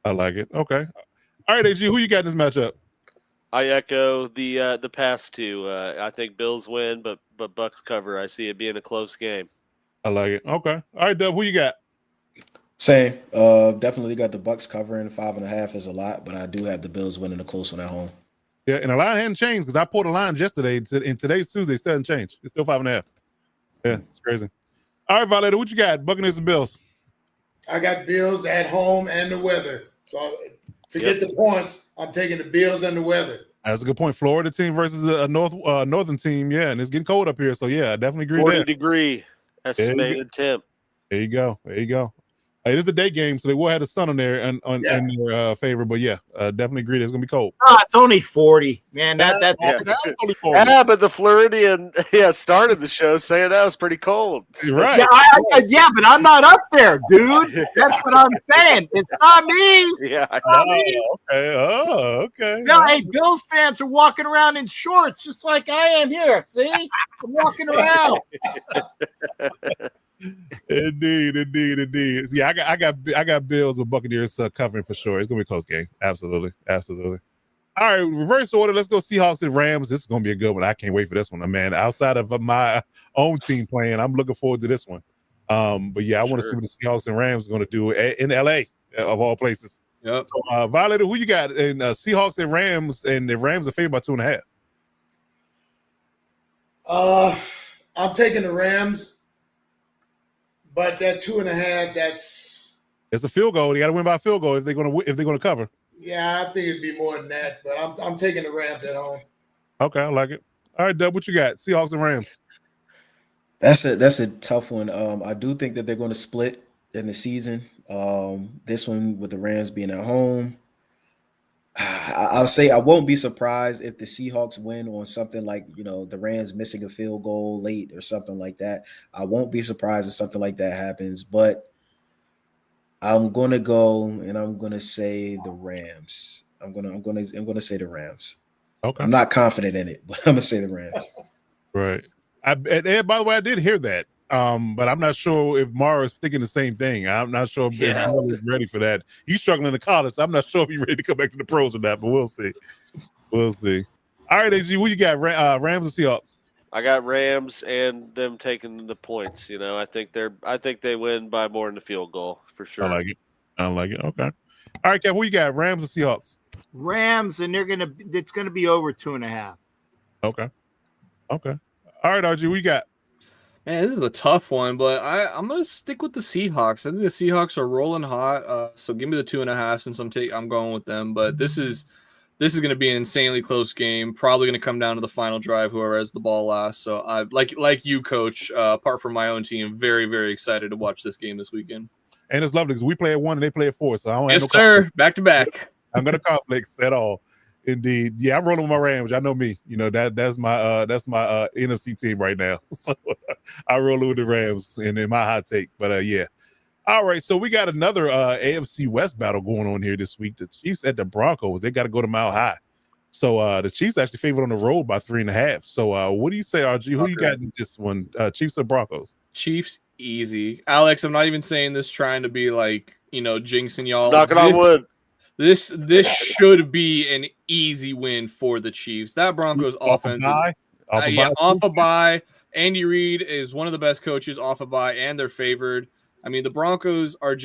I like it. Okay. All right, AG, who you got in this matchup? I echo the past two. I think Bills win, but Bucks cover. I see it being a close game. I like it. Okay. All right, Dub, who you got? Same. Definitely got the Bucks covering. 5.5 is a lot, but I do have the Bills winning a close one at home. Yeah, and the line hadn't changed because I pulled a line yesterday. And today's Tuesday, still hasn't changed. It's still 5.5. Yeah, it's crazy. All right, Violator, what you got? Buccaneers and Bills. I got Bills at home and the weather. So forget the points. I'm taking the Bills and the weather. That's a good point. Florida team versus a northern team. Yeah, and it's getting cold up here. So, yeah, I definitely agree 40 there. degree estimated temp. There you go. It is a day game, so they will have the sun on there in their favor. But yeah, definitely agree. It's gonna be cold. It's only 40, man. That's only 40. Yeah, but the Floridian started the show saying that was pretty cold. You're right. Yeah, but I'm not up there, dude. That's what I'm saying. It's not me. Yeah, I Not know. me. Okay. Oh, okay. No, hey, Bills fans are walking around in shorts just like I am here. See? I'm walking around. Indeed. See, I got Bills with Buccaneers covering for sure. It's gonna be a close game. Absolutely. All right, reverse order. Let's go Seahawks and Rams. This is gonna be a good one. I can't wait for this one, man. Outside of my own team playing, I'm looking forward to this one. But yeah, I want to see what the Seahawks and Rams are gonna do in LA of all places. Yep. So, Violator, who you got in Seahawks and Rams? And the Rams are favored by 2.5. I'm taking the Rams. But that 2.5, it's a field goal. They got to win by a field goal if they're gonna cover. Yeah, I think it'd be more than that. But I'm taking the Rams at home. Okay, I like it. All right, Dub, what you got? Seahawks and Rams. That's a tough one. I do think that they're going to split in the season. This one with the Rams being at home. I'll say I won't be surprised if the Seahawks win on something like, the Rams missing a field goal late or something like that. I won't be surprised if something like that happens, but I'm going to go and I'm going to say the Rams. I'm going to say the Rams. Okay. I'm not confident in it, but I'm going to say the Rams. Right. And by the way, I did hear that. But I'm not sure if Mara is thinking the same thing. I'm not sure if Bill is ready for that. He's struggling in college. So I'm not sure if he's ready to come back to the pros or not, but we'll see. All right, AG, who you got? Rams or Seahawks? I got Rams and them taking the points. I think they win by more than the field goal for sure. I like it. Okay. All right, Kev, who you got? Rams or Seahawks? Rams, and it's gonna be over 2.5. Okay. All right, RG, who you got? Man, this is a tough one, but I'm gonna stick with the Seahawks. I think the Seahawks are rolling hot. So give me the 2.5 since I'm going with them. But this is this is going to be an insanely close game. Probably going to come down to the final drive, whoever has the ball last. So I like you, Coach. Apart from my own team, very, very excited to watch this game this weekend. And it's lovely because we play at 1 and they play at 4, so I don't have no sir. conflicts. Back to back. I'm gonna conflicts at all. Indeed. Yeah, I'm rolling with my Rams. I know me. You know, that's my NFC team right now. So I roll with the Rams and in my hot take. But yeah. All right. So we got another AFC West battle going on here this week. The Chiefs at the Broncos. They got to go to Mile High. So the Chiefs actually favored on the road by 3.5. So what do you say, RG? Who you got in this one? Chiefs or Broncos? Chiefs easy. Alex, I'm not even saying this trying to be like, jinxing y'all. Knocking on wood. This should be an easy win for the Chiefs. That Broncos offense is off a bye. Andy Reid is one of the best coaches off a bye, and they're favored. I mean, the Broncos are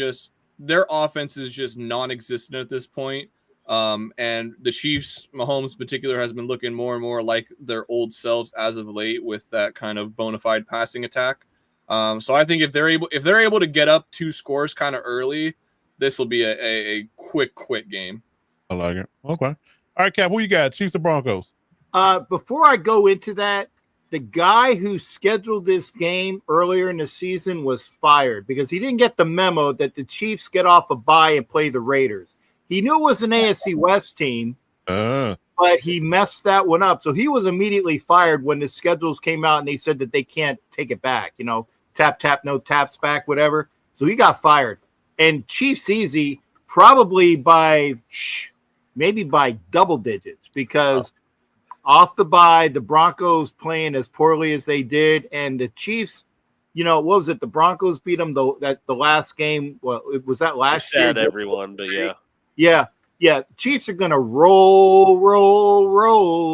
their offense is just non-existent at this point. And the Chiefs, Mahomes in particular, has been looking more and more like their old selves as of late with that kind of bona fide passing attack. So I think if they're able to get up 2 scores kind of early, this will be a quick game. I like it. Okay. All right, Cap, who you got? Chiefs or Broncos? Before I go into that, the guy who scheduled this game earlier in the season was fired because he didn't get the memo that the Chiefs get off a bye and play the Raiders. He knew it was an AFC West team, but he messed that one up. So he was immediately fired when the schedules came out and they said that they can't take it back. Tap, no taps back, whatever. So he got fired. And Chiefs easy, probably maybe by double digits because off the bye, the Broncos playing as poorly as they did, and the Chiefs, what was it? The Broncos beat them the last game. Well, was that last year? Everyone, but yeah. Yeah. Chiefs are gonna roll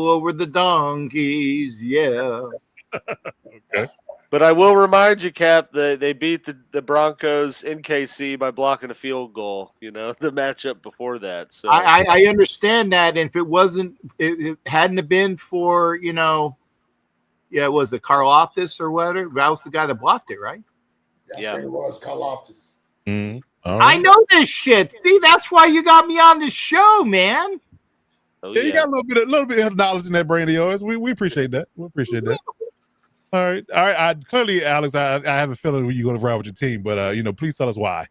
over the donkeys. Yeah. Okay. But I will remind you, Cap, that they beat the Broncos in KC by blocking a field goal. The matchup before that. So I understand that, and if it hadn't have been for was it Karlaftis or whatever? That was the guy that blocked it, right? Yeah, I think it was Karlaftis. Mm-hmm. Right. I know this shit. See, that's why you got me on the show, man. Oh, yeah, you got a little bit of knowledge in that brain of yours. We appreciate that. We appreciate that. All right. Clearly, Alex, I have a feeling you're going to ride with your team, but please tell us why.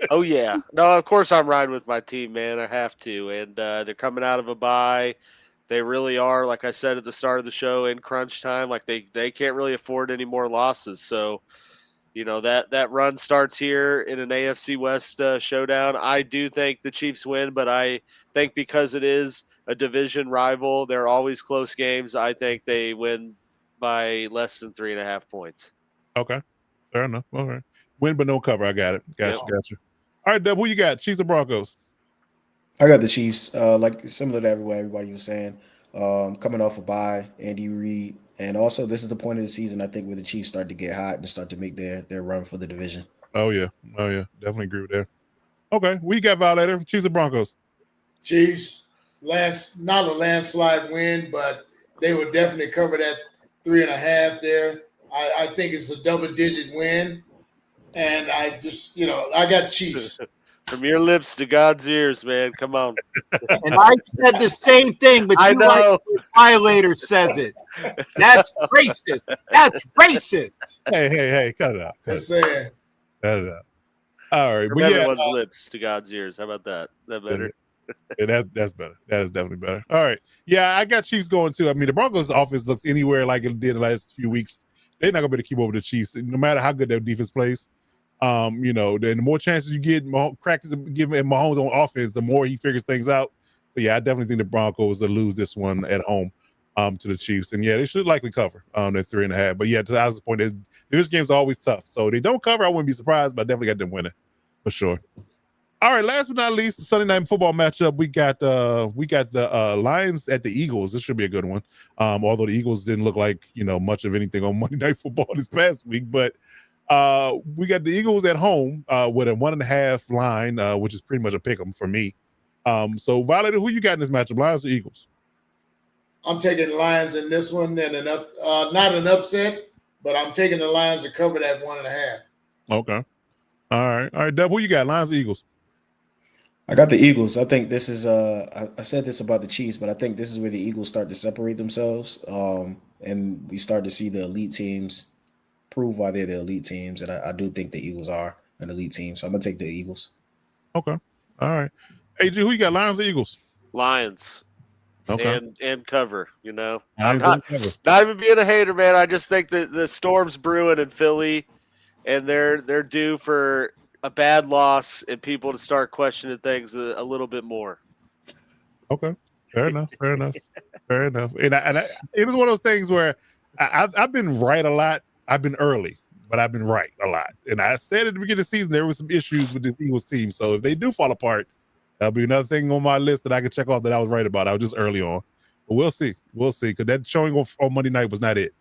Oh yeah, no, of course I'm riding with my team, man. I have to, and they're coming out of a bye. They really are, like I said at the start of the show, in crunch time. Like they can't really afford any more losses. So, that run starts here in an AFC West showdown. I do think the Chiefs win, but I think because it is a division rival, they're always close games. I think they win by less than 3.5 points. Okay, fair enough. All right, win but no cover. I got it. Got you. All right, Deb, who you got? Chiefs or Broncos? I got the Chiefs. Like similar to what everybody was saying. Coming off a bye, Andy Reid, and also this is the point of the season I think where the Chiefs start to get hot and start to make their run for the division. Oh yeah, definitely agree with that. Okay, we got Violator. Chiefs or Broncos? Chiefs. Not a landslide win, but they would definitely cover that 3.5 there. I think it's a double-digit win, and I just, I got Chiefs. From your lips to God's ears, man. Come on. And I said the same thing, but I know. Like the Violator says it. That's racist. That's racist. Hey, cut it out. Just saying. Cut it out. All right. From everyone's lips to God's ears. How about that? Is that better? Yeah, that's better. That is definitely better. All right. Yeah, I got Chiefs going too. I mean, the Broncos' offense looks anywhere like it did the last few weeks. They're not going to be able to keep over the Chiefs, no matter how good their defense plays. Then the more chances you get, more practice giving Mahomes on offense, the more he figures things out. So yeah, I definitely think the Broncos will lose this one at home to the Chiefs. And yeah, they should likely cover that 3.5. But yeah, to Alex's point, this game's always tough. So they don't cover, I wouldn't be surprised, but I definitely got them winning for sure. All right, last but not least, the Sunday night football matchup. We got the Lions at the Eagles. This should be a good one. Although the Eagles didn't look like much of anything on Monday Night Football this past week, but we got the Eagles at home with a 1.5 line, which is pretty much a pick 'em for me. So Violator, who you got in this matchup, Lions or Eagles? I'm taking the Lions in this one, and not an upset, but I'm taking the Lions to cover that 1.5. Okay. All right, Deb, who you got, Lions or Eagles? I got the Eagles. I think this is I said this about the Chiefs, but I think this is where the Eagles start to separate themselves. And we start to see the elite teams prove why they're the elite teams. And I do think the Eagles are an elite team. So I'm gonna take the Eagles. Okay. All right. AG, who you got? Lions or Eagles? Lions. Okay. And cover, I'm Lions not and cover. not even being a hater, man. I just think that the storm's brewing in Philly, and they're due for a bad loss and people to start questioning things a little bit more. Okay. Fair enough. Fair enough. Fair enough. And it was one of those things where I've been right a lot. I've been early, but I've been right a lot. And I said at the beginning of the season there was some issues with this Eagles team. So if they do fall apart, that'll be another thing on my list that I can check off that I was right about. I was just early on. But we'll see. We'll see. Because that showing on Monday night was not it.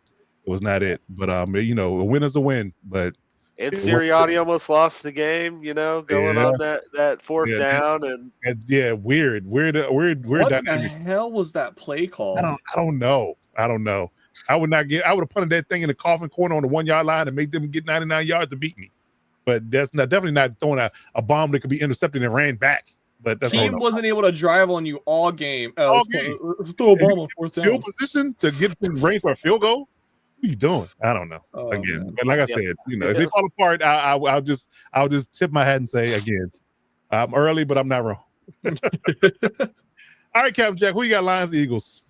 It was not it. But a win is a win. But And Sirianni almost lost the game, going on that fourth down and weird What dynamics. the hell was that play call? I don't know. I would have punted that thing in the coffin corner on the 1 yard line and make them get 99 yards to beat me. But that's definitely not throwing a bomb that could be intercepted and ran back. But that's Team wasn't able to drive on you all game. All game. Let's throw a bomb on fourth down. Field position to get to the range for a field goal. What are you doing? I don't know. Again, but like I said, if they fall apart, I'll just tip my hat and say again, I'm early, but I'm not wrong. All right, Captain Jack, who you got? Lions, Eagles.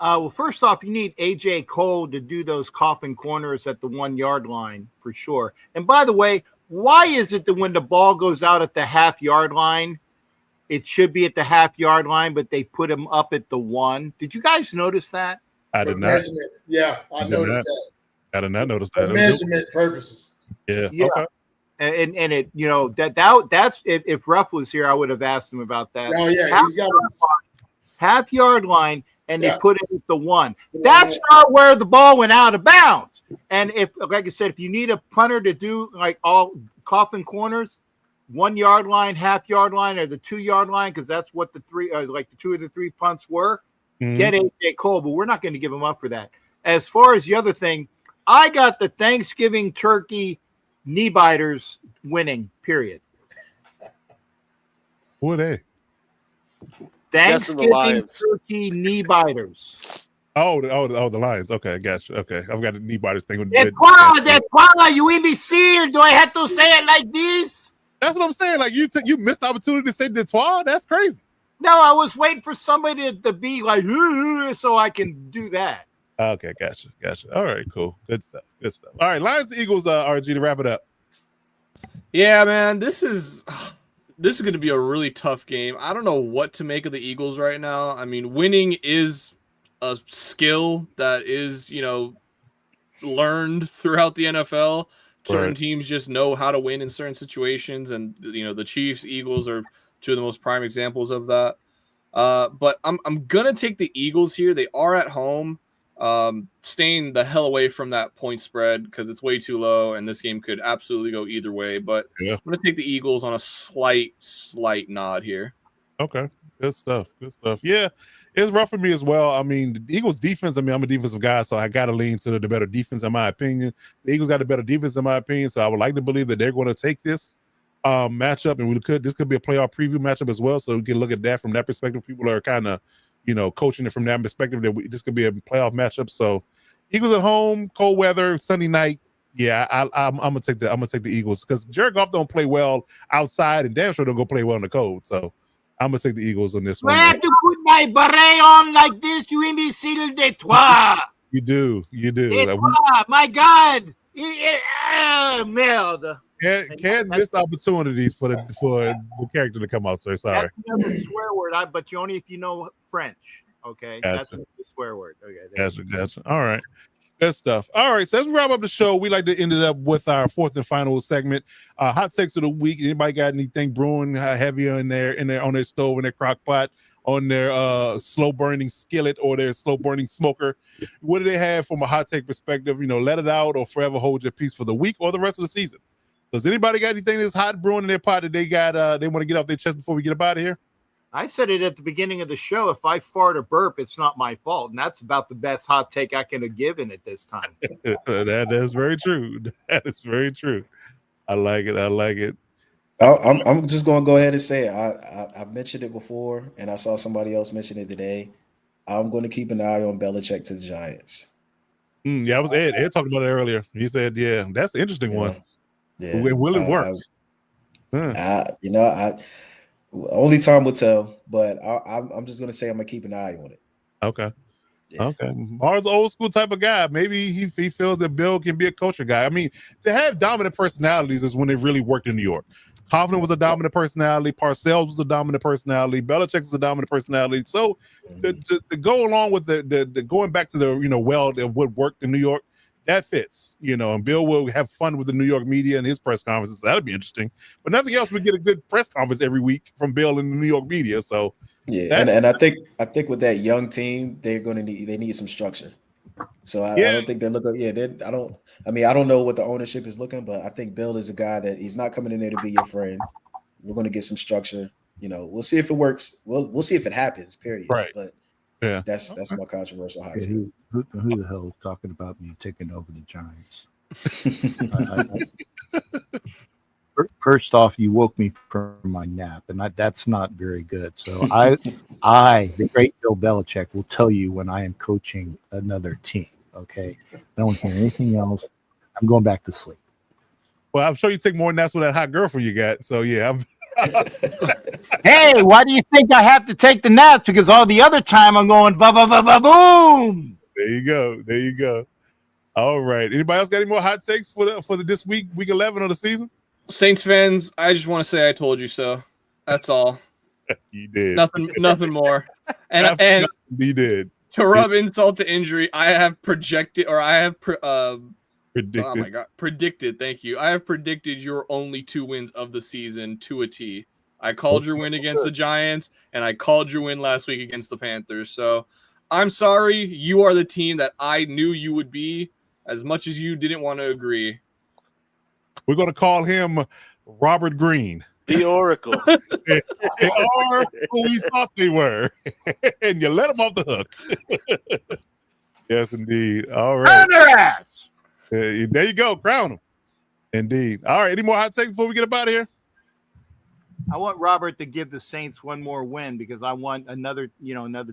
Well, first off, you need AJ Cole to do those coffin corners at the 1 yard line for sure. And by the way, why is it that when the ball goes out at the half yard line, it should be at the half yard line, but they put him up at the 1? Did you guys notice that? I did not. Measurement. Yeah, I noticed that. I did not notice For that. measurement purposes. Yeah. Okay. And it that's if Ruff was here, I would have asked him about that. Oh yeah, he's got half yard line, and they put it at the 1. That's not where the ball went out of bounds. And if, like I said, if you need a punter to do like all coffin corners, 1 yard line, half yard line, or the 2 yard line, because that's what the three, like the 2 of the 3 punts were. Get AJ Cole, but we're not going to give him up for that. As far as the other thing, I got the Thanksgiving turkey knee biters winning, period. Who are they? Thanksgiving turkey knee biters. Oh, the Lions. Okay, gotcha. Okay, I've got the knee biters thing. Dequala, you imbecile. Do I have to say it like this? That's what I'm saying. Like you missed the opportunity to say Detroit. That's crazy. No, I was waiting for somebody to be like, so I can do that. Okay, gotcha. All right, cool. Good stuff. All right, Lions, Eagles, RG, to wrap it up. Yeah, man, this is going to be a really tough game. I don't know what to make of the Eagles right now. I mean, winning is a skill that is, learned throughout the NFL. Certain teams just know how to win in certain situations, and the Chiefs, Eagles are two of the most prime examples of that. But I'm gonna take the Eagles here. They are at home. Staying the hell away from that point spread because it's way too low, and this game could absolutely go either way. But I'm gonna take the Eagles on a slight nod here. Okay, good stuff. Yeah, it's rough for me as well. I mean, the Eagles defense. I mean, I'm a defensive guy, so I got to lean to the better defense in my opinion. The Eagles got a better defense in my opinion, so I would like to believe that they're going to take this matchup, and this could be a playoff preview matchup as well. So we can look at that from that perspective. People are kind of, coaching it from that perspective that this could be a playoff matchup. So Eagles at home, cold weather, Sunday night. Yeah, I'm gonna take the Eagles because Jared Goff don't play well outside, and damn sure don't go play well in the cold. So I'm gonna take the Eagles on this one. I have to put my beret on like this, you imbecile de toi. You do. My God. Merde. Can't miss opportunities for the character to come out, sir. Sorry. That's another swear word, but only if you know French. Okay. Gotcha. That's a swear word. Okay. Gotcha. All right. Good stuff. All right. So as we wrap up the show, we like to end it up with our fourth and final segment. Hot takes of the week. Anybody got anything brewing heavier in there on their stove, in their crock pot, on their slow burning skillet or their slow burning smoker? What do they have from a hot take perspective? Let it out or forever hold your peace for the week or the rest of the season. Does anybody got anything that's hot brewing in their pot that they want to get off their chest before we get up out of here? I said it at the beginning of the show. If I fart or burp, it's not my fault. And that's about the best hot take I can have given at this time. That is very true. That is very true. I like it. I'm just going to go ahead and say it. I mentioned it before, and I saw somebody else mention it today. I'm going to keep an eye on Belichick to the Giants. Yeah, I was Ed. Ed talked about it earlier. He said, "Yeah, that's an interesting one. Yeah, Will it work?" Only time will tell, but I'm just going to say I'm going to keep an eye on it. Okay. Yeah. Okay. Mars old school type of guy. Maybe he feels that Bill can be a culture guy. I mean, to have dominant personalities is when it really worked in New York. Coughlin was a dominant personality. Parcells was a dominant personality. Belichick was a dominant personality. So to go along with the going back to the well of what worked in New York, that fits. And Bill will have fun with the New York media and his press conferences. That'd be interesting. But nothing else, we get a good press conference every week from Bill and the New York media. So yeah, and I think with that young team, they need some structure. So I don't think they're looking. Yeah, I don't know what the ownership is looking, but I think Bill is a guy that he's not coming in there to be your friend. We're going to get some structure. We'll see if it works. We'll see if it happens. Period. Right. But yeah, that's my controversial hot take. Who the hell is talking about me taking over the Giants? First off, you woke me from my nap, and that's not very good. So I, the great Bill Belichick, will tell you when I am coaching another team. Okay, I don't hear anything else. I'm going back to sleep. Well, I'm sure you take more naps with that hot girlfriend you got. So yeah. Hey, why do you think I have to take the naps? Because all the other time I'm going boom. There you go. All right. Anybody else got any more hot takes for the this week 11 of the season? Saints fans, I just want to say I told you so. That's all. You did. Nothing more. And you did. To rub insult to injury, I have predicted. Predicted. Oh my God, predicted. Thank you. I have predicted your only 2 wins of the season to a T. I called your win against the Giants, and I called your win last week against the Panthers. So I'm sorry. You are the team that I knew you would be, as much as you didn't want to agree. We're going to call him Robert Green. The Oracle. They are who we thought they were. And you let them off the hook. Yes, indeed. All right. Turn their ass. There you go. Crown them. Indeed. All right. Any more hot takes before we get up out of here? I want Robert to give the Saints one more win because I want another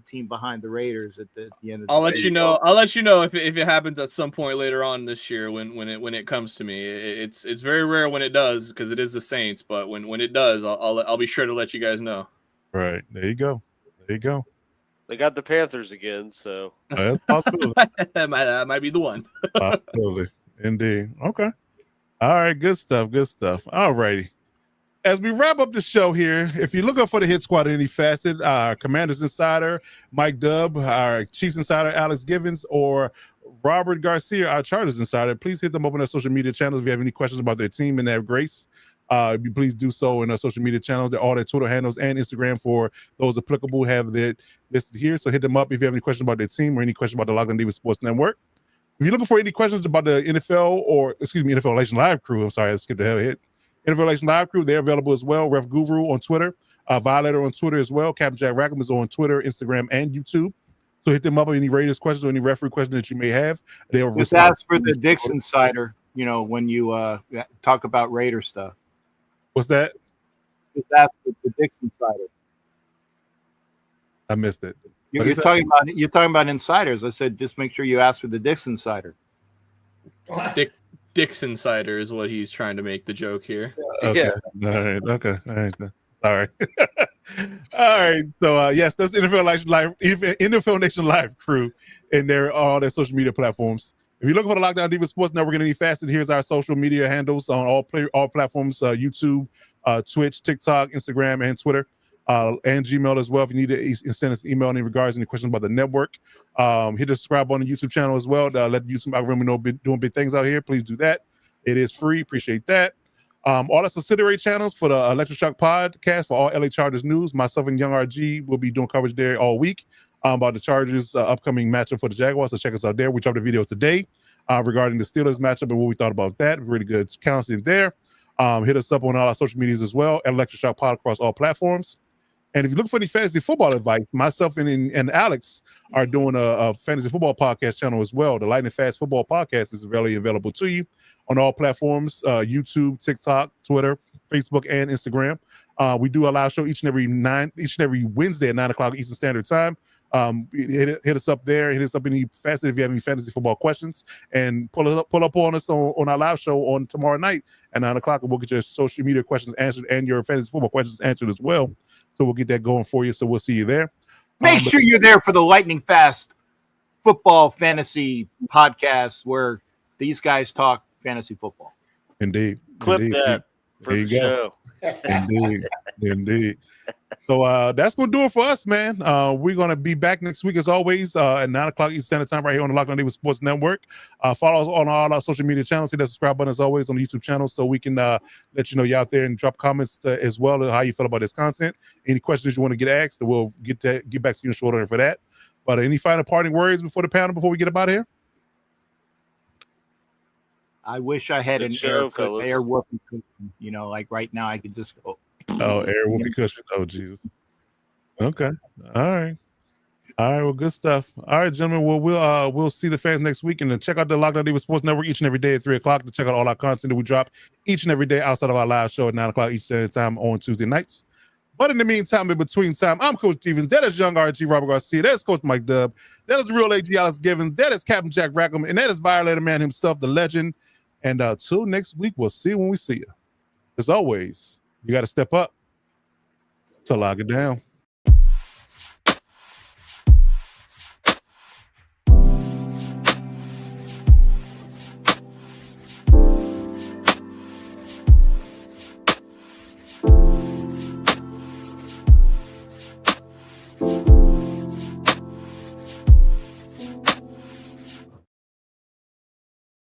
team behind the Raiders at the end of the I'll let you know. I'll let you know if it happens at some point later on this year when it comes to me. It's very rare when it does because it is the Saints, but when it does, I'll be sure to let you guys know. Right. There you go. They got the Panthers again, so that's possible. that might be the one. Possibility. Indeed. Okay. All right. Good stuff. All righty. As we wrap up the show here, if you're looking for the hit squad in any facet, our Commanders Insider, Mike Dubb, our Chiefs Insider, Alex Givens, or Robert Garcia, our Chargers Insider, please hit them up on their social media channels. If you have any questions about their team and their grace, please do so in our social media channels. They're all their Twitter handles and Instagram for those applicable have that listed here. So hit them up if you have any questions about their team or any questions about the Locked On Divas Sports Network. If you're looking for any questions about the NFL Nation Live crew, I'm sorry, I skipped the hell hit. NFL Nation Live crew, they're available as well. Ref Guru on Twitter, Violator on Twitter as well. Captain Jack Rackham is on Twitter, Instagram, and YouTube. So hit them up with any Raiders questions or any referee questions that you may have. They'll just ask for the Dixon Cider, when you talk about Raider stuff. What's that? Just ask for the Dixon Cider. I missed it. You're talking about insiders. I said just make sure you ask for the Dixon Cider. Dixon Cider is what he's trying to make the joke here. Okay. Yeah. All right. Okay. All right. Sorry. All right. So yes, that's NFL Nation Live crew, and they're all their social media platforms. If you're looking for the Lockdown Divas Sports Network in any facet, here's our social media handles on all platforms: YouTube, Twitch, TikTok, Instagram, and Twitter. And Gmail as well. If you need to send us an email in regards to any questions about the network, hit the subscribe on the YouTube channel as well. Let the YouTube algorithm know doing big things out here. Please do that. It is free. Appreciate that. All the subsidiary channels for the Electric Shock podcast for all LA Chargers news. Myself and Young RG will be doing coverage there all week about the Chargers upcoming matchup for the Jaguars. So check us out there. We dropped a video today regarding the Steelers matchup and what we thought about that. Really good counseling there. Hit us up on all our social medias as well. Electric Shock Pod across all platforms. And if you look for any fantasy football advice, myself and Alex are doing a fantasy football podcast channel as well. The Lightning Fast Football Podcast is really available to you on all platforms, YouTube, TikTok, Twitter, Facebook, and Instagram. We do a live show each and every Wednesday at 9 o'clock Eastern Standard Time. Hit us up there. Hit us up any facet if you have any fantasy football questions, and pull up on us on our live show on tomorrow night at 9 o'clock, and we'll get your social media questions answered and your fantasy football questions answered as well. So we'll get that going for you. So we'll see you there. Make sure you're there for the lightning fast football fantasy podcast where these guys talk fantasy football. Indeed. Clip Indeed. that for There the you go. show. Indeed. So that's gonna do it for us, man. We're gonna be back next week as always at 9 o'clock Eastern Standard Time right here on the Locked On Daboll Sports Network. Follow us on all our social media channels. Hit that subscribe button as always on the YouTube channel so we can let you know you're out there, and drop comments as well how you feel about this content. Any questions you want to get asked, we'll get back to you in short order for that. But any final parting words before the panel before we get up out of here? I wish I had Good an show, fellas. air whooping cushion. You know, like right now I could just go. Oh, air whoopee cushion. Oh, Jesus. Okay. All right. Well, good stuff. All right, gentlemen. Well, we'll see the fans next week, and then check out the Locked On Daboll Sports Network each and every day at 3 o'clock to check out all our content that we drop each and every day outside of our live show at 9 o'clock each time on Tuesday nights. But in the meantime, in between time, I'm Coach Stevens. That is young RG Robert Garcia. That is Coach Mike Dubb. That is real AG Alex Givens. That is Captain Jack Rackham. And that is Violator Man himself, the legend. And till next week, we'll see you when we see you. As always, you got to step up to lock it down.